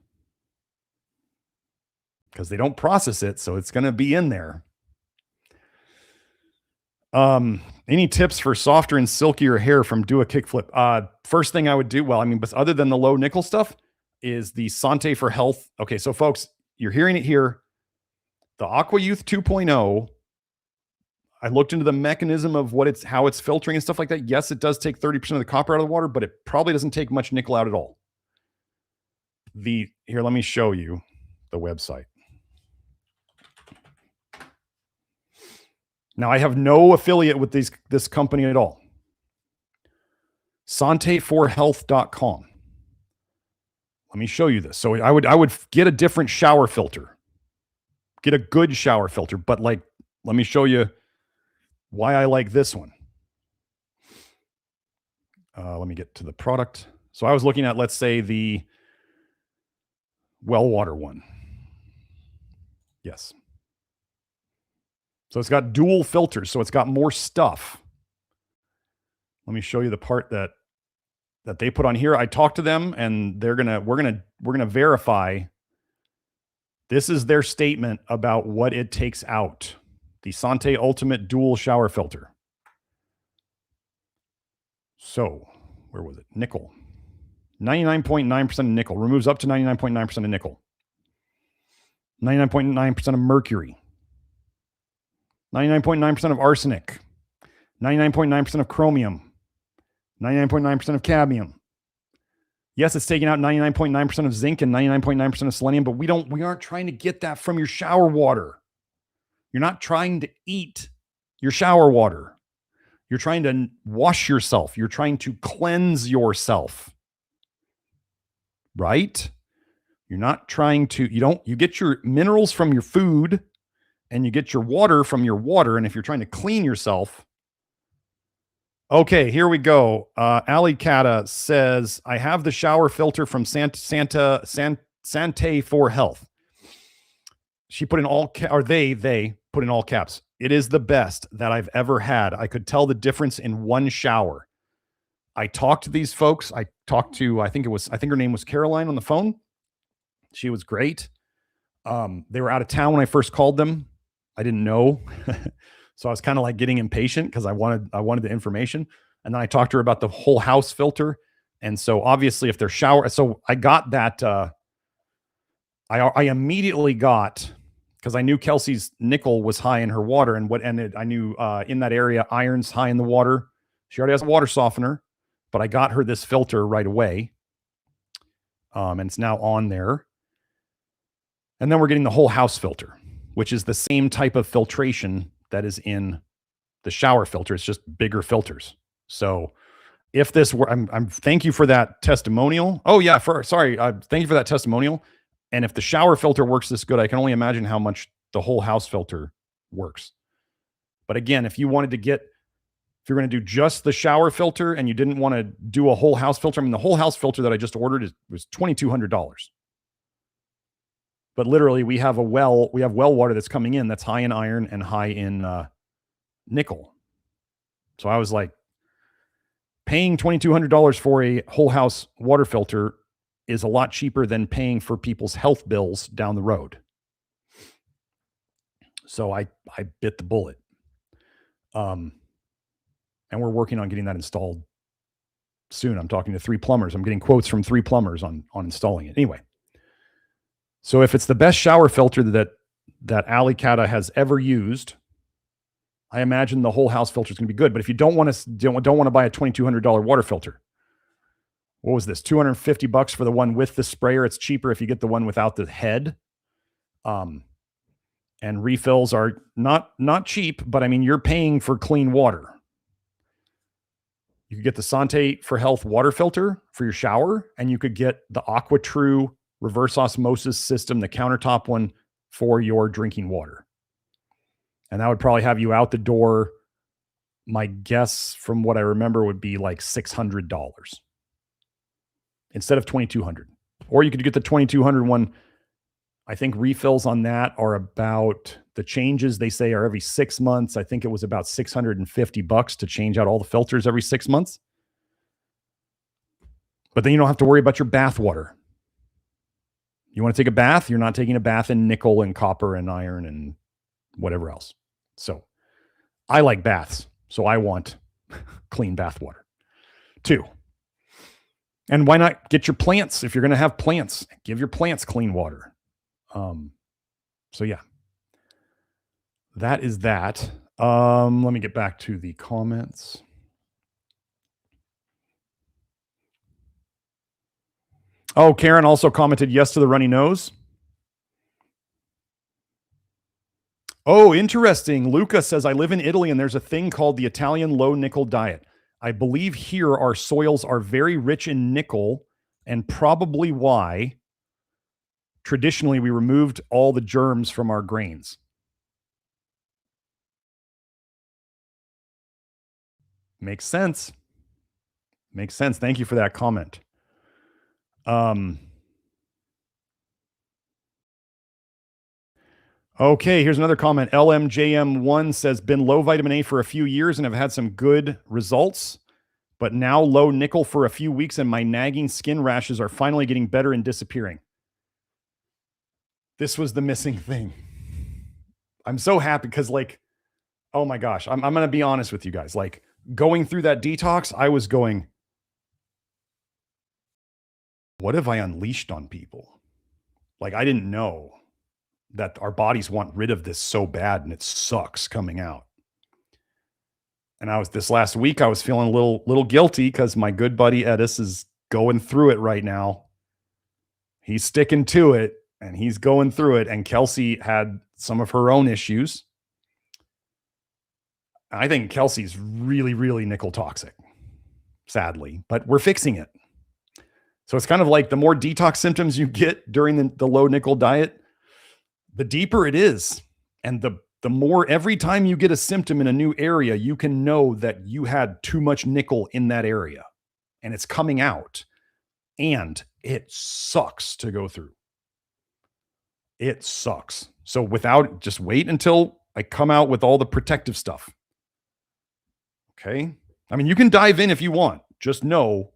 Because they don't process it, so it's going to be in there. Any tips for softer and silkier hair from Do a Kickflip? First thing I would do, but other than the low nickel stuff, is the Santé for Health. Okay, so folks, you're hearing it here. The Aqua Youth 2.0, I looked into the mechanism of how it's filtering and stuff like that. Yes, it does take 30% of the copper out of the water, but it probably doesn't take much nickel out at all. Here, let me show you the website. Now, I have no affiliate with this company at all. Santéforhealth.com. Let me show you this. So I would get a different shower filter. Get a good shower filter, but let me show you why I like this one. Let me get to the product. So I was looking at, let's say, the well water one. Yes. So it's got dual filters, so it's got more stuff. Let me show you the part that they put on here. I talked to them, and we're gonna verify. This is their statement about what it takes out. The Santé Ultimate Dual Shower Filter. So, where was it? Nickel. 99.9% of nickel. Removes up to 99.9% of nickel. 99.9% of mercury. 99.9% of arsenic. 99.9% of chromium. 99.9% of cadmium. Yes, it's taking out 99.9% of zinc and 99.9% of selenium, but we aren't trying to get that from your shower water. You're not trying to eat your shower water. You're trying to wash yourself. You're trying to cleanse yourself. Right? You're not trying to, you get your minerals from your food and you get your water from your water. And if you're trying to clean yourself. Okay, here we go. Ali Kata says, I have the shower filter from Santé for Health. She put in they put in all caps. It is the best that I've ever had. I could tell the difference in one shower. I talked to these folks. I think her name was Caroline on the phone. She was great. They were out of town when I first called them. I didn't know. So I was kind of like getting impatient because I wanted the information. And then I talked to her about the whole house filter. And so obviously if they're shower, so I got that, I immediately got, because I knew Kelsey's nickel was high in her water, and I knew in that area, iron's high in the water. She already has a water softener, but I got her this filter right away. And it's now on there. And then we're getting the whole house filter, which is the same type of filtration that is in the shower filter. It's just bigger filters. So if this were, I'm thank you for that testimonial. Oh yeah, thank you for that testimonial. And if the shower filter works this good, I can only imagine how much the whole house filter works. But again, if you're going to do just the shower filter and you didn't want to do a whole house filter, I mean, the whole house filter that I just ordered was $2,200. But literally we have well water that's coming in that's high in iron and high in nickel. So I was like, paying $2,200 for a whole house water filter is a lot cheaper than paying for people's health bills down the road. So I bit the bullet. And we're working on getting that installed soon. I'm talking to 3 plumbers. I'm getting quotes from 3 plumbers on installing it. Anyway. So if it's the best shower filter that Alicata has ever used, I imagine the whole house filter is going to be good. But if you don't want to buy a $2,200 water filter, what was this? $250 for the one with the sprayer. It's cheaper if you get the one without the head. And refills are not cheap, but I mean, you're paying for clean water. You could get the Sante for Health water filter for your shower, and you could get the AquaTrue reverse osmosis system, the countertop one, for your drinking water. And that would probably have you out the door. My guess from what I remember would be like $600 instead of $2,200. Or you could get the $2,200 one. I think refills on that are about, the changes they say are every 6 months. I think it was about $650 to change out all the filters every 6 months. But then you don't have to worry about your bath water. You want to take a bath? You're not taking a bath in nickel and copper and iron and whatever else. So I like baths. So I want clean bath water too. And why not get your plants? If you're going to have plants, give your plants clean water. So yeah, that is that. Let me get back to the comments. Oh, Karen also commented yes to the runny nose. Oh, interesting. Luca says, I live in Italy and there's a thing called the Italian low nickel diet. I believe here our soils are very rich in nickel, and probably why traditionally we removed all the germs from our grains. Makes sense. Makes sense. Thank you for that comment. Okay, here's another comment. LMJM1 says, been low vitamin A for a few years and have had some good results, but now low nickel for a few weeks and my nagging skin rashes are finally getting better and disappearing. This was the missing thing. I'm so happy because, like, oh my gosh, I'm going to be honest with you guys. Like, going through that detox, I was going, what have I unleashed on people? Like, I didn't know that our bodies want rid of this so bad, and it sucks coming out. And this last week, I was feeling a little guilty because my good buddy Edis is going through it right now. He's sticking to it and he's going through it. And Kelsey had some of her own issues. I think Kelsey's really, really nickel toxic, sadly, but we're fixing it. So it's kind of like the more detox symptoms you get during the low nickel diet, the deeper it is. And the more, every time you get a symptom in a new area, you can know that you had too much nickel in that area and it's coming out, and it sucks to go through. It sucks. So just wait until I come out with all the protective stuff. Okay. I mean, you can dive in if you want. Just know,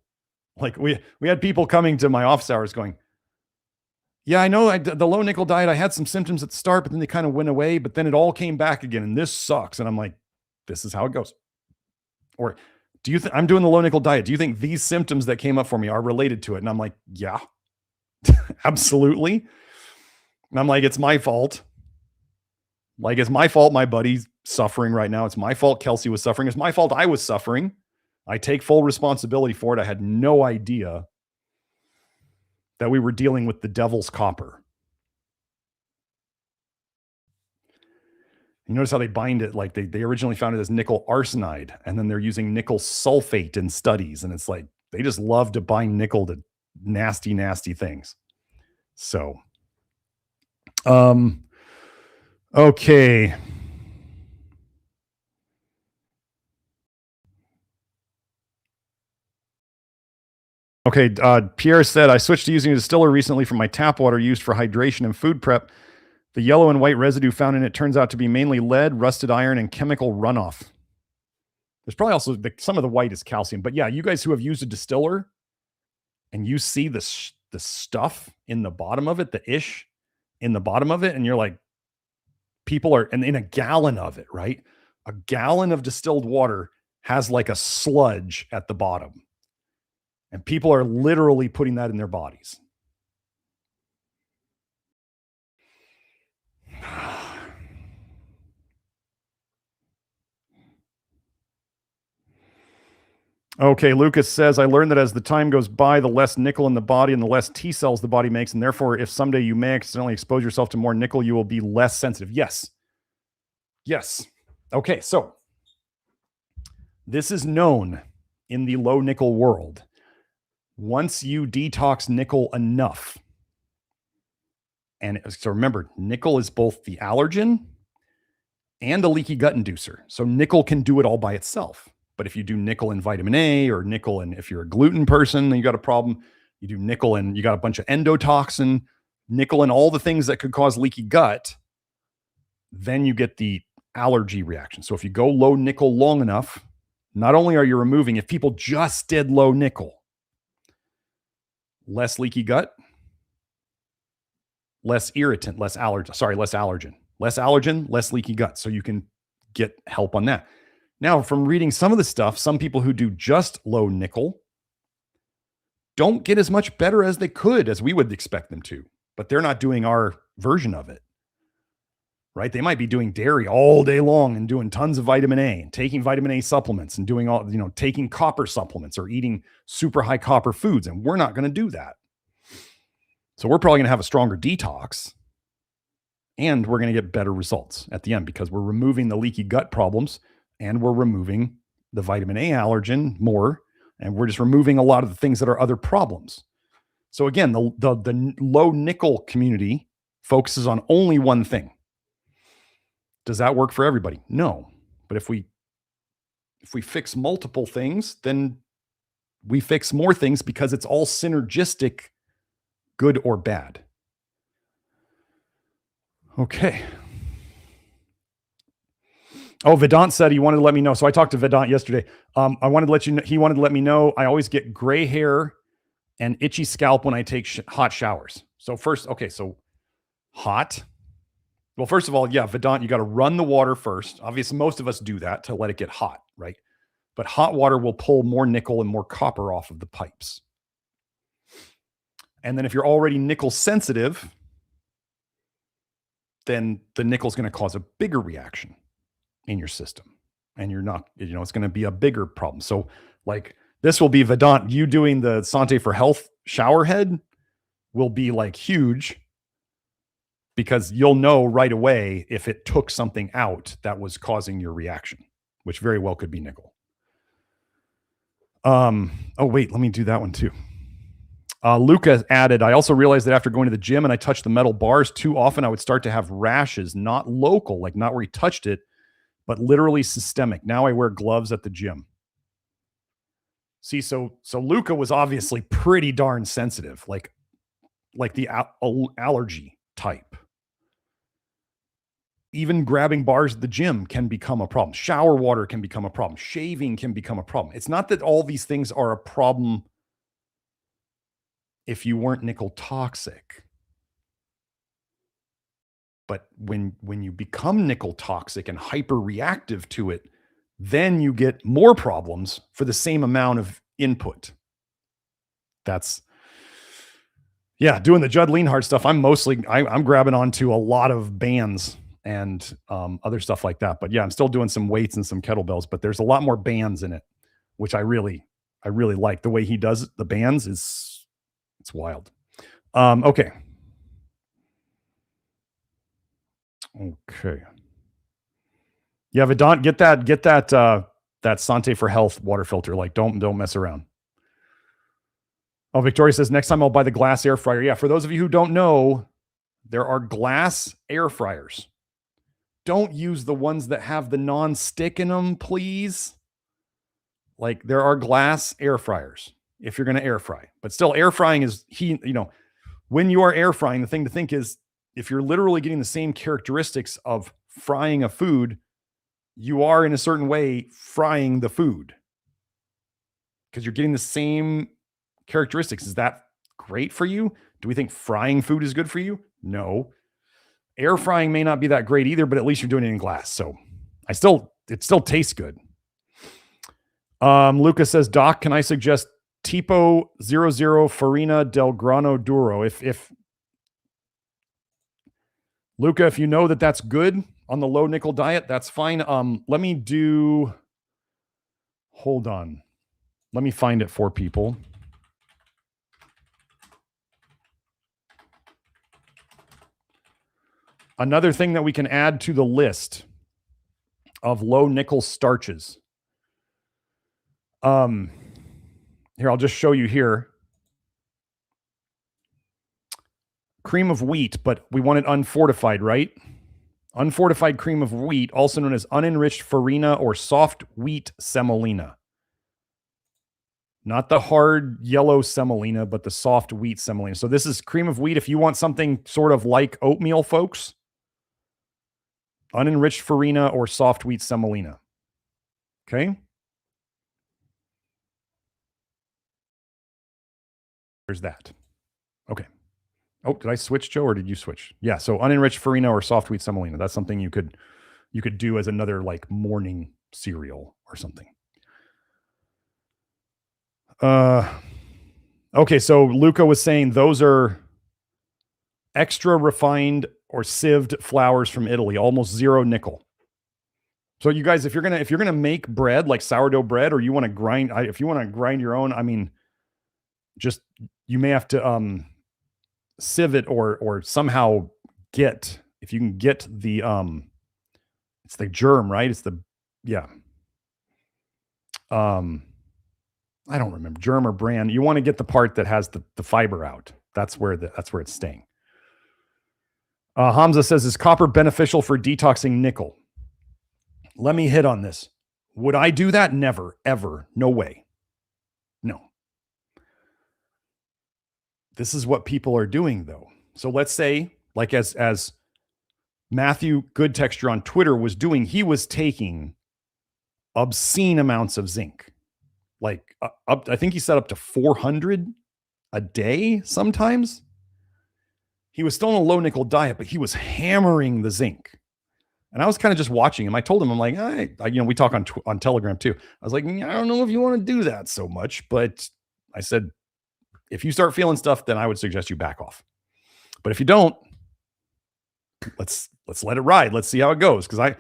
like we had people coming to my office hours going, Yeah, I know the low nickel diet, I had some symptoms at the start, but then they kind of went away, but then it all came back again and this sucks. And I'm like, this is how it goes. Or do you think I'm doing the low nickel diet? Do you think these symptoms that came up for me are related to it? And I'm like, yeah, absolutely. And I'm like, it's my fault. Like, it's my fault my buddy's suffering right now. It's my fault Kelsey was suffering. It's my fault I was suffering. I take full responsibility for it. I had no idea that we were dealing with the devil's copper. You notice how they bind it? Like they originally found it as nickel arsenide, and then they're using nickel sulfate in studies. And it's like, they just love to bind nickel to nasty, nasty things. So, okay. Okay, Pierre said, I switched to using a distiller recently from my tap water used for hydration and food prep. The yellow and white residue found in it turns out to be mainly lead, rusted iron, and chemical runoff. There's probably also some of the white is calcium. But yeah, you guys who have used a distiller and you see the stuff in the bottom of it, the ish in the bottom of it, and you're like, people are, and in a gallon of it, right? A gallon of distilled water has like a sludge at the bottom. And people are literally putting that in their bodies. Okay, Lucas says, I learned that as the time goes by, the less nickel in the body and the less T cells the body makes. And therefore, if someday you may accidentally expose yourself to more nickel, you will be less sensitive. Yes. Yes. Okay, so this is known in the low nickel world. Once you detox nickel enough, and so remember, nickel is both the allergen and a leaky gut inducer. So nickel can do it all by itself. But if you do nickel and vitamin A, or nickel and if you're a gluten person, then you got a problem. You do nickel and you got a bunch of endotoxin, nickel and all the things that could cause leaky gut, then you get the allergy reaction. So if you go low nickel long enough, not only are you removing, if people just did low nickel, less leaky gut, less irritant, less allergen, less leaky gut. So you can get help on that. Now, from reading some of the stuff, some people who do just low nickel don't get as much better as they could, as we would expect them to, but they're not doing our version of it, right? They might be doing dairy all day long and doing tons of vitamin A and taking vitamin A supplements and doing all, taking copper supplements or eating super high copper foods. And we're not going to do that. So we're probably going to have a stronger detox and we're going to get better results at the end because we're removing the leaky gut problems and we're removing the vitamin A allergen more, and we're just removing a lot of the things that are other problems. So again, the low nickel community focuses on only one thing. Does that work for everybody? No. But if we fix multiple things, then we fix more things because it's all synergistic, good or bad. Okay. Oh, Vedant said he wanted to let me know. So I talked to Vedant yesterday. I wanted to let you know, he wanted to let me know I always get gray hair and itchy scalp when I take hot showers. So first, okay, so hot. Well, first of all, yeah, Vedant, you got to run the water first. Obviously, most of us do that to let it get hot, right? But hot water will pull more nickel and more copper off of the pipes. And then if you're already nickel sensitive, then the nickel is going to cause a bigger reaction in your system. And you're not, it's going to be a bigger problem. So like this will be Vedant, you doing the Sante for Health shower head will be like huge because you'll know right away if it took something out that was causing your reaction, which very well could be nickel. Oh wait, let me do that one too. Luca added, I also realized that after going to the gym and I touched the metal bars too often, I would start to have rashes, not local, like not where he touched it, but literally systemic. Now I wear gloves at the gym. See, so Luca was obviously pretty darn sensitive, like the allergy type. Even grabbing bars at the gym can become a problem. Shower water can become a problem. Shaving can become a problem. It's not that all these things are a problem if you weren't nickel toxic. But when you become nickel toxic and hyper reactive to it, then you get more problems for the same amount of input. That's, yeah, doing the Judd Leanhard stuff. I'm grabbing onto a lot of bands and other stuff like that. But yeah, I'm still doing some weights and some kettlebells, but there's a lot more bands in it, which I really like. The way he does the bands it's wild. Okay. Okay. Yeah, Vedant, get that Sante for Health water filter. Like, don't mess around. Oh, Victoria says, next time I'll buy the glass air fryer. Yeah, for those of you who don't know, there are glass air fryers. Don't use the ones that have the non-stick in them, please. Like, there are glass air fryers if you're going to air fry. But still, air frying is when you are air frying, the thing to think is if you're literally getting the same characteristics of frying a food, you are in a certain way frying the food because you're getting the same characteristics. Is that great for you? Do we think frying food is good for you? No. Air frying may not be that great either, but at least you're doing it in glass. So it still tastes good. Lucas says, Doc, can I suggest Tipo 00 Farina del Grano Duro? If Luca, if you know that that's good on the low nickel diet, that's fine. Hold on. Let me find it for people. Another thing that we can add to the list of low nickel starches. Here, I'll just show you here. Cream of wheat, but we want it unfortified, right? Unfortified cream of wheat, also known as unenriched farina or soft wheat semolina. Not the hard yellow semolina, but the soft wheat semolina. So this is cream of wheat. If you want something sort of like oatmeal, folks, unenriched farina or soft wheat semolina. Okay. There's that. Okay. Oh, did I switch, Joe, or did you switch? Yeah. So unenriched farina or soft wheat semolina. That's something you could do as another like morning cereal or something. Okay. So Luca was saying those are extra refined or sieved flours from Italy, almost zero nickel. So you guys, if you're gonna make bread like sourdough bread, or you want to grind, if you want to grind your own, I mean, just you may have to sieve it or somehow get, if you can get the it's the germ, right? It's the I don't remember, germ or bran. You want to get the part that has the fiber out. That's where it's staying. Hamza says, is copper beneficial for detoxing nickel? Let me hit on this. Would I do that? Never, ever. No way. No. This is what people are doing, though. So let's say, like as Matthew Good Texture on Twitter was doing, he was taking obscene amounts of zinc. Like I think he said up to 400 a day sometimes. He was still on a low nickel diet, but he was hammering the zinc. And I was kind of just watching him. I told him, I'm like, we talk on Telegram too. I was like, I don't know if you want to do that so much, but I said, if you start feeling stuff, then I would suggest you back off. But if you don't, let's let it ride. Let's see how it goes. Because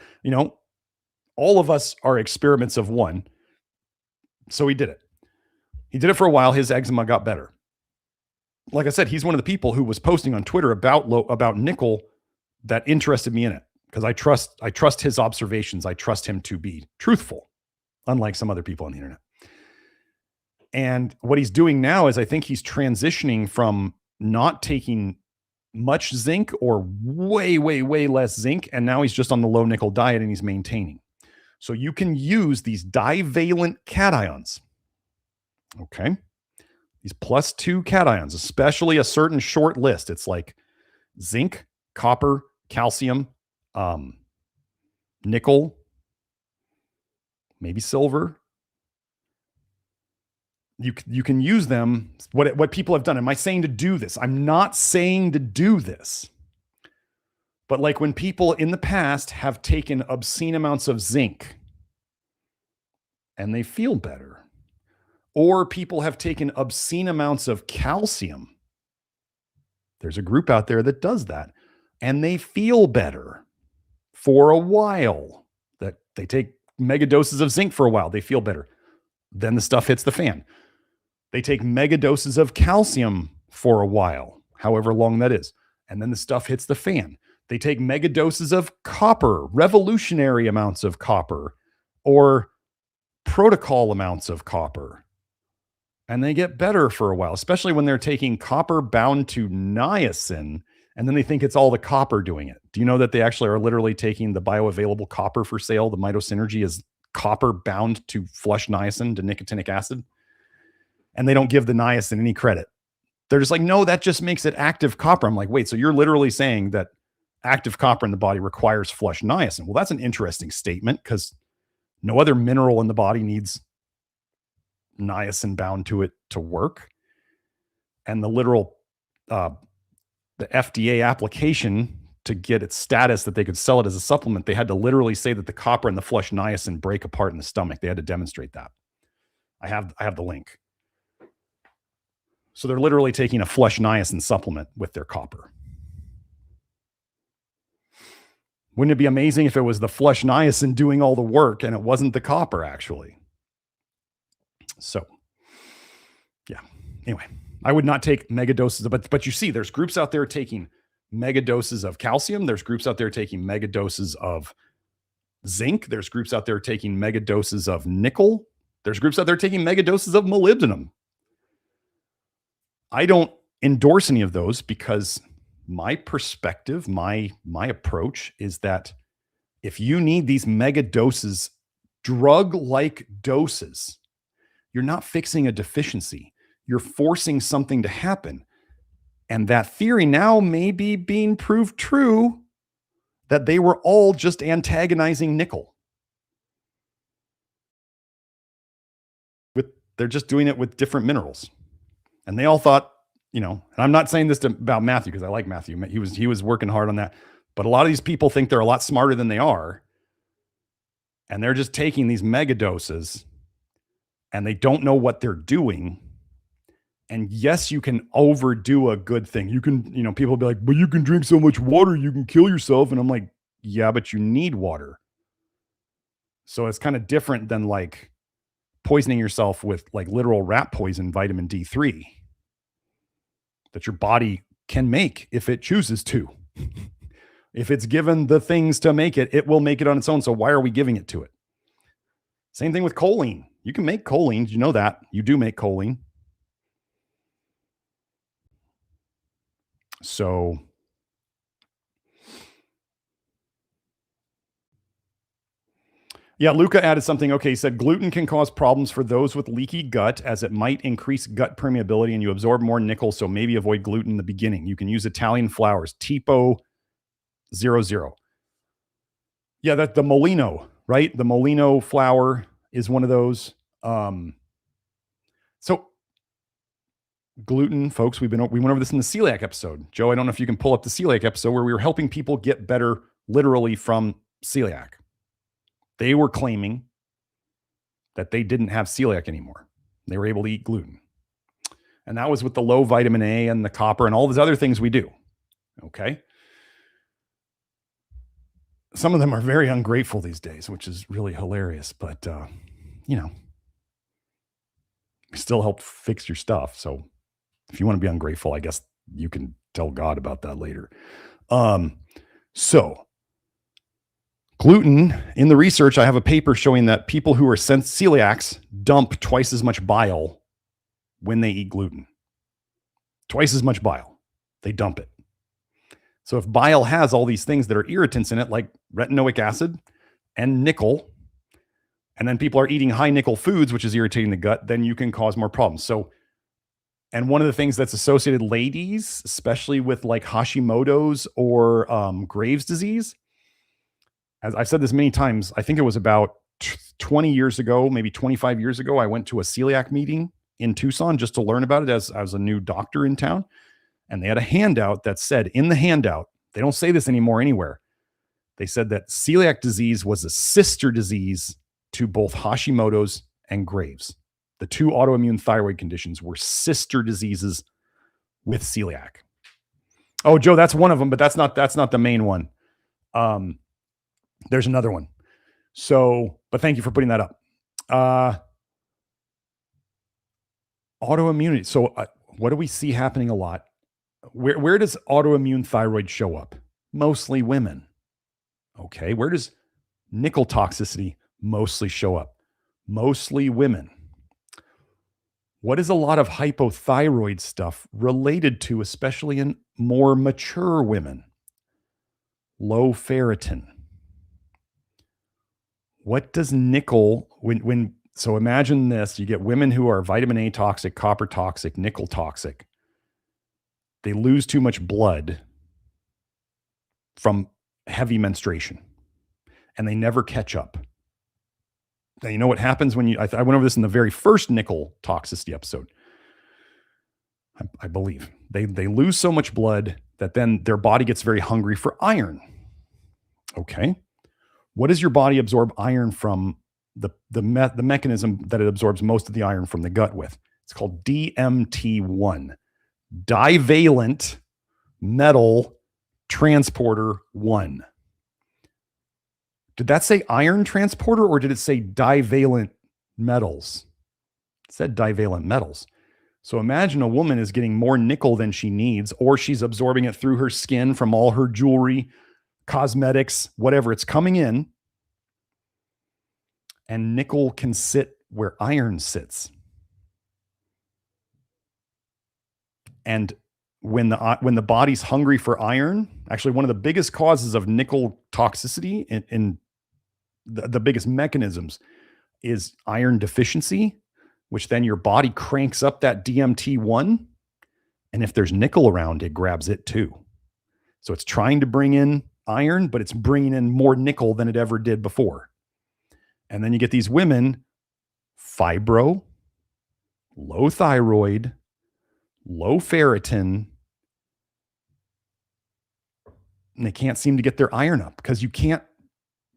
all of us are experiments of one. So he did it. He did it for a while. His eczema got better. Like I said, he's one of the people who was posting on Twitter about nickel that interested me in it, because I trust his observations. I trust him to be truthful, unlike some other people on the internet. And what he's doing now is I think he's transitioning from not taking much zinc or way, way, way less zinc. And now he's just on the low nickel diet and he's maintaining. So you can use these divalent cations. Okay. These +2 cations, especially a certain short list. It's like zinc, copper, calcium, nickel, maybe silver. You can use them. What people have done. Am I saying to do this? I'm not saying to do this. But like when people in the past have taken obscene amounts of zinc and they feel better, or people have taken obscene amounts of calcium, there's a group out there that does that and they feel better for a while. That they take mega doses of zinc for a while, they feel better. Then the stuff hits the fan. They take mega doses of calcium for a while, however long that is, and then the stuff hits the fan. They take mega doses of copper, revolutionary amounts of copper, or protocol amounts of copper, and they get better for a while, especially when they're taking copper bound to niacin, and then they think it's all the copper doing it. Do you know that they actually are literally taking the bioavailable copper for sale? The mitosynergy is copper bound to flush niacin, to nicotinic acid, and they don't give the niacin any credit. They're just like, no, that just makes it active copper. I'm like, wait, so you're literally saying that active copper in the body requires flush niacin? Well, that's an interesting statement because no other mineral in the body needs niacin bound to it to work. And the literal, the FDA application to get its status that they could sell it as a supplement, they had to literally say that the copper and the flush niacin break apart in the stomach. They had to demonstrate that. I have the link. So they're literally taking a flush niacin supplement with their copper. Wouldn't it be amazing if it was the flush niacin doing all the work and it wasn't the copper actually? So, yeah. Anyway, I would not take mega doses, but you see, there's groups out there taking mega doses of calcium. There's groups out there taking mega doses of zinc. There's groups out there taking mega doses of nickel. There's groups out there taking mega doses of molybdenum. I don't endorse any of those because my perspective, my approach is that if you need these mega doses, drug-like doses, you're not fixing a deficiency. You're forcing something to happen. And that theory now may be being proved true, that they were all just antagonizing nickel. They're just doing it with different minerals. And they all thought, you know, and I'm not saying this about Matthew because I like Matthew. He was working hard on that. But a lot of these people think they're a lot smarter than they are. And they're just taking these mega doses and they don't know what they're doing. And yes, you can overdo a good thing. You can, you know, people will be like, but you can drink so much water, you can kill yourself. And I'm like, yeah, but you need water. So it's kind of different than like poisoning yourself with like literal rat poison, vitamin D3, that your body can make if it chooses to. If it's given the things to make it, it will make it on its own. So why are we giving it to it? Same thing with choline. You can make choline. You know that. You do make choline. So yeah, Luca added something. Okay, he said gluten can cause problems for those with leaky gut as it might increase gut permeability and you absorb more nickel, so maybe avoid gluten in the beginning. You can use Italian flours, Tipo 00. Yeah, that the Molino, right? The Molino flour is one of those. So gluten, folks, we went over this in the celiac episode. Joe, I don't know if you can pull up the celiac episode where we were helping people get better literally from celiac. They were claiming that they didn't have celiac anymore. They were able to eat gluten. And that was with the low vitamin A and the copper and all these other things we do. Okay. Some of them are very ungrateful these days, which is really hilarious. But, you know, we still help fix your stuff. So if you want to be ungrateful, I guess you can tell God about that later. So gluten, in the research, I have a paper showing that people who are celiacs dump twice as much bile when they eat gluten. Twice as much bile. They dump it. So if bile has all these things that are irritants in it, like retinoic acid and nickel, and then people are eating high nickel foods, which is irritating the gut, then you can cause more problems. So, and one of the things that's associated, ladies, especially with like Hashimoto's or Graves' disease, as I've said this many times, I think it was about 20 years ago, maybe 25 years ago, I went to a celiac meeting in Tucson just to learn about it as I was a new doctor in town. And they had a handout that said in the handout They don't say this anymore anywhere. They said that celiac disease was a sister disease to both Hashimoto's and Graves'. The two autoimmune thyroid conditions were sister diseases with celiac. Oh, Joe, that's one of them, but that's not the main one. There's another one. So, but thank you for putting that up. Autoimmunity. So what do we see happening a lot? Where does autoimmune thyroid show up? Mostly women. Okay. Where does nickel toxicity mostly show up? Mostly women. What is a lot of hypothyroid stuff related to, especially in more mature women? Low ferritin. What does nickel, so imagine this, you get women who are vitamin A toxic, copper toxic, nickel toxic. They lose too much blood from heavy menstruation and they never catch up. Now, you know what happens when I went over this in the very first nickel toxicity episode. I believe they lose so much blood that then their body gets very hungry for iron. Okay. What does your body absorb iron from? The mechanism that it absorbs most of the iron from the gut with? It's called DMT1, divalent metal transporter 1. Did that say iron transporter or did it say divalent metals? It said divalent metals. So imagine a woman is getting more nickel than she needs, or she's absorbing it through her skin from all her jewelry, cosmetics, whatever. It's coming in. And nickel can sit where iron sits. And when the body's hungry for iron, actually one of the biggest causes of nickel toxicity in the biggest mechanisms is iron deficiency, which then your body cranks up that DMT1. And if there's nickel around, it grabs it too. So it's trying to bring in iron, but it's bringing in more nickel than it ever did before. And then you get these women, fibro, low thyroid, low ferritin, and they can't seem to get their iron up because you can't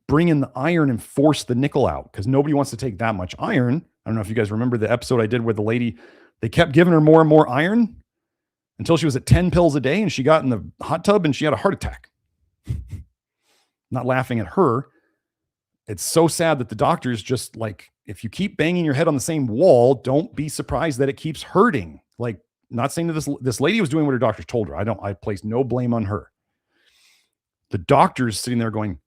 bring in the iron and force the nickel out because nobody wants to take that much iron. I don't know if you guys remember the episode I did where the lady, they kept giving her more and more iron until she was at 10 pills a day and she got in the hot tub and she had a heart attack. Not laughing at her. It's so sad that the doctors just like, if you keep banging your head on the same wall, don't be surprised that it keeps hurting. Like, not saying that this lady was doing what her doctors told her. I place no blame on her. The doctor's sitting there going,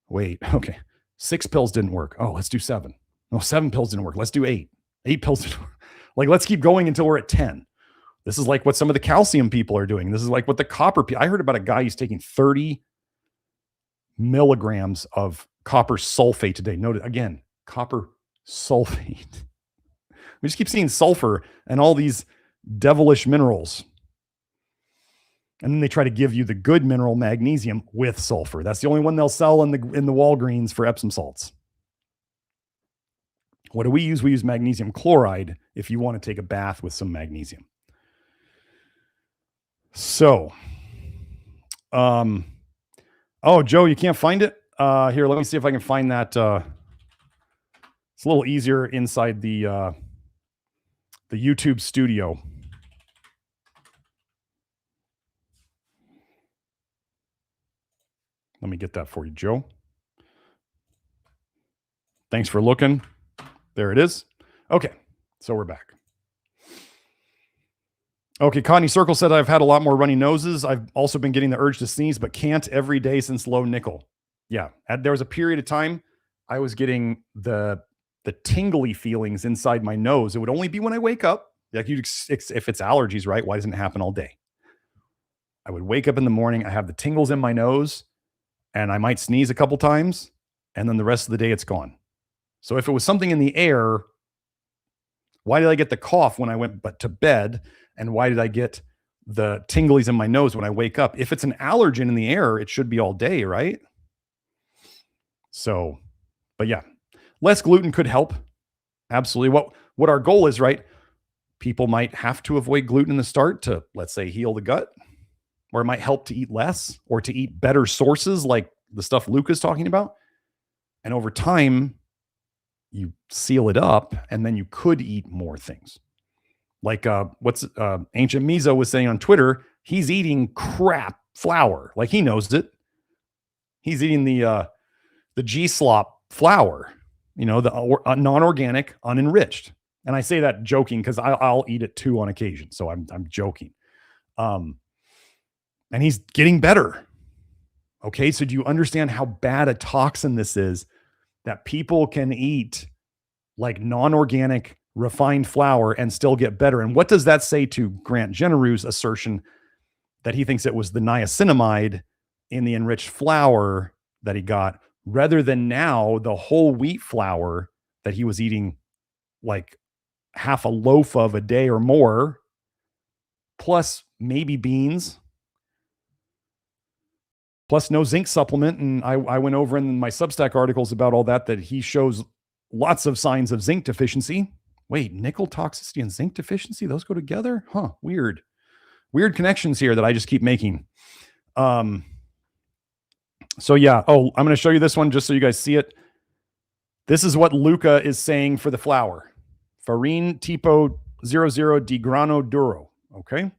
wait, okay, 6 pills didn't work. Oh, let's do 7. No, 7 pills didn't work. Let's do 8. 8 pills didn't work. Like, let's keep going until we're at 10. This is like what some of the calcium people are doing. This is like what the copper people. I heard about a guy who's taking 30 milligrams of copper sulfate a day. Note again, copper sulfate. We just keep seeing sulfur and all these devilish minerals. And then they try to give you the good mineral magnesium with sulfur. That's the only one they'll sell in the Walgreens for Epsom salts. What do we use? We use magnesium chloride if you want to take a bath with some magnesium. So, oh, Joe, you can't find it? Here, let me see if I can find that. It's a little easier inside the YouTube studio. Let me get that for you, Joe. Thanks for looking. There it is. Okay, so we're back. Okay, Connie Circle said, I've had a lot more runny noses. I've also been getting the urge to sneeze, but can't every day since low nickel. Yeah, there was a period of time I was getting the tingly feelings inside my nose. It would only be when I wake up. Like if it's allergies, right? Why doesn't it happen all day? I would wake up in the morning. I have the tingles in my nose and I might sneeze a couple times and then the rest of the day it's gone. So if it was something in the air, why did I get the cough when I went to bed? And why did I get the tinglies in my nose when I wake up? If it's an allergen in the air, it should be all day, right? So, but yeah, less gluten could help. Absolutely. What our goal is, right? People might have to avoid gluten in the start to, let's say, heal the gut. or it might help to eat less or to eat better sources like the stuff Luke is talking about. And over time, you seal it up and then you could eat more things. Like what's Ancient Miso was saying on Twitter, he's eating crap flour. Like he knows it. He's eating the G-slop flour, the non-organic, unenriched. And I say that joking because I'll eat it too on occasion. So I'm joking. And he's getting better. Okay, so do you understand how bad a toxin this is that people can eat like non-organic refined flour and still get better? And what does that say to Grant Generou's assertion that he thinks it was the niacinamide in the enriched flour that he got rather than now the whole wheat flour that he was eating like half a loaf of a day or more, plus maybe beans, plus no zinc supplement. And I went over in my Substack articles about all that he shows lots of signs of zinc deficiency. Wait, nickel toxicity and zinc deficiency, those go together? Huh, weird connections here that I just keep making. So yeah, I'm going to show you this one just so you guys see it. This is what Luca is saying for the flour. Farine tipo 00 di grano duro, okay?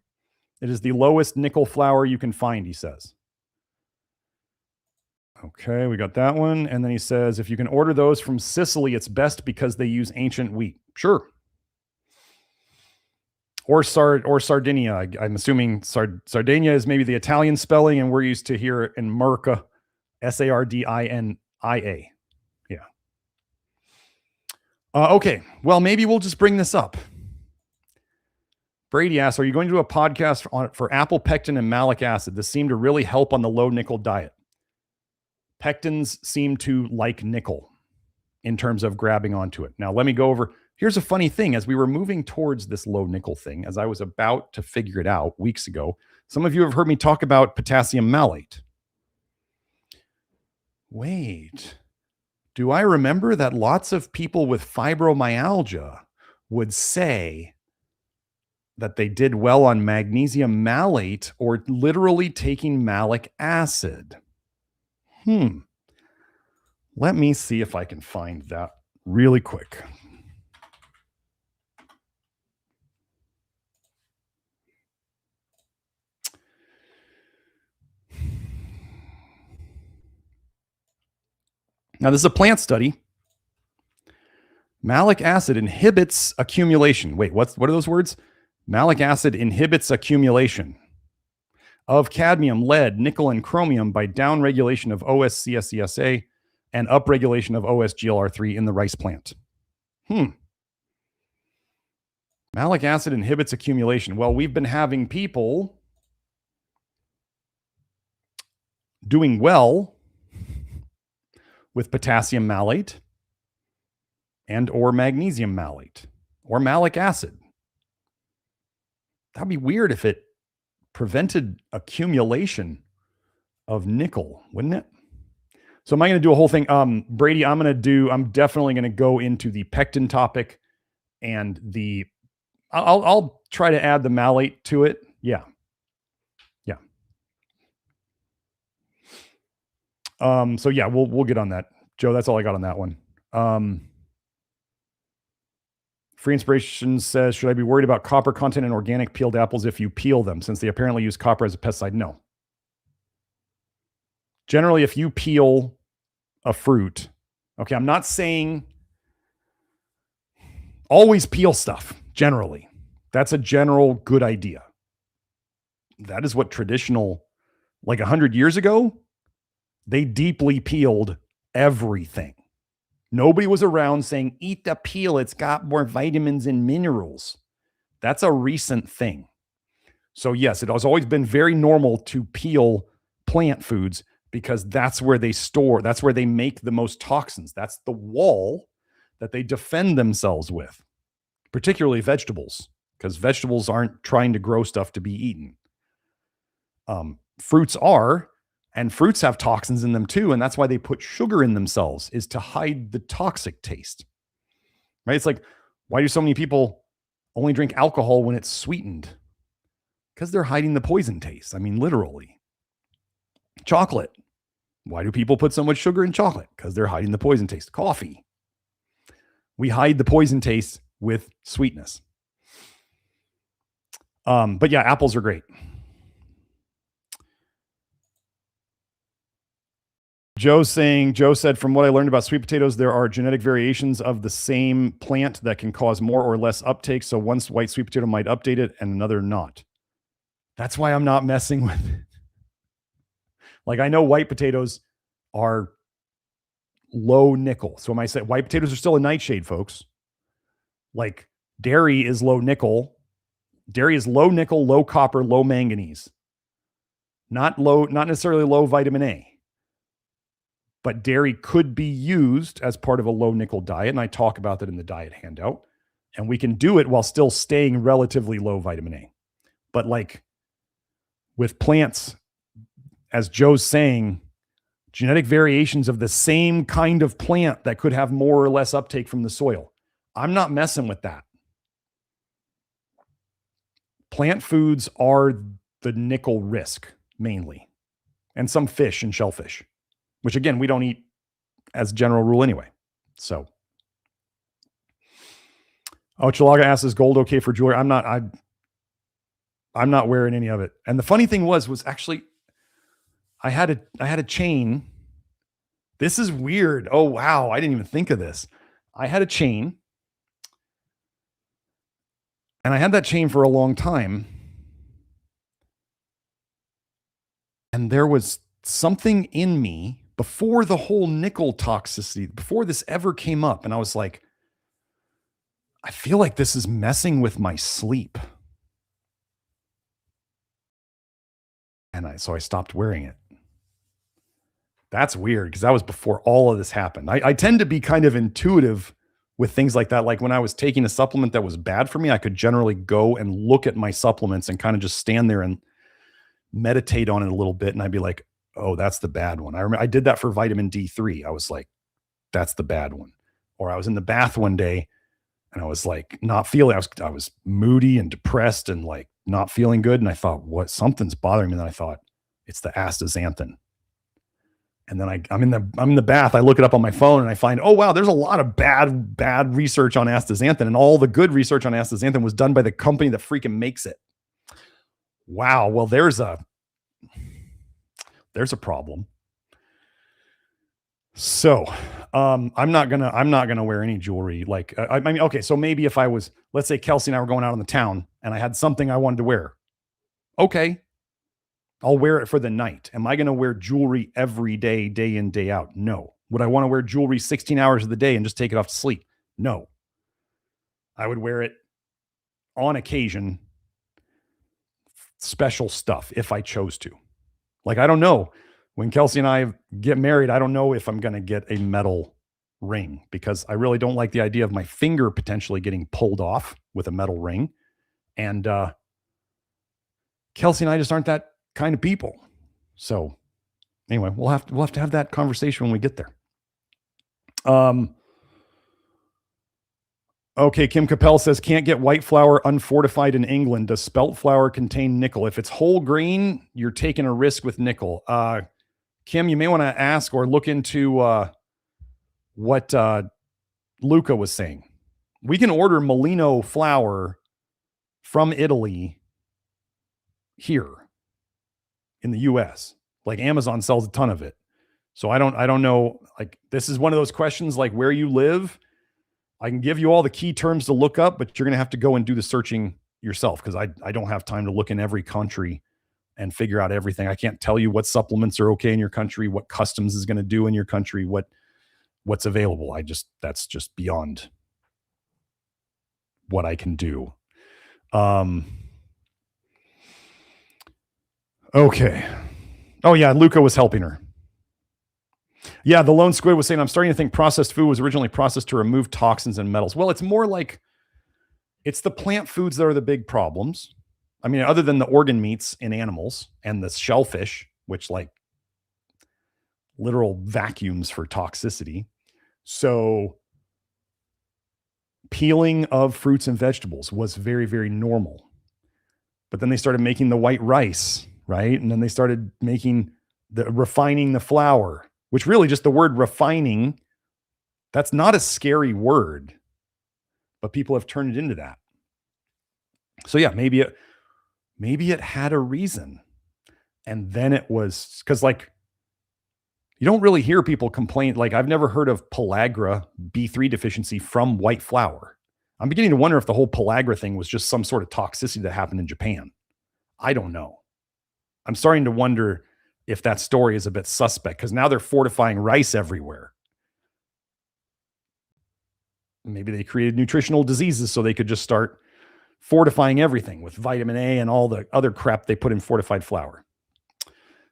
It is the lowest nickel flour you can find, he says. Okay, we got that one. And then he says, if you can order those from Sicily, it's best because they use ancient wheat. Sure. Or Sardinia. I'm assuming Sardinia is maybe the Italian spelling, and we're used to hear it in Merca, Sardinia. Yeah. Okay, well, maybe we'll just bring this up. Brady asks, are you going to do a podcast for apple pectin and malic acid? This seemed to really help on the low nickel diet. Pectins seem to like nickel in terms of grabbing onto it. Now, let me go over. Here's a funny thing. As we were moving towards this low nickel thing, as I was about to figure it out weeks ago, some of you have heard me talk about potassium malate. Wait, do I remember that lots of people with fibromyalgia would say that they did well on magnesium malate or literally taking malic acid? Let me see if I can find that really quick. Now, this is a plant study. Malic acid inhibits accumulation. Wait, what are those words? Malic acid inhibits accumulation of cadmium, lead, nickel, and chromium by downregulation of OSCSESA and upregulation of OSGLR3 in the rice plant. Malic acid inhibits accumulation. Well, we've been having people doing well with potassium malate and or magnesium malate or malic acid. That'd be weird if it prevented accumulation of nickel, wouldn't it? So am I going to do a whole thing? Brady, I'm definitely going to go into the pectin topic and I'll try to add the malate to it. Yeah. So yeah, we'll get on that. Joe, that's all I got on that one. Free Inspiration says, should I be worried about copper content in organic peeled apples if you peel them, since they apparently use copper as a pesticide? No. Generally, if you peel a fruit, okay, I'm not saying always peel stuff, generally. That's a general good idea. That is what traditional, like 100 years ago, they deeply peeled everything. Nobody was around saying, eat the peel, it's got more vitamins and minerals. That's a recent thing. So yes, it has always been very normal to peel plant foods because that's where they store, that's where they make the most toxins. That's the wall that they defend themselves with, particularly vegetables, because vegetables aren't trying to grow stuff to be eaten. Fruits are, and fruits have toxins in them too. And that's why they put sugar in themselves, is to hide the toxic taste, right? It's like, why do so many people only drink alcohol when it's sweetened? Because they're hiding the poison taste. I mean, literally. Chocolate. Why do people put so much sugar in chocolate? Because they're hiding the poison taste. Coffee. We hide the poison taste with sweetness. But yeah, apples are great. Joe said, from what I learned about sweet potatoes, there are genetic variations of the same plant that can cause more or less uptake. So one white sweet potato might update it and another not. That's why I'm not messing with it. Like, I know white potatoes are low nickel. So when I say white potatoes are still a nightshade, folks, like dairy is low nickel. Dairy is low nickel, low copper, low manganese. Not necessarily low vitamin A. But dairy could be used as part of a low nickel diet. And I talk about that in the diet handout. And we can do it while still staying relatively low vitamin A. But like with plants, as Joe's saying, genetic variations of the same kind of plant that could have more or less uptake from the soil. I'm not messing with that. Plant foods are the nickel risk mainly, and some fish and shellfish, which again, we don't eat as a general rule anyway. So, Chalaga asks, is gold okay for jewelry? I'm not wearing any of it. And the funny thing was actually, I had a chain. This is weird. Oh, wow. I didn't even think of this. I had a chain, and I had that chain for a long time. And there was something in me before the whole nickel toxicity, before this ever came up. And I was like, I feel like this is messing with my sleep. And so I stopped wearing it. That's weird, because that was before all of this happened. I tend to be kind of intuitive with things like that. Like when I was taking a supplement that was bad for me, I could generally go and look at my supplements and kind of just stand there and meditate on it a little bit. And I'd be like, oh, that's the bad one. I remember I did that for vitamin D3. I was like, that's the bad one. Or I was in the bath one day and I was like, not feeling, I was moody and depressed and like not feeling good. And I thought, something's bothering me. And then I thought, it's the astaxanthin. And then I'm in the bath. I look it up on my phone and I find, oh, wow, there's a lot of bad research on astaxanthin. And all the good research on astaxanthin was done by the company that freaking makes it. Wow. Well, there's a problem. So, I'm not gonna wear any jewelry. Like, I mean, okay. So maybe if I was, let's say Kelsey and I were going out in the town and I had something I wanted to wear. Okay. I'll wear it for the night. Am I going to wear jewelry every day, day in, day out? No. Would I want to wear jewelry 16 hours of the day and just take it off to sleep? No. I would wear it on occasion, special stuff, if I chose to. Like, I don't know. When Kelsey and I get married, I don't know if I'm going to get a metal ring, because I really don't like the idea of my finger potentially getting pulled off with a metal ring. And Kelsey and I just aren't that kind of people. So anyway, we'll have to have that conversation when we get there. Okay, Kim Capel says, can't get white flour unfortified in England. Does spelt flour contain nickel? If it's whole grain, you're taking a risk with nickel. Kim, you may want to ask or look into what Luca was saying. We can order Molino flour from Italy here in the US. Like, Amazon sells a ton of it. So I don't know. Like, this is one of those questions, like where you live. I can give you all the key terms to look up, but you're going to have to go and do the searching yourself, because I don't have time to look in every country and figure out everything. I can't tell you what supplements are okay in your country, what customs is going to do in your country, what's available. That's just beyond what I can do. Okay. Oh yeah, Luca was helping her. Yeah, the lone squid was saying, I'm starting to think processed food was originally processed to remove toxins and metals. Well, it's more like it's the plant foods that are the big problems. I mean, other than the organ meats in animals and the shellfish, which like literal vacuums for toxicity. So peeling of fruits and vegetables was very, very normal. But then they started making the white rice, right? And then they started refining the flour, which really just the word refining, that's not a scary word, but people have turned it into that. So yeah, maybe it had a reason. And then it was because like, you don't really hear people complain. Like I've never heard of pellagra B3 deficiency from white flour. I'm beginning to wonder if the whole pellagra thing was just some sort of toxicity that happened in Japan. I don't know. I'm starting to wonder if that story is a bit suspect because now they're fortifying rice everywhere. Maybe they created nutritional diseases so they could just start fortifying everything with vitamin A and all the other crap they put in fortified flour.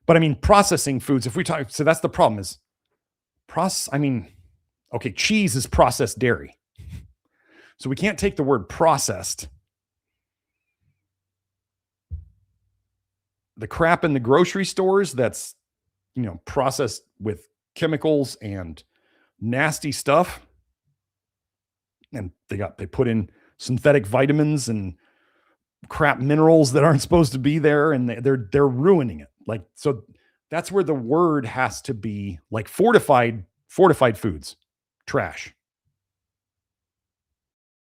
But I mean, processing foods, if we talk, so that's the problem is okay, cheese is processed dairy. So we can't take the word processed. The crap in the grocery stores that's, processed with chemicals and nasty stuff. And they put in synthetic vitamins and crap minerals that aren't supposed to be there. And they're ruining it. Like, so that's where the word has to be like fortified foods, trash.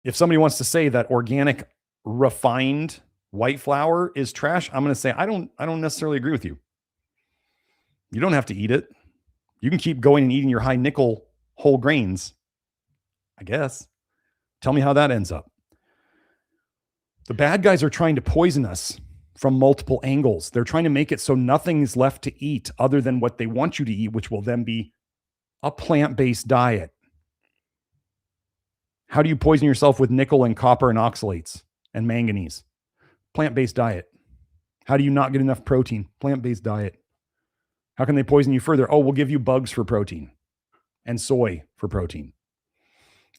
If somebody wants to say that organic refined white flour is trash, I'm going to say, I don't necessarily agree with you. You don't have to eat it. You can keep going and eating your high nickel whole grains, I guess. Tell me how that ends up. The bad guys are trying to poison us from multiple angles. They're trying to make it so nothing is left to eat other than what they want you to eat, which will then be a plant-based diet. How do you poison yourself with nickel and copper and oxalates and manganese? Plant-based diet. How do you not get enough protein? Plant-based diet. How can they poison you further? Oh, we'll give you bugs for protein and soy for protein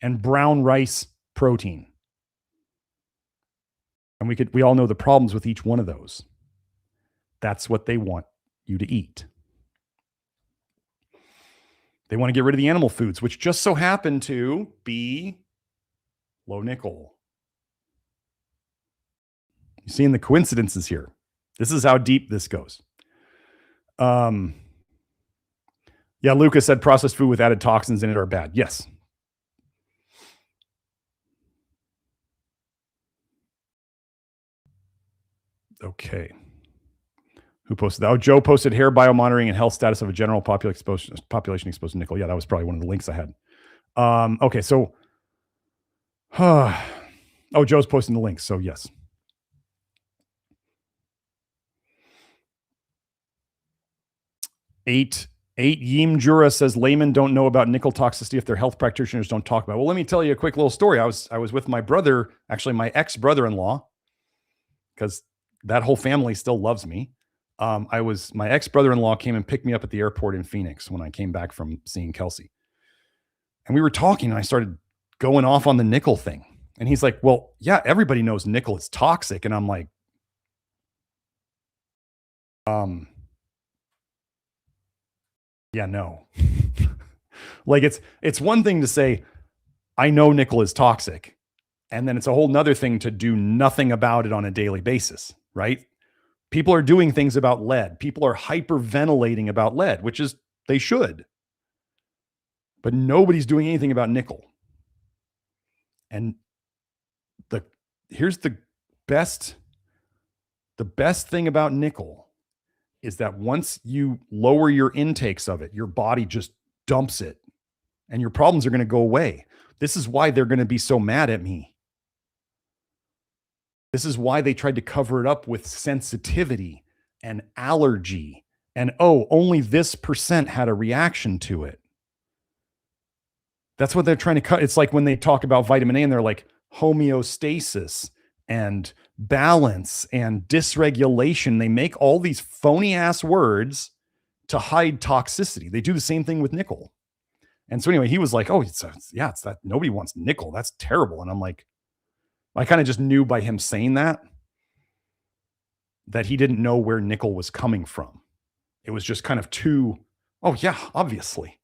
and brown rice protein. And we all know the problems with each one of those. That's what they want you to eat. They want to get rid of the animal foods, which just so happen to be low nickel. You seeing the coincidences here? This is how deep this goes. Yeah, Lucas said processed food with added toxins in it are bad. Yes. Okay. Who posted that? Oh, Joe posted hair biomonitoring and health status of a general population exposed to nickel. Yeah, that was probably one of the links I had. Okay, so oh, Joe's posting the links. So yes. Eight Yim says laymen don't know about nickel toxicity if their health practitioners don't talk about it. Well, let me tell you a quick little story. I was with my brother, actually my ex-brother-in-law, because that whole family still loves me. My ex-brother-in-law came and picked me up at the airport in Phoenix when I came back from seeing Kelsey. And we were talking and I started going off on the nickel thing. And he's like, well, yeah, everybody knows nickel is toxic. And I'm like, yeah, no. Like it's one thing to say, I know nickel is toxic. And then it's a whole nother thing to do nothing about it on a daily basis, right? People are doing things about lead. People are hyperventilating about lead, which is, they should. But nobody's doing anything about nickel. And here's the best thing about nickel is that once you lower your intakes of it, your body just dumps it and your problems are going to go away. This is why they're going to be so mad at me. This is why they tried to cover it up with sensitivity and allergy and, oh, only this % had a reaction to it. That's what they're trying to cut. It's like when they talk about vitamin A and they're like homeostasis and balance and dysregulation. They make all these phony ass words to hide toxicity. They do the same thing with nickel. And so anyway, he was like, oh, it's that nobody wants nickel. That's terrible. And I'm like, I kind of just knew by him saying that he didn't know where nickel was coming from. It was just kind of too, oh yeah, obviously.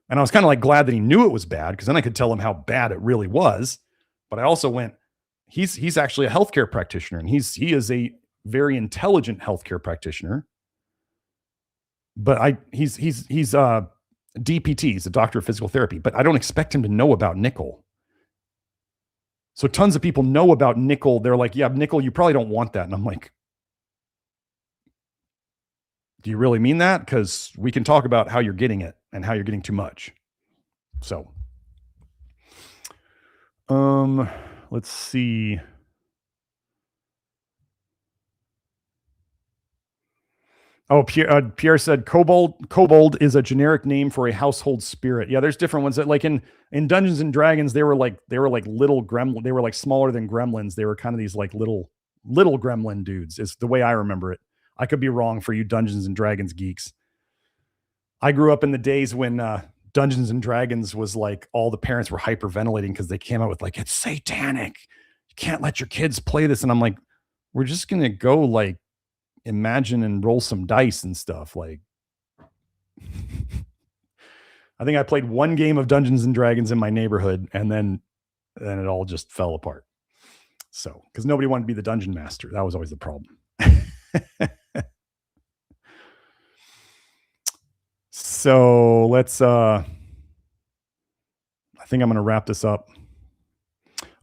And I was kind of like glad that he knew it was bad because then I could tell him how bad it really was. But I also went, he's actually a healthcare practitioner, and he is a very intelligent healthcare practitioner. But he's DPT, he's a doctor of physical therapy, but I don't expect him to know about nickel. So tons of people know about nickel. They're like, yeah, nickel, you probably don't want that. And I'm like, do you really mean that? Because we can talk about how you're getting it and how you're getting too much. So, let's see. Oh, Pierre said cobalt is a generic name for a household spirit. Yeah, there's different ones that, like in Dungeons and Dragons, they were like little gremlin. They were like smaller than gremlins. They were kind of these like little gremlin dudes. Is the way I remember it. I could be wrong for you Dungeons and Dragons geeks. I grew up in the days when Dungeons and Dragons was like all the parents were hyperventilating because they came out with like, it's satanic. You can't let your kids play this. And I'm like, we're just gonna go like imagine and roll some dice and stuff. Like, I think I played one game of Dungeons and Dragons in my neighborhood, and then it all just fell apart. So, because nobody wanted to be the dungeon master. That was always the problem. So let's I think I'm going to wrap this up.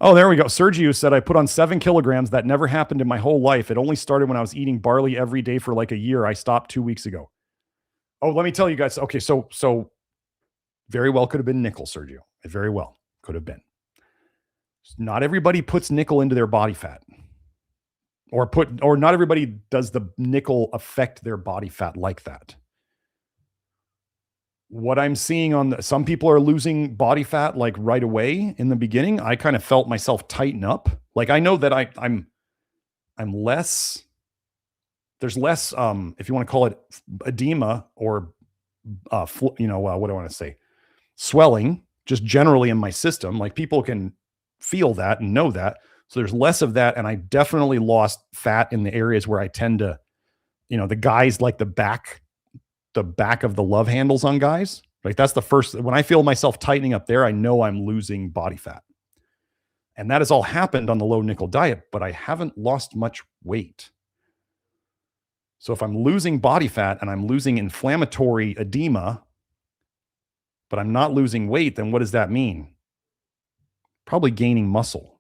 Oh, there we go. Sergio said, I put on 7 kilograms. That never happened in my whole life. It only started when I was eating barley every day for like a year. I stopped 2 weeks ago. Oh, let me tell you guys. Okay. So very well could have been nickel, Sergio. It very well could have been. Not everybody puts nickel into their body fat, or not everybody does the nickel affect their body fat like that. What I'm seeing some people are losing body fat like right away in the beginning. I kind of felt myself tighten up. Like I know that I'm less, there's less, if you want to call it edema or, what do I want to say? Swelling just generally in my system. Like people can feel that and know that. So there's less of that. And I definitely lost fat in the areas where I tend to, the guys like the back of the love handles on guys. Like that's the first, when I feel myself tightening up there, I know I'm losing body fat. And that has all happened on the low nickel diet, but I haven't lost much weight. So if I'm losing body fat and I'm losing inflammatory edema, but I'm not losing weight, then what does that mean? Probably gaining muscle.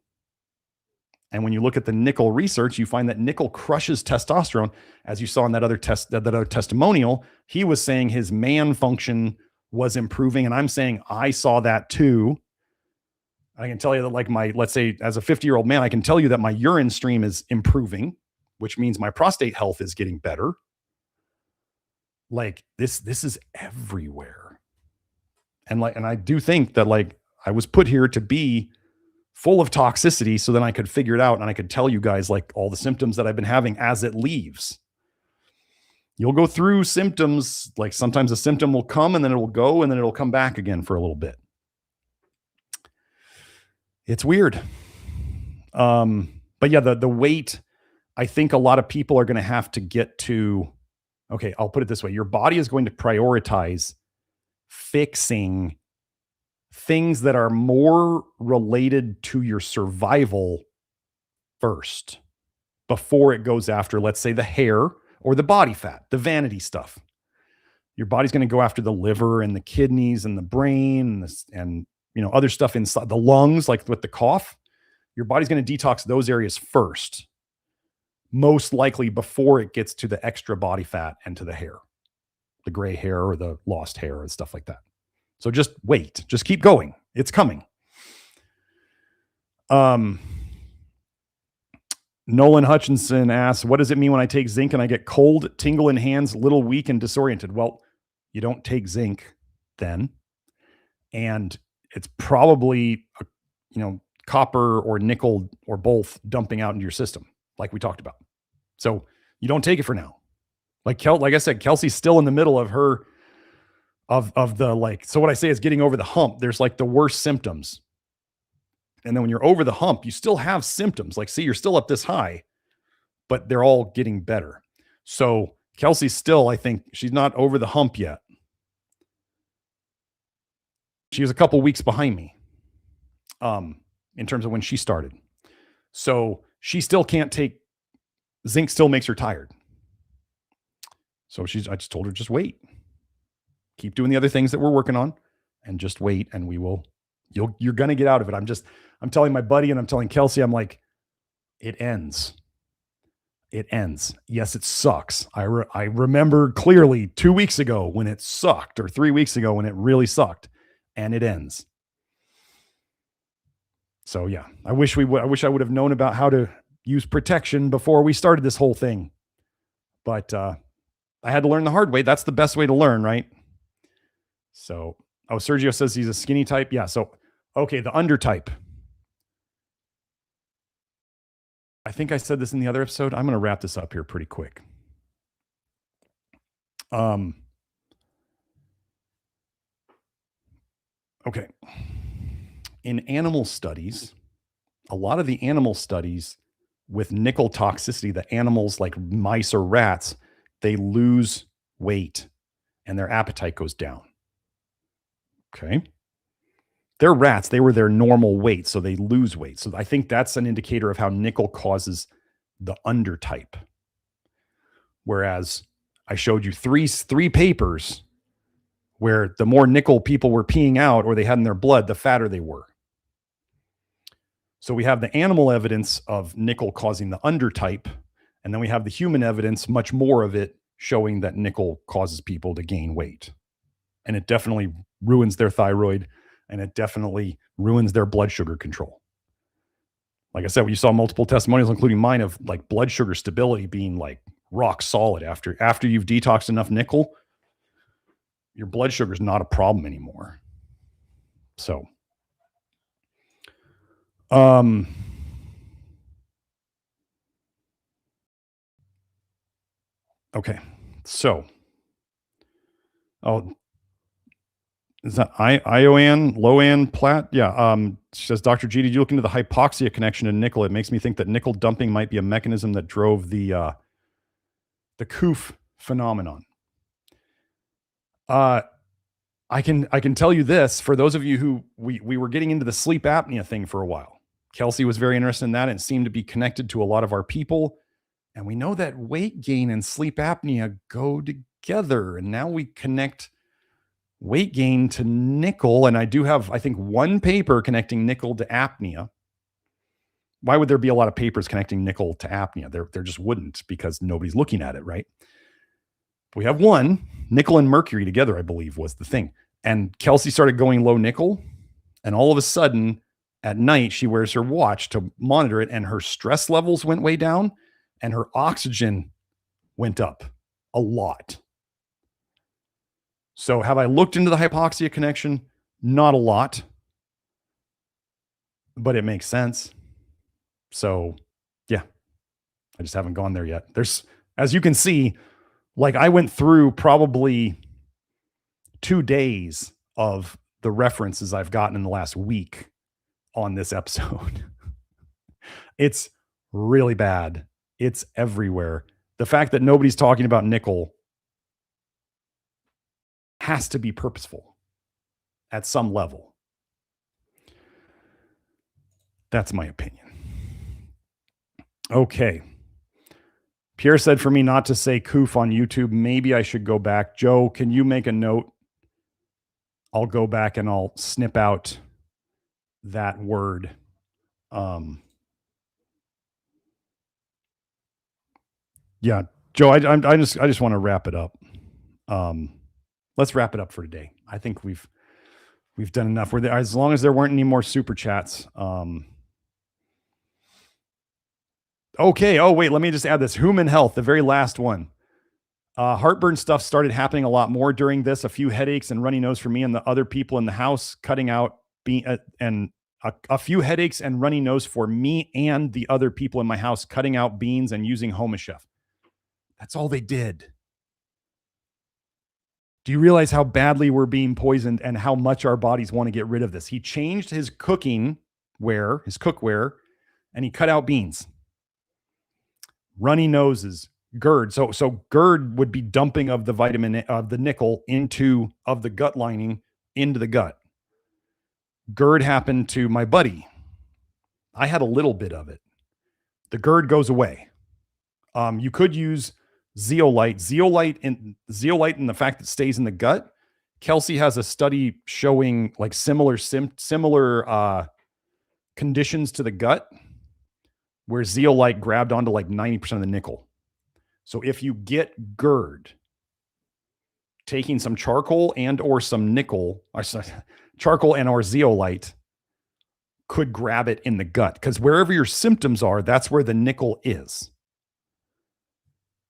And when you look at the nickel research, you find that nickel crushes testosterone. As you saw in that other testimonial, he was saying his man function was improving. And I'm saying I saw that too. I can tell you that, like let's say as a 50-year-old man, I can tell you that my urine stream is improving, which means my prostate health is getting better. Like this is everywhere. And I do think that like I was put here to be full of toxicity so then I could figure it out and I could tell you guys like all the symptoms that I've been having as it leaves. You'll go through symptoms, like sometimes a symptom will come and then it'll go and then it'll come back again for a little bit. It's weird. But yeah, the weight, I think a lot of people are going to have to get to, okay, I'll put it this way. Your body is going to prioritize fixing things that are more related to your survival first before it goes after, let's say, the hair or the body fat, the vanity stuff. Your body's going to go after the liver and the kidneys and the brain and other stuff inside the lungs, like with the cough. Your body's going to detox those areas first, most likely before it gets to the extra body fat and to the hair, the gray hair or the lost hair and stuff like that. So just wait, just keep going. It's coming. Nolan Hutchinson asks, what does it mean when I take zinc and I get cold, tingle in hands, little weak and disoriented? Well, you don't take zinc then. And it's probably, copper or nickel or both dumping out into your system, like we talked about. So you don't take it for now. Like I said, Kelsey's still in the middle of her, of the like, so what I say is getting over the hump. There's like the worst symptoms. And then when you're over the hump, you still have symptoms. Like, see, you're still up this high, but they're all getting better. So Kelsey's still, I think she's not over the hump yet. She was a couple weeks behind me in terms of when she started. So she still can't take zinc, still makes her tired. So I just told her, just wait. Keep doing the other things that we're working on and just wait. And you're going to get out of it. I'm telling my buddy and I'm telling Kelsey, I'm like, it ends. It ends. Yes, it sucks. I remember clearly 2 weeks ago when it sucked, or 3 weeks ago when it really sucked, and it ends. So yeah, I wish I would have known about how to use protection before we started this whole thing. But I had to learn the hard way. That's the best way to learn, right? So, Sergio says he's a skinny type. Yeah. So, okay, the undertype. I think I said this in the other episode. I'm going to wrap this up here pretty quick. Okay. In animal studies, a lot of the animal studies with nickel toxicity, the animals like mice or rats, they lose weight and their appetite goes down. Okay. They're rats. They were their normal weight, so they lose weight. So I think that's an indicator of how nickel causes the undertype. Whereas I showed you three papers where the more nickel people were peeing out or they had in their blood, the fatter they were. So we have the animal evidence of nickel causing the undertype, and then we have the human evidence, much more of it, showing that nickel causes people to gain weight. And it definitely ruins their thyroid, and it definitely ruins their blood sugar control. Like I said, you saw multiple testimonials, including mine, of like blood sugar stability being like rock solid after you've detoxed enough nickel. Your blood sugar is not a problem anymore. So, okay. So, is that Ioan Loan Platt? Yeah. She says, Dr. G, did you look into the hypoxia connection to nickel? It makes me think that nickel dumping might be a mechanism that drove the COOF phenomenon. I can tell you this, for those of you who we were getting into the sleep apnea thing for a while. Kelsey was very interested in that, and it seemed to be connected to a lot of our people. And we know that weight gain and sleep apnea go together. And now we connect weight gain to nickel. And I do have, I think, one paper connecting nickel to apnea. Why would there be a lot of papers connecting nickel to apnea? There just wouldn't, because nobody's looking at it, right? We have one. Nickel and mercury together, I believe, was the thing. And Kelsey started going low nickel. And all of a sudden, at night, she wears her watch to monitor it, and her stress levels went way down, and her oxygen went up a lot. So have I looked into the hypoxia connection? Not a lot, but it makes sense. So yeah, I just haven't gone there yet. There's, as you can see, like I went through probably 2 days of the references I've gotten in the last week on this episode. It's really bad. It's everywhere. The fact that nobody's talking about nickel has to be purposeful at some level. That's my opinion. Okay. Pierre said for me not to say coof on YouTube. Maybe I should go back. Joe, can you make a note? I'll go back and I'll snip out that word. Yeah, Joe, I just want to wrap it up. Let's wrap it up for today. I think we've done enough. We're there, as long as there weren't any more super chats. Okay. Oh, wait, let me just add this. Human health, the very last one. Heartburn stuff started happening a lot more during this. A few headaches and runny nose for me and the other people in the house, cutting out and a few headaches and runny nose for me and the other people in my house, cutting out beans and using Homa Chef. That's all they did. Do you realize how badly we're being poisoned and how much our bodies want to get rid of this? He changed his cookware, and he cut out beans. Runny noses, GERD. So GERD would be dumping of the vitamin of the nickel of the gut lining into the gut. GERD happened to my buddy. I had a little bit of it. the GERD goes away. You could use zeolite. Zeolite and the fact that it stays in the gut. Kelsey has a study showing like similar conditions to the gut where zeolite grabbed onto like 90% of the nickel. So if you get GERD, taking some charcoal and or some nickel, or charcoal and or zeolite could grab it in the gut, because wherever your symptoms are, that's where the nickel is.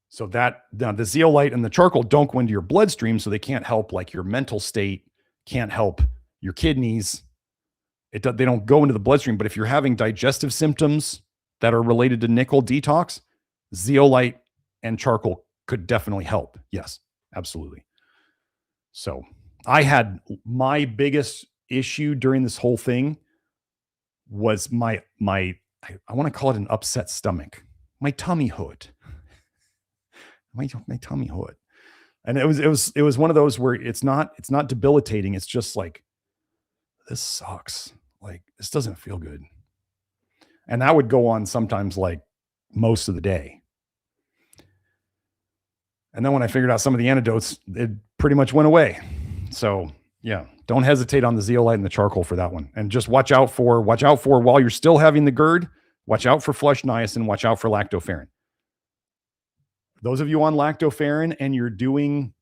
So that now the zeolite and the charcoal don't go into your bloodstream, so they can't help like your mental state, can't help your kidneys. They don't go into the bloodstream. But if you're having digestive symptoms that are related to nickel detox, zeolite and charcoal could definitely help. Yes, absolutely. So I had my biggest issue during this whole thing was I want to call it an upset stomach, my tummy hurt. My tummy hurt. And it was one of those where it's not debilitating. It's just like, this sucks. Like, this doesn't feel good. And that would go on sometimes like most of the day. And then when I figured out some of the antidotes, it pretty much went away. So yeah, don't hesitate on the zeolite and the charcoal for that one. And just watch out for while you're still having the GERD, watch out for flush niacin, watch out for lactoferrin. Those of you on lactoferrin and you're doing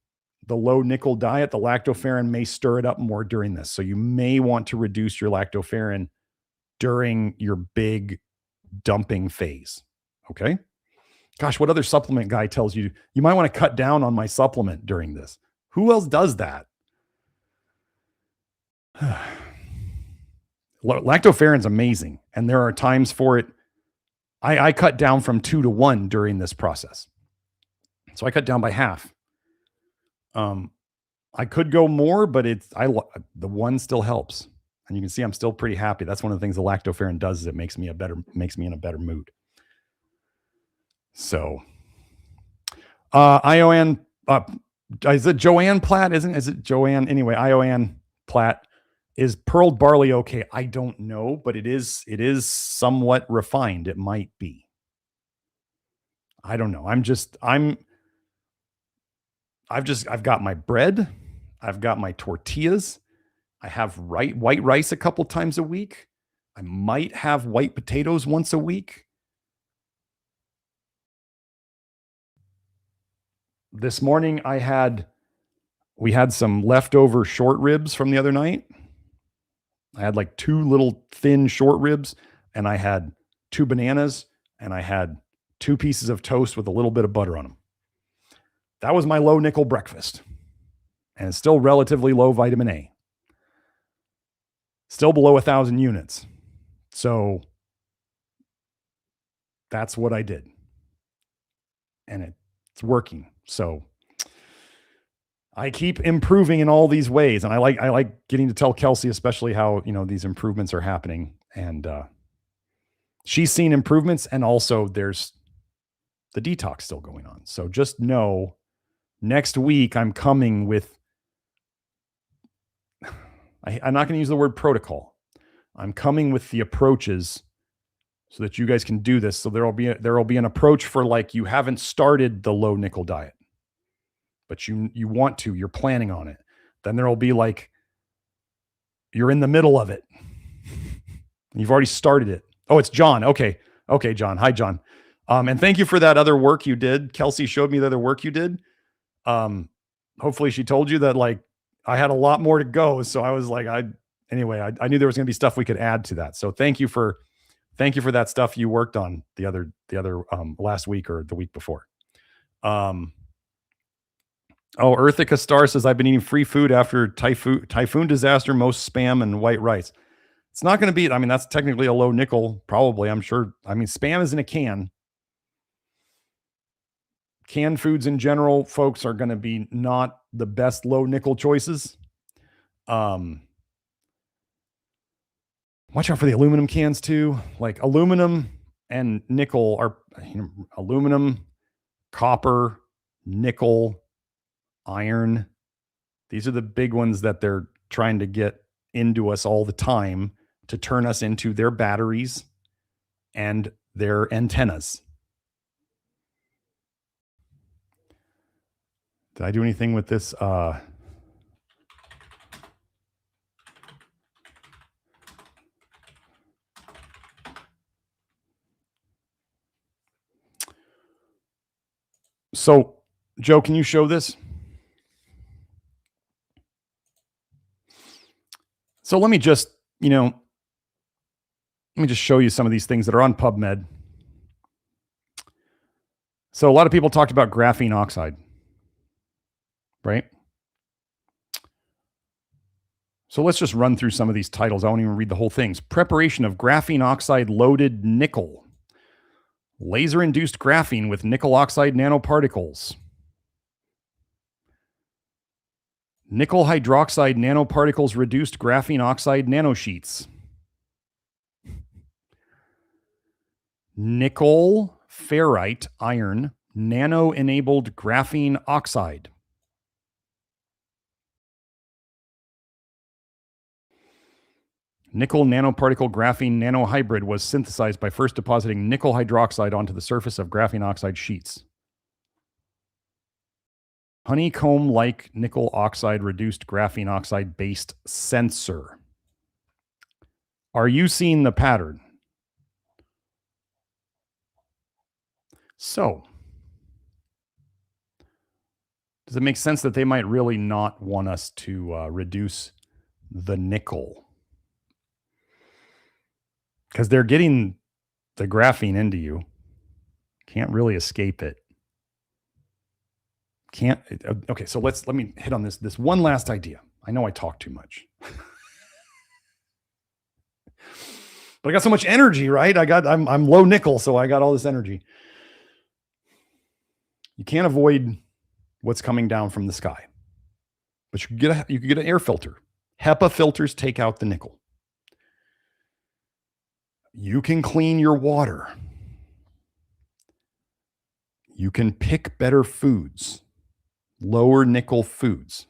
the low nickel diet, the lactoferrin may stir it up more during this. So you may want to reduce your lactoferrin during your big dumping phase. Okay. Gosh, what other supplement guy tells you you might want to cut down on my supplement during this? Who else does that? Lactoferrin's amazing. And there are times for it. I cut down from 2 to 1 during this process. So I cut down by half. I could go more, but the 1 still helps. And you can see I'm still pretty happy. That's one of the things the lactoferrin does, is it makes me in a better mood. So, Ioann, is it Joanne Platt? Is it Joanne? Anyway, Ioann Platt, is pearled barley okay? I don't know, but it is somewhat refined. It might be. I don't know. I've got my bread. I've got my tortillas. I have white rice a couple times a week. I might have white potatoes once a week. This morning we had some leftover short ribs from the other night. I had like 2 little thin short ribs, and I had 2 bananas, and I had 2 pieces of toast with a little bit of butter on them. That was my low nickel breakfast. And it's still relatively low vitamin A. Still below 1,000 units. So that's what I did. And it's working. So I keep improving in all these ways. And I like getting to tell Kelsey, especially how, these improvements are happening. And she's seen improvements. And also there's the detox still going on. So just know next week I'm coming with, I'm not going to use the word protocol. I'm coming with the approaches so that you guys can do this. So there'll be an approach for like, you haven't started the low nickel diet, but you want to, you're planning on it. Then there'll be like, you're in the middle of it. You've already started it. Oh, it's John. Okay, John. Hi, John. And thank you for that other work you did. Kelsey showed me the other work you did. Hopefully she told you that like I had a lot more to go. So I was like, I knew there was going to be stuff we could add to that. So thank you for that stuff you worked on the other last week or the week before. Earthica Star says, I've been eating free food after typhoon disaster, most Spam and white rice. It's not going to be, that's technically a low nickel, probably, I'm sure. Spam is in a can. Canned foods in general, folks, are going to be not the best low nickel choices. Watch out for the aluminum cans too. Like aluminum and nickel are, aluminum, copper, nickel, iron. These are the big ones that they're trying to get into us all the time to turn us into their batteries and their antennas. Did I do anything with this? So, Joe, can you show this? So let me just, let me just show you some of these things that are on PubMed. So a lot of people talked about graphene oxide, right? So let's just run through some of these titles. I won't even read the whole things. Preparation of graphene oxide loaded nickel. Laser-induced graphene with nickel oxide nanoparticles. Nickel hydroxide nanoparticles reduced graphene oxide nanosheets. Nickel ferrite iron nano-enabled graphene oxide. Nickel nanoparticle graphene nanohybrid was synthesized by first depositing nickel hydroxide onto the surface of graphene oxide sheets. Honeycomb-like nickel oxide reduced graphene oxide based sensor. Are you seeing the pattern? So, does it make sense that they might really not want us to reduce the nickel? Because they're getting the graphene into you. Can't really escape it. Can't. Okay, so let me hit on this one last idea. I know I talk too much. But I got so much energy, right? I'm low nickel, so I got all this energy. You can't avoid what's coming down from the sky. But you could get an air filter. HEPA filters take out the nickel. You can clean your water. You can pick better foods, lower nickel foods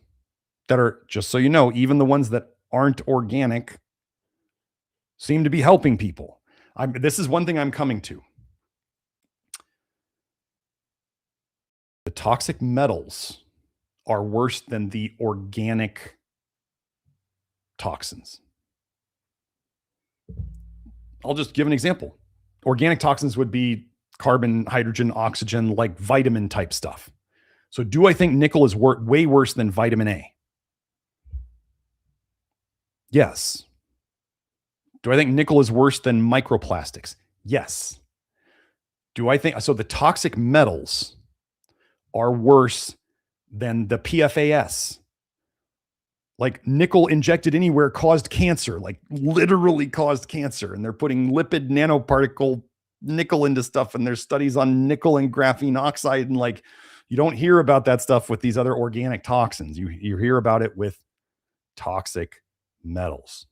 that are, just so you know, even the ones that aren't organic seem to be helping people. This is one thing I'm coming to. The toxic metals are worse than the organic toxins. I'll just give an example. Organic toxins would be carbon, hydrogen, oxygen, like vitamin type stuff. So do I think nickel is way worse than vitamin A? Yes. Do I think nickel is worse than microplastics? Yes. Do I think so? The toxic metals are worse than the PFAS. Like nickel injected anywhere caused cancer, like literally caused cancer. And they're putting lipid nanoparticle nickel into stuff. And there's studies on nickel and graphene oxide. And like, you don't hear about that stuff with these other organic toxins. You hear about it with toxic metals.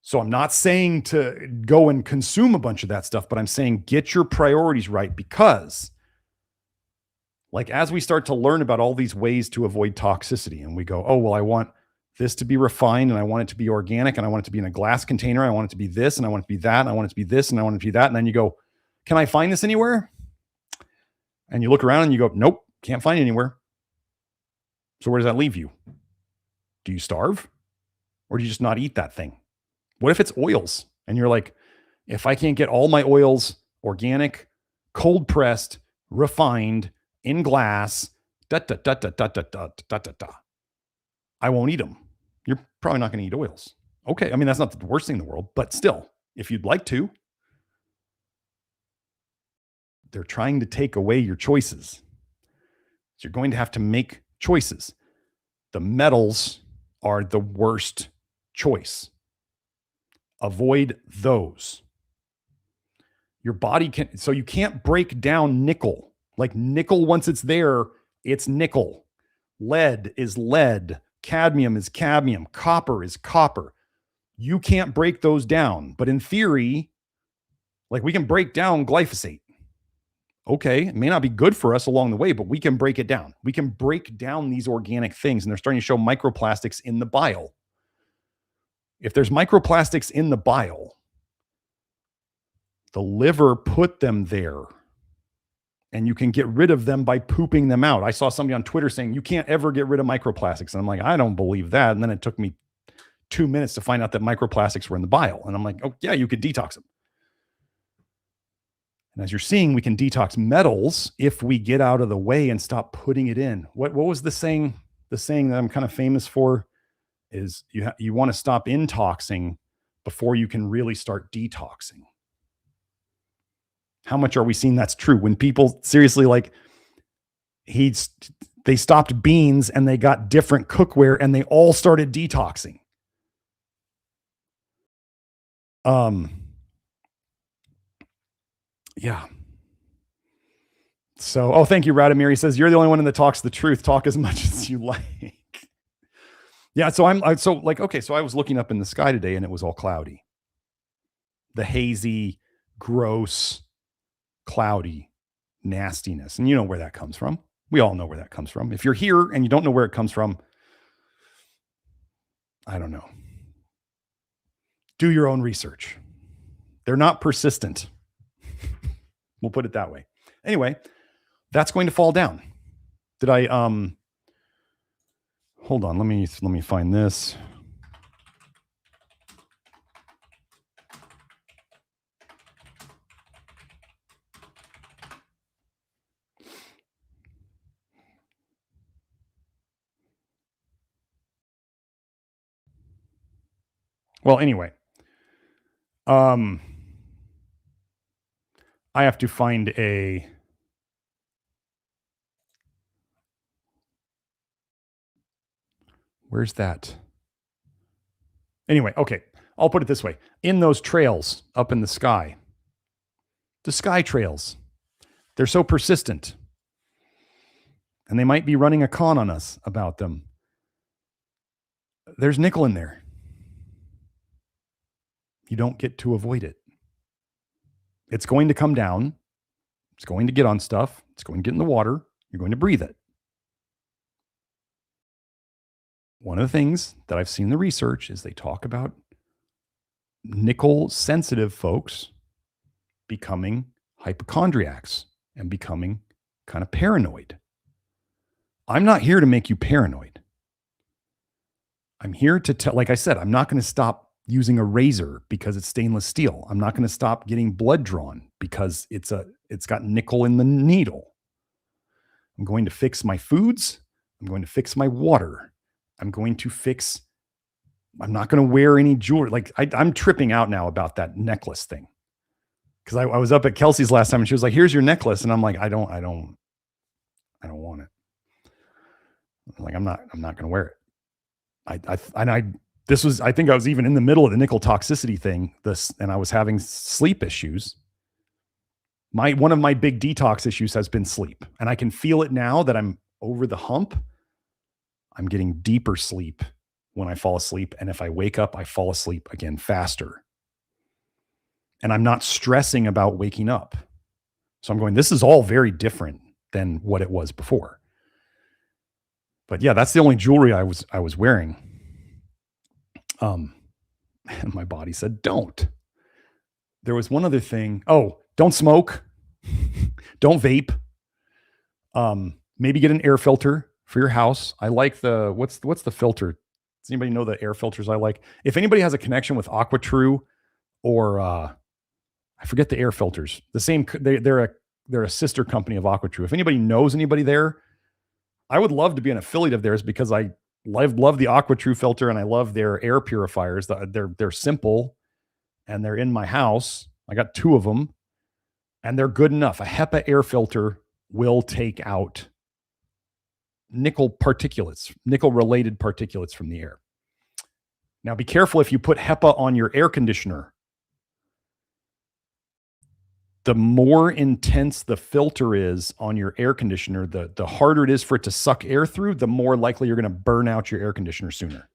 So I'm not saying to go and consume a bunch of that stuff, but I'm saying get your priorities right, because like as we start to learn about all these ways to avoid toxicity and we go, oh, well, I want this to be refined and I want it to be organic and I want it to be in a glass container. I want it to be this and I want it to be that and I want it to be this and I want it to be that. And then you go, can I find this anywhere? And you look around and you go, nope, can't find it anywhere. So where does that leave you? Do you starve? Or do you just not eat that thing? What if it's oils? And you're like, if I can't get all my oils organic, cold pressed, refined, in glass, I won't eat them. You're probably not going to eat oils. Okay. I mean, that's not the worst thing in the world, but still, if you'd like to, they're trying to take away your choices. So you're going to have to make choices. The metals are the worst choice. Avoid those. Your body so you can't break down nickel. Like nickel, once it's there, it's nickel. Lead is lead. Cadmium is cadmium. Copper is copper. You can't break those down. But in theory, like we can break down glyphosate. Okay, it may not be good for us along the way, but we can break it down. We can break down these organic things, and they're starting to show microplastics in the bile. If there's microplastics in the bile, The liver put them there, and you can get rid of them by pooping them out. I saw somebody on Twitter saying you can't ever get rid of microplastics. And I'm like, I don't believe that. And then it took me 2 minutes to find out that microplastics were in the bile. And I'm like, oh yeah, you could detox them. And as you're seeing, we can detox metals if we get out of the way and stop putting it in. What was the saying? The saying that I'm kind of famous for is you want to stop intoxing before you can really start detoxing. How much are we seeing that's true? When people seriously, like, they stopped beans and they got different cookware and they all started detoxing. Yeah. So, oh, thank you, Radomir. He says, you're the only one that talks the truth. Talk as much as you like. Yeah. So so I was looking up in the sky today and it was all cloudy. The hazy, gross, cloudy nastiness. And you know where that comes from. We all know where that comes from. If you're here and you don't know where it comes from, I don't know. Do your own research. They're not persistent. We'll put it that way. Anyway, that's going to fall down. Did I hold on, let me find this. Well, anyway, I have to find where's that? Anyway, okay, I'll put it this way. In those trails up in the sky trails, they're so persistent. And they might be running a con on us about them. There's nickel in there. You don't get to avoid it. It's going to come down. It's going to get on stuff. It's going to get in the water. You're going to breathe it. One of the things that I've seen in the research is they talk about nickel sensitive folks becoming hypochondriacs and becoming kind of paranoid. I'm not here to make you paranoid. I'm here to tell, like I said, I'm not going to stop using a razor because it's stainless steel. I'm not going to stop getting blood drawn because it's got nickel in the needle. I'm going to fix my foods. I'm going to fix my water. I'm not going to wear any jewelry. Like I'm tripping out now about that necklace thing. Cause I was up at Kelsey's last time and she was like, here's your necklace. And I'm like, I don't want it. I'm like, I'm not going to wear it. I think I was even in the middle of the nickel toxicity thing, and I was having sleep issues. One of my big detox issues has been sleep, and I can feel it now that I'm over the hump. I'm getting deeper sleep when I fall asleep, and if I wake up, I fall asleep again faster. And I'm not stressing about waking up. So I'm going, this is all very different than what it was before. But yeah, that's the only jewelry I was wearing. And my body said, don't. There was one other thing. Oh, don't smoke. Don't vape. Maybe get an air filter for your house. I like what's the filter? Does anybody know the air filters I like? If anybody has a connection with AquaTrue or I forget the air filters. The same, they're a sister company of AquaTrue. If anybody knows anybody there, I would love to be an affiliate of theirs because I love the AquaTrue filter and I love their air purifiers. They're simple and they're in my house. I got 2 of them and they're good enough. A HEPA air filter will take out nickel related particulates from the air. Now be careful if you put HEPA on your air conditioner. The more intense the filter is on your air conditioner, the harder it is for it to suck air through, the more likely you're going to burn out your air conditioner sooner.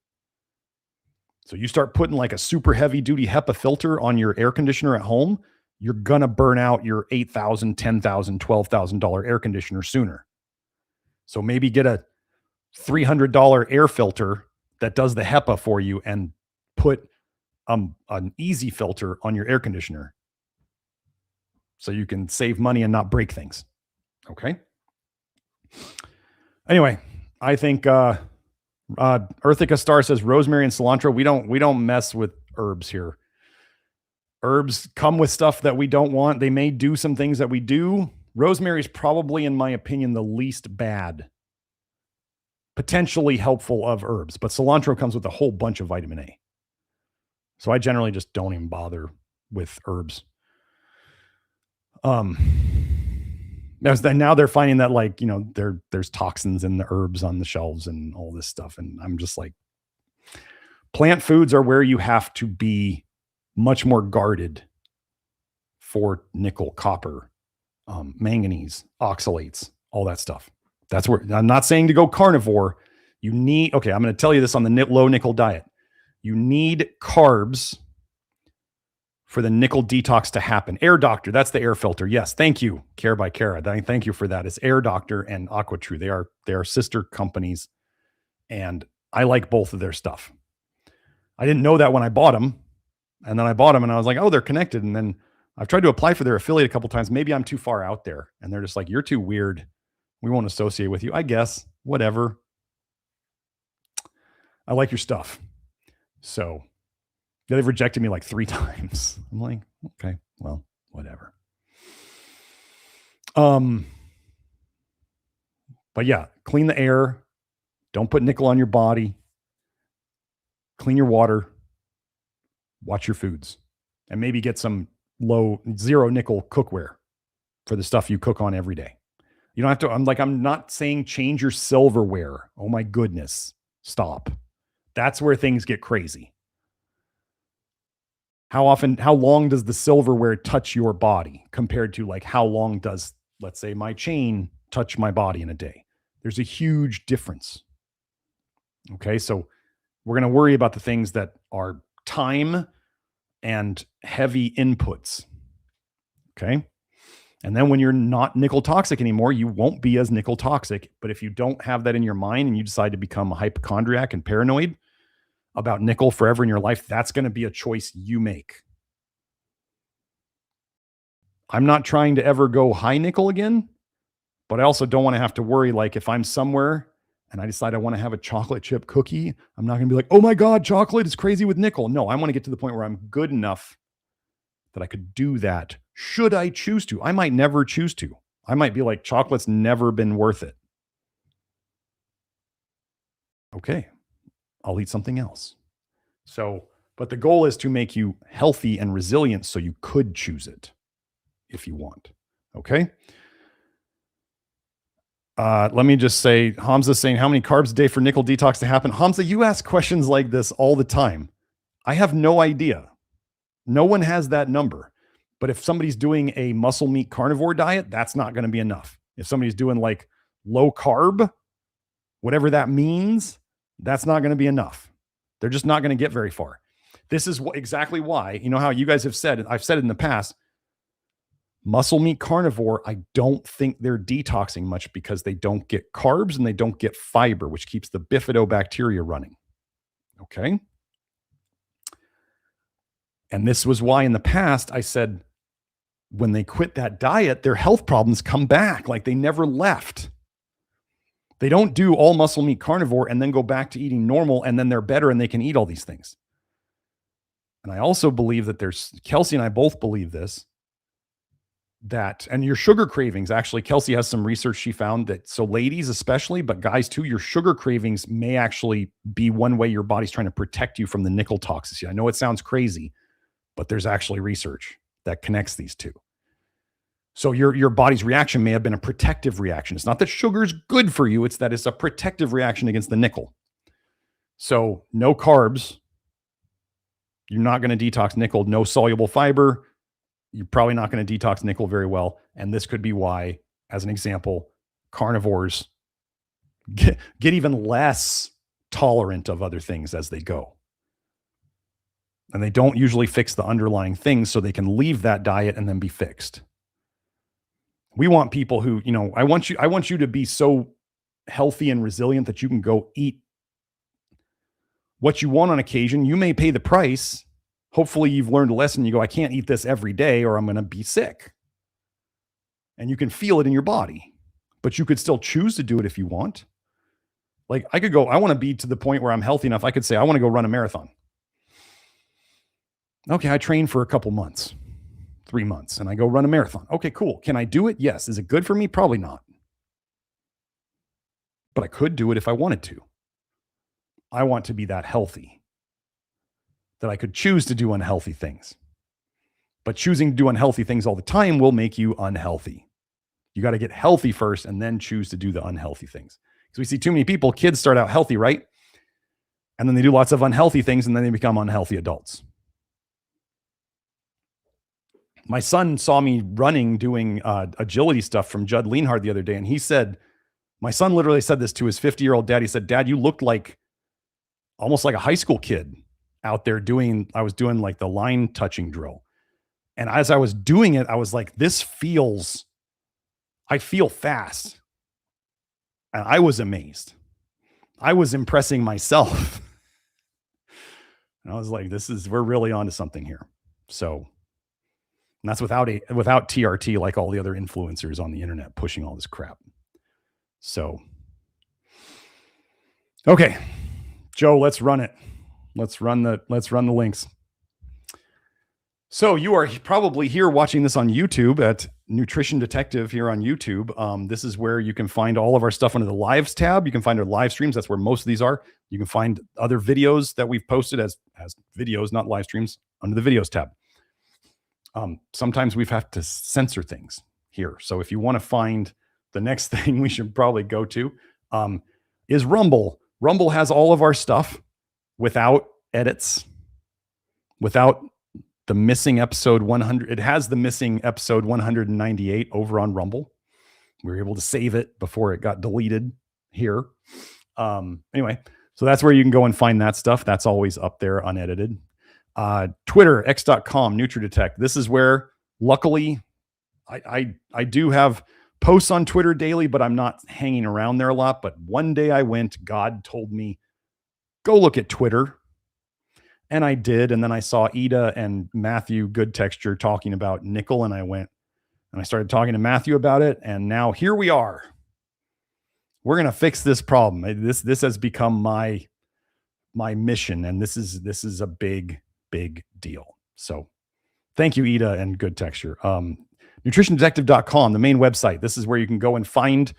So you start putting like a super heavy duty HEPA filter on your air conditioner at home, you're going to burn out your $8,000, $10,000, $12,000 air conditioner sooner. So maybe get a $300 air filter that does the HEPA for you and put an easy filter on your air conditioner. so you can save money and not break things. Okay. Anyway, I think Earthica Star says rosemary and cilantro. We don't mess with herbs here. Herbs come with stuff that we don't want. They may do some things that we do. Rosemary is probably, in my opinion, the least bad, potentially helpful of herbs, but cilantro comes with a whole bunch of vitamin A. So I generally just don't even bother with herbs. Now they're finding that, like, you know, there's toxins in the herbs on the shelves and all this stuff. And I'm just like, plant foods are where you have to be much more guarded for nickel, copper, manganese, oxalates, all that stuff. That's where, I'm not saying to go carnivore. You need, okay, I'm going to tell you this on the low nickel diet. You need carbs for the nickel detox to happen. Air Doctor, that's the air filter. Yes, thank you, Care by Cara. Thank you for that. It's Air Doctor and AquaTrue. They are sister companies, and I like both of their stuff. I didn't know that when I bought them, and then I bought them, and I was like, oh, they're connected. And then I've tried to apply for their affiliate a couple times. Maybe I'm too far out there, and they're just like, you're too weird. We won't associate with you. I guess, whatever. I like your stuff. So they've rejected me like 3 times. I'm like, okay, well, whatever. But yeah, clean the air. Don't put nickel on your body. Clean your water. Watch your foods. And maybe get some zero nickel cookware for the stuff you cook on every day. You don't have to, I'm not saying change your silverware. Oh my goodness. Stop. That's where things get crazy. How long does the silverware touch your body compared to, like, how long does, let's say, my chain touch my body in a day? There's a huge difference. Okay. So we're going to worry about the things that are time and heavy inputs. Okay. And then when you're not nickel toxic anymore, you won't be as nickel toxic. But if you don't have that in your mind and you decide to become a hypochondriac and paranoid about nickel forever in your life, that's going to be a choice you make. I'm not trying to ever go high nickel again, but I also don't want to have to worry, like, if I'm somewhere and I decide I want to have a chocolate chip cookie, I'm not going to be like, oh my God, chocolate is crazy with nickel. No, I want to get to the point where I'm good enough that I could do that. Should I choose to? I might never choose to. I might be like, chocolate's never been worth it. Okay, I'll eat something else. So, but the goal is to make you healthy and resilient so you could choose it if you want. Okay. Let me just say, Hamza's saying, how many carbs a day for nickel detox to happen? Hamza, you ask questions like this all the time. I have no idea. No one has that number. But if somebody's doing a muscle meat carnivore diet, that's not going to be enough. If somebody's doing like low carb, whatever that means, that's not going to be enough. They're just not going to get very far. This is exactly why, you know how you guys have said, I've said it in the past, muscle meat carnivore, I don't think they're detoxing much because they don't get carbs and they don't get fiber, which keeps the bifidobacteria running. Okay. And this was why in the past I said, when they quit that diet, their health problems come back. Like, they never left. They don't do all muscle meat carnivore and then go back to eating normal, and then they're better and they can eat all these things. And I also believe that Kelsey and I both believe this, and your sugar cravings, actually, Kelsey has some research she found that, so ladies especially, but guys too, your sugar cravings may actually be one way your body's trying to protect you from the nickel toxicity. I know it sounds crazy, but there's actually research that connects these two. So your body's reaction may have been a protective reaction. It's not that sugar's good for you. It's that it's a protective reaction against the nickel. So no carbs. You're not going to detox nickel. No soluble fiber. You're probably not going to detox nickel very well. And this could be why, as an example, carnivores get even less tolerant of other things as they go. And they don't usually fix the underlying things so they can leave that diet and then be fixed. We want people who, you know, I want you to be so healthy and resilient that you can go eat what you want on occasion. You may pay the price. Hopefully you've learned a lesson. You go, I can't eat this every day or I'm going to be sick. and you can feel it in your body, but you could still choose to do it if you want. Like I could go, I want to be to the point where I'm healthy enough. I could say, I want to go run a marathon. Okay, I train for a couple months, 3 months, and I go run a marathon. Okay, cool. Can I do it? Yes. Is it good for me? Probably not. But I could do it if I wanted to. I want to be that healthy that I could choose to do unhealthy things. But choosing to do unhealthy things all the time will make you unhealthy. You got to get healthy first and then choose to do the unhealthy things. Because we see too many people, kids start out healthy, right? And then they do lots of unhealthy things and then they become unhealthy adults. My son saw me running, doing agility stuff from Judd Leanhard the other day. And he said, my son literally said this to his 50-year-old dad. He said, Dad, you looked like almost like a high school kid out there I was doing like the line touching drill. And as I was doing it, I was like, I feel fast. And I was amazed. I was impressing myself. And I was like, we're really onto something here. So, and that's without TRT, like all the other influencers on the internet pushing all this crap. So, okay, Joe, let's run it. Let's run the links. So you are probably here watching this on YouTube at Nutrition Detective here on YouTube. This is where you can find all of our stuff under the lives tab. You can find our live streams. That's where most of these are. You can find other videos that we've posted as videos, not live streams, under the videos tab. Sometimes we've had to censor things here. So if you want to find the next thing we should probably go to is Rumble. Rumble has all of our stuff without edits, without the missing episode 100. It has the missing episode 198 over on Rumble. We were able to save it before it got deleted here. Anyway, so that's where you can go and find that stuff. That's always up there unedited. Twitter, x.com, NutriDetect. This is where, luckily, I do have posts on Twitter daily, but I'm not hanging around there a lot. But one day God told me, go look at Twitter. And I did. And then I saw Ida and Matthew Good Texture talking about nickel. And I went and I started talking to Matthew about it. And now here we are. We're going to fix this problem. This has become my mission. And this is a big deal. So thank you, Ida and Good Texture. NutritionDetective.com, the main website. This is where you can go and find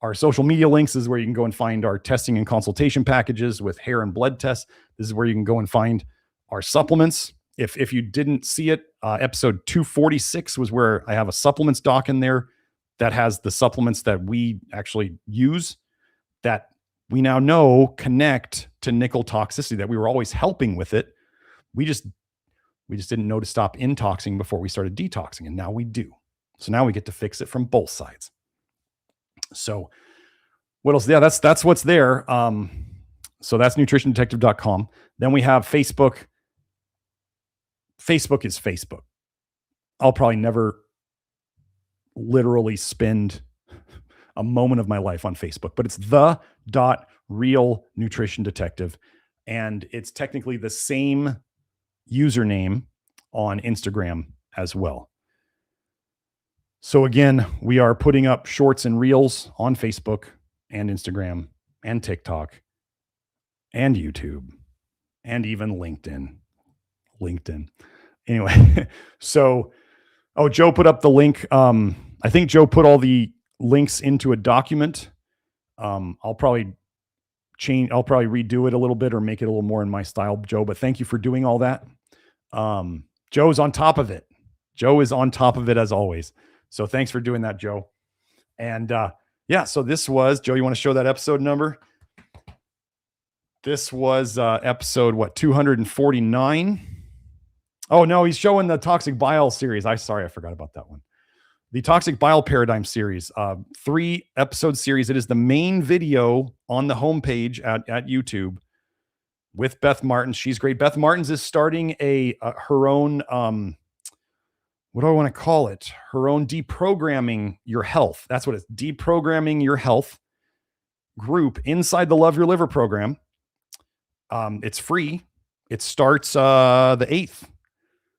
our social media links. This is where you can go and find our testing and consultation packages with hair and blood tests. This is where you can go and find our supplements. If you didn't see it, episode 246 was where I have a supplements doc in there that has the supplements that we actually use that we now know connect to nickel toxicity, that we were always helping with it. We just didn't know to stop intoxing before we started detoxing. And now we do. So now we get to fix it from both sides. So what else? Yeah, that's what's there. So that's nutritiondetective.com. Then we have Facebook. Facebook is Facebook. I'll probably never literally spend a moment of my life on Facebook, but it's the.real nutrition detective. And it's technically the same username on Instagram as well. So again, we are putting up shorts and reels on Facebook and Instagram and TikTok and YouTube and even LinkedIn. Anyway, so, Joe put up the link. I think Joe put all the links into a document. I'll probably redo it a little bit or make it a little more in my style, Joe, but thank you for doing all that. Joe's on top of it. Joe is on top of it as always. So thanks for doing that, Joe. And so this was, Joe, you want to show that episode number? This was episode, 249? Oh, no, he's showing the Toxic Bile series. I forgot about that one. The Toxic Bile Paradigm series, 3-episode series. It is the main video on the homepage at YouTube with Beth Martins. She's great. Beth Martins is starting her own, what do I want to call it? Her own deprogramming your health. That's what it's, deprogramming your health group inside the Love Your Liver program. It's free. It starts the 8th.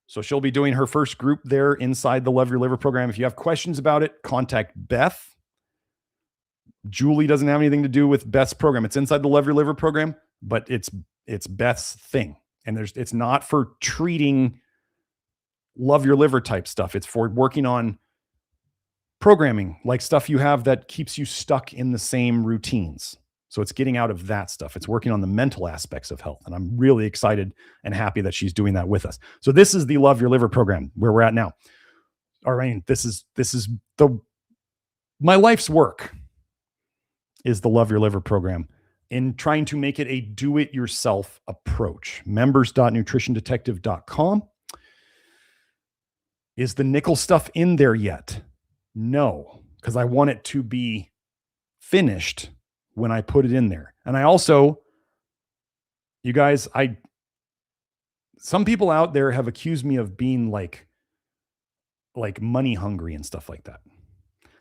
So she'll be doing her first group there inside the Love Your Liver program. If you have questions about it, contact Beth. Julie doesn't have anything to do with Beth's program. It's inside the Love Your Liver program, but it's Beth's thing. And it's not for treating Love Your Liver type stuff. It's for working on programming, like stuff you have that keeps you stuck in the same routines. So it's getting out of that stuff. It's working on the mental aspects of health. And I'm really excited and happy that she's doing that with us. So this is the Love Your Liver program where we're at now. All right. This is my life's work is the Love Your Liver program in trying to make it a do-it-yourself approach. Members.nutritiondetective.com. Is the nickel stuff in there yet? No, because I want it to be finished when I put it in there. And I also, you guys, some people out there have accused me of being like money hungry and stuff like that.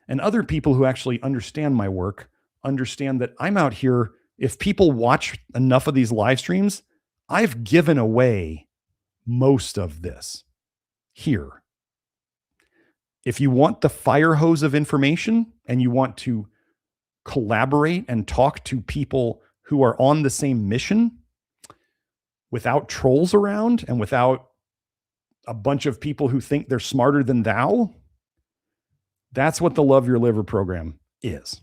And other people who actually understand my work understand that I'm out here. If people watch enough of these live streams, I've given away most of this here. If you want the fire hose of information and you want to collaborate and talk to people who are on the same mission without trolls around and without a bunch of people who think they're smarter than thou, that's what the Love Your Liver program is.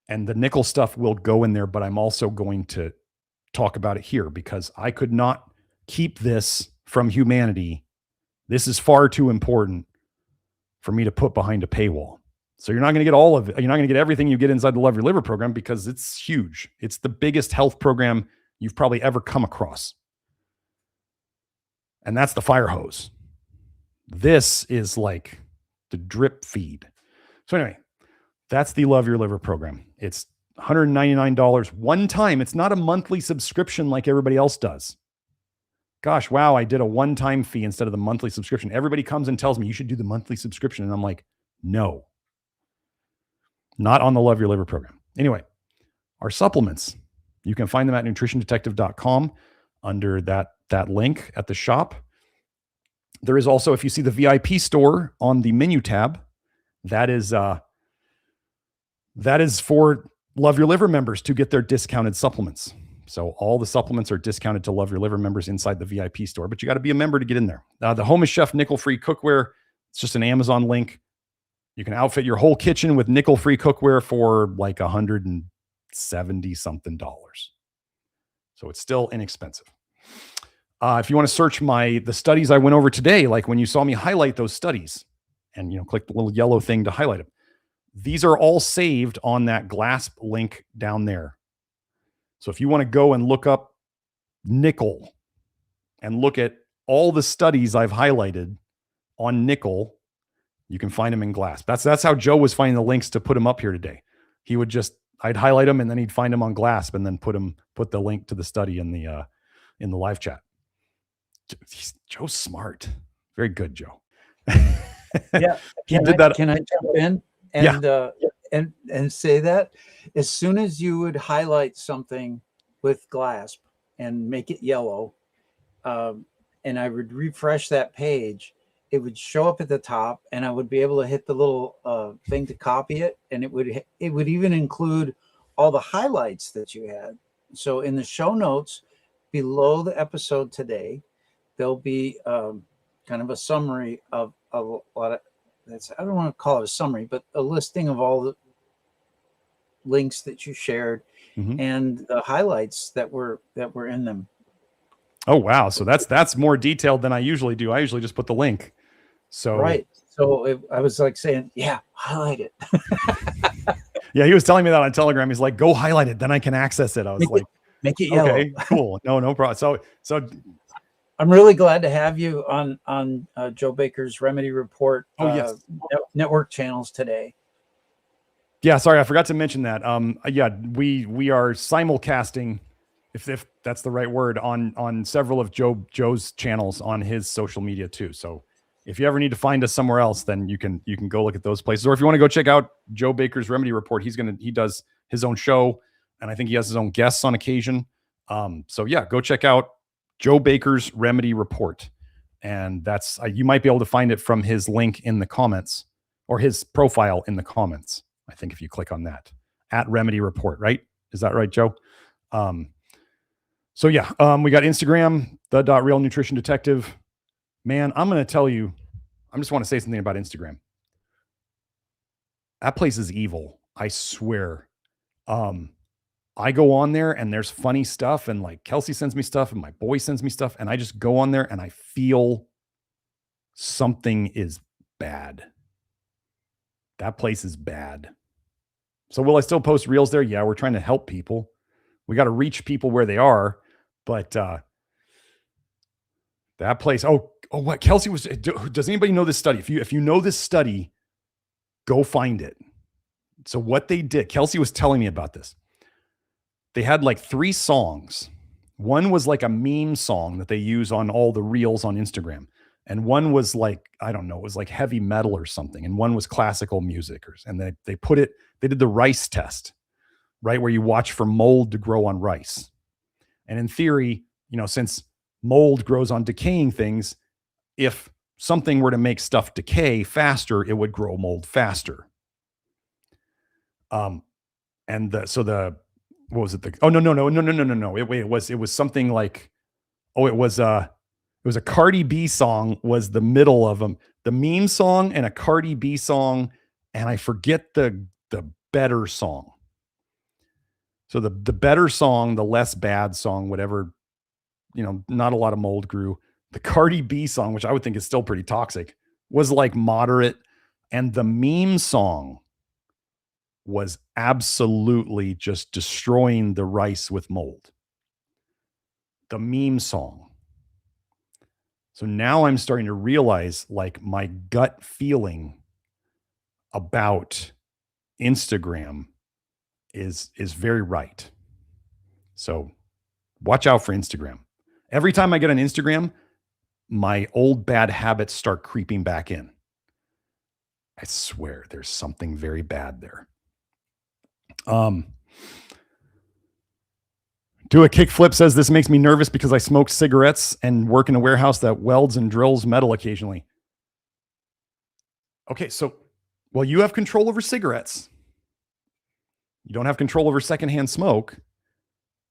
And the nickel stuff will go in there, but I'm also going to talk about it here because I could not keep this from humanity. This is far too important for me to put behind a paywall. So you're not going to get all of it. You're not going to get everything you get inside the Love Your Liver program because it's huge. It's the biggest health program you've probably ever come across. And that's the fire hose. This is like the drip feed. So anyway, that's the Love Your Liver program. It's $199 one time. It's not a monthly subscription like everybody else does. Gosh, wow, I did a one-time fee instead of the monthly subscription. Everybody comes and tells me you should do the monthly subscription. And I'm like, no, not on the Love Your Liver program. Anyway, our supplements, you can find them at nutritiondetective.com under that link at the shop. There is also, if you see the VIP store on the menu tab, that is for Love Your Liver members to get their discounted supplements. So all the supplements are discounted to Love Your Liver members inside the VIP store, but you got to be a member to get in there. The Home is Chef nickel-free cookware, it's just an Amazon link. You can outfit your whole kitchen with nickel-free cookware for like $170 something. So it's still inexpensive. If you want to search the studies I went over today, like when you saw me highlight those studies and, click the little yellow thing to highlight them. These are all saved on that GLASP link down there. So if you want to go and look up nickel and look at all the studies I've highlighted on nickel, you can find them in GLASP. That's how Joe was finding the links to put them up here today. I'd highlight them and then he'd find them on GLASP and then put the link to the study in the live chat. Joe's smart. Very good, Joe. Yeah. Can I jump in and say that as soon as you would highlight something with GLASP and make it yellow, and I would refresh that page, it would show up at the top and I would be able to hit the little thing to copy it. And it would even include all the highlights that you had. So in the show notes below the episode today, there'll be kind of a summary of a lot of, I don't want to call it a summary, but a listing of all the links that you shared and the highlights that were in them. Oh, wow. So that's more detailed than I usually do. I usually just put the link. So, right. So I was like saying, yeah, highlight it. Yeah. He was telling me that on Telegram. He's like, go highlight it. Then I can access it. I was make it yellow. Okay, cool. No problem. So I'm really glad to have you on Joe Baker's Remedy Report network channels today. Yeah, sorry, I forgot to mention that. Yeah, we are simulcasting, if that's the right word, on several of Joe's channels on his social media too. So if you ever need to find us somewhere else, then you can go look at those places. Or if you want to go check out Joe Baker's Remedy Report, he does his own show, and I think he has his own guests on occasion. So yeah, go check out Joe Baker's Remedy Report. And that's, you might be able to find it from his link in the comments, or his profile in the comments. I think if you click on that, at Remedy Report, right? Is that right, Joe? So yeah, we got Instagram, the .real nutrition detective. Man, I'm going to tell you, I just want to say something about Instagram. That place is evil. I swear. I go on there and there's funny stuff, and like Kelsey sends me stuff and my boy sends me stuff, and I just go on there and I feel something is bad. That place is bad. So will I still post reels there? Yeah, we're trying to help people. We got to reach people where they are, but that place, what Kelsey was, does anybody know this study? If you know this study, go find it. So what they did, Kelsey was telling me about this. They had like 3 songs. One was like a meme song that they use on all the reels on Instagram. And one was like, I don't know, it was like heavy metal or something. And one was classical music. And they did the rice test, right? Where you watch for mold to grow on rice. And in theory, since mold grows on decaying things, if something were to make stuff decay faster, it would grow mold faster. What was it? No. It was something like, it was a Cardi B song was the middle of them, the meme song and a Cardi B song. And I forget the better song. So the better song, the less bad song, whatever, not a lot of mold grew. The Cardi B song, which I would think is still pretty toxic, was like moderate. And the meme song was absolutely just destroying the rice with mold. The meme song. So now I'm starting to realize, like, my gut feeling about Instagram is very right. So watch out for Instagram. Every time I get on Instagram, my old bad habits start creeping back in. I swear there's something very bad there. Do a kickflip says, this makes me nervous because I smoke cigarettes and work in a warehouse that welds and drills metal occasionally. Okay, so, well, you have control over cigarettes. You don't have control over secondhand smoke.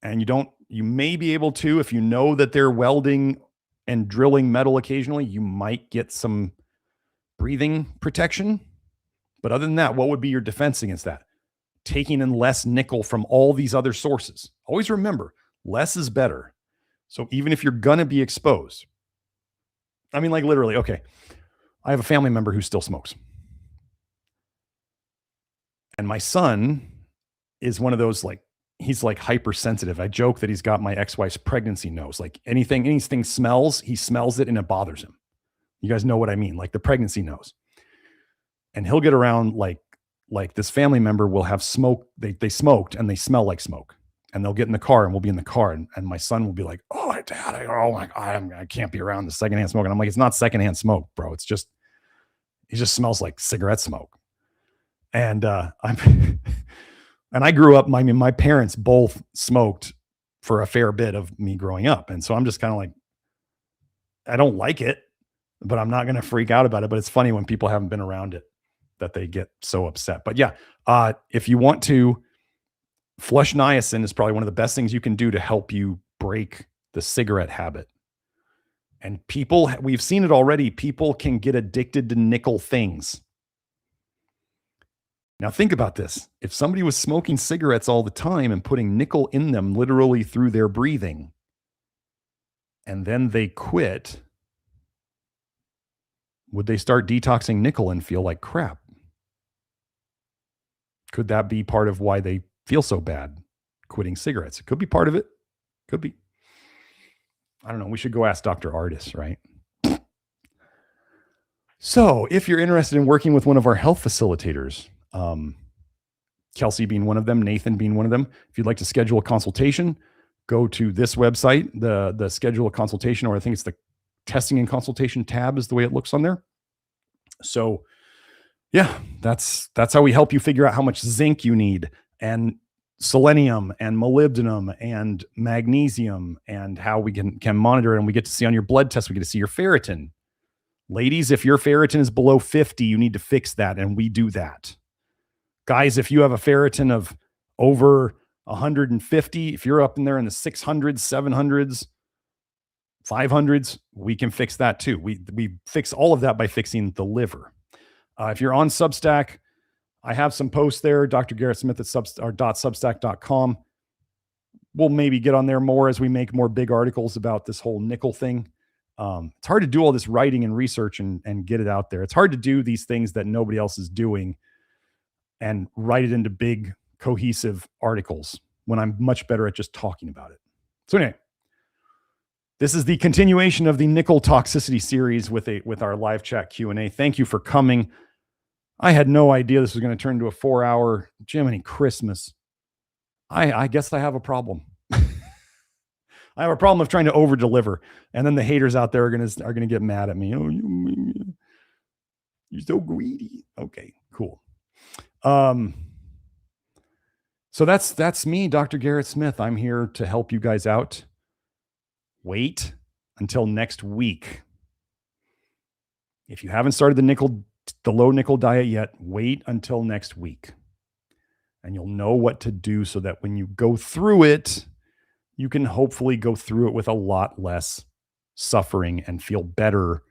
And you may be able to, if you know that they're welding and drilling metal occasionally, you might get some breathing protection. But other than that, what would be your defense against that? Taking in less nickel from all these other sources. Always remember, less is better. So even if you're going to be exposed, I mean, like literally, okay, I have a family member who still smokes. And my son is one of those, like, he's like hypersensitive. I joke that he's got my ex-wife's pregnancy nose. Like anything smells, he smells it and it bothers him. You guys know what I mean? Like the pregnancy nose. And he'll get around like this family member will have smoke. They smoked and they smell like smoke, and they'll get in the car and we'll be in the car. And my son will be like, oh, Dad, I can't be around the secondhand smoke. And I'm like, it's not secondhand smoke, bro. It just smells like cigarette smoke. And and I grew up, my parents both smoked for a fair bit of me growing up. And so I'm just kind of like, I don't like it, but I'm not going to freak out about it. But it's funny when people haven't been around it that they get so upset. But yeah, if you want to, flush niacin is probably one of the best things you can do to help you break the cigarette habit. And we've seen it already. People can get addicted to nickel things. Now think about this. If somebody was smoking cigarettes all the time and putting nickel in them literally through their breathing, and then they quit, would they start detoxing nickel and feel like crap? Could that be part of why they feel so bad quitting cigarettes? It could be part of it. Could be. I don't know. We should go ask Dr. Artis, right? So if you're interested in working with one of our health facilitators, Kelsey being one of them, Nathan being one of them, if you'd like to schedule a consultation, go to this website, the schedule a consultation, or I think it's the testing and consultation tab is the way it looks on there. So yeah, that's how we help you figure out how much zinc you need. And selenium and molybdenum and magnesium, and how we can monitor it. And we get to see on your blood test, we get to see your ferritin. Ladies, if your ferritin is below 50, you need to fix that, and we do that. Guys, if you have a ferritin of over 150, if you're up in there in the 600s, 700s, 500s, we can fix that too. We fix all of that by fixing the liver. If you're on Substack, I have some posts there, Dr. Garrett Smith at .substack.com. We'll maybe get on there more as we make more big articles about this whole nickel thing. It's hard to do all this writing and research and get it out there. It's hard to do these things that nobody else is doing and write it into big cohesive articles when I'm much better at just talking about it. So anyway, this is the continuation of the nickel toxicity series with our live chat Q&A. Thank you for coming. I had no idea this was going to turn into a 4-hour Jiminy Christmas. I guess I have a problem. I have a problem of trying to over deliver, and then the haters out there are gonna get mad at me. Oh, you're so greedy. Okay, cool. So that's me, Dr. Garrett Smith. I'm here to help you guys out. Wait until next week. If you haven't started the low nickel diet yet, wait until next week. And you'll know what to do so that when you go through it, you can hopefully go through it with a lot less suffering and feel better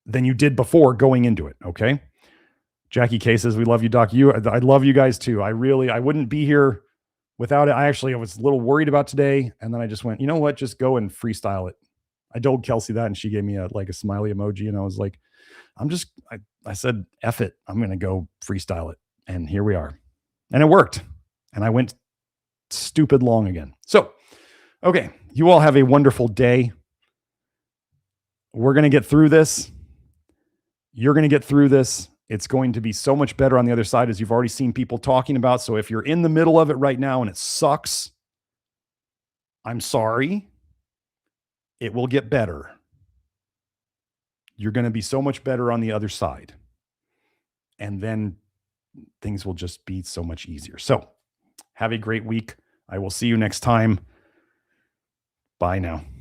than you did before going into it. Okay. Jackie K says, we love you, Doc. I love you guys too. I wouldn't be here without it. I was a little worried about today. And then I just went, you know what? Just go and freestyle it. I told Kelsey that, and she gave me a smiley emoji. And I was like, I said, F it. I'm going to go freestyle it. And here we are. And it worked. And I went stupid long again. So, okay. You all have a wonderful day. We're going to get through this. You're going to get through this. It's going to be so much better on the other side, as you've already seen people talking about. So if you're in the middle of it right now and it sucks, I'm sorry. It will get better. You're going to be so much better on the other side. And then things will just be so much easier. So have a great week. I will see you next time. Bye now.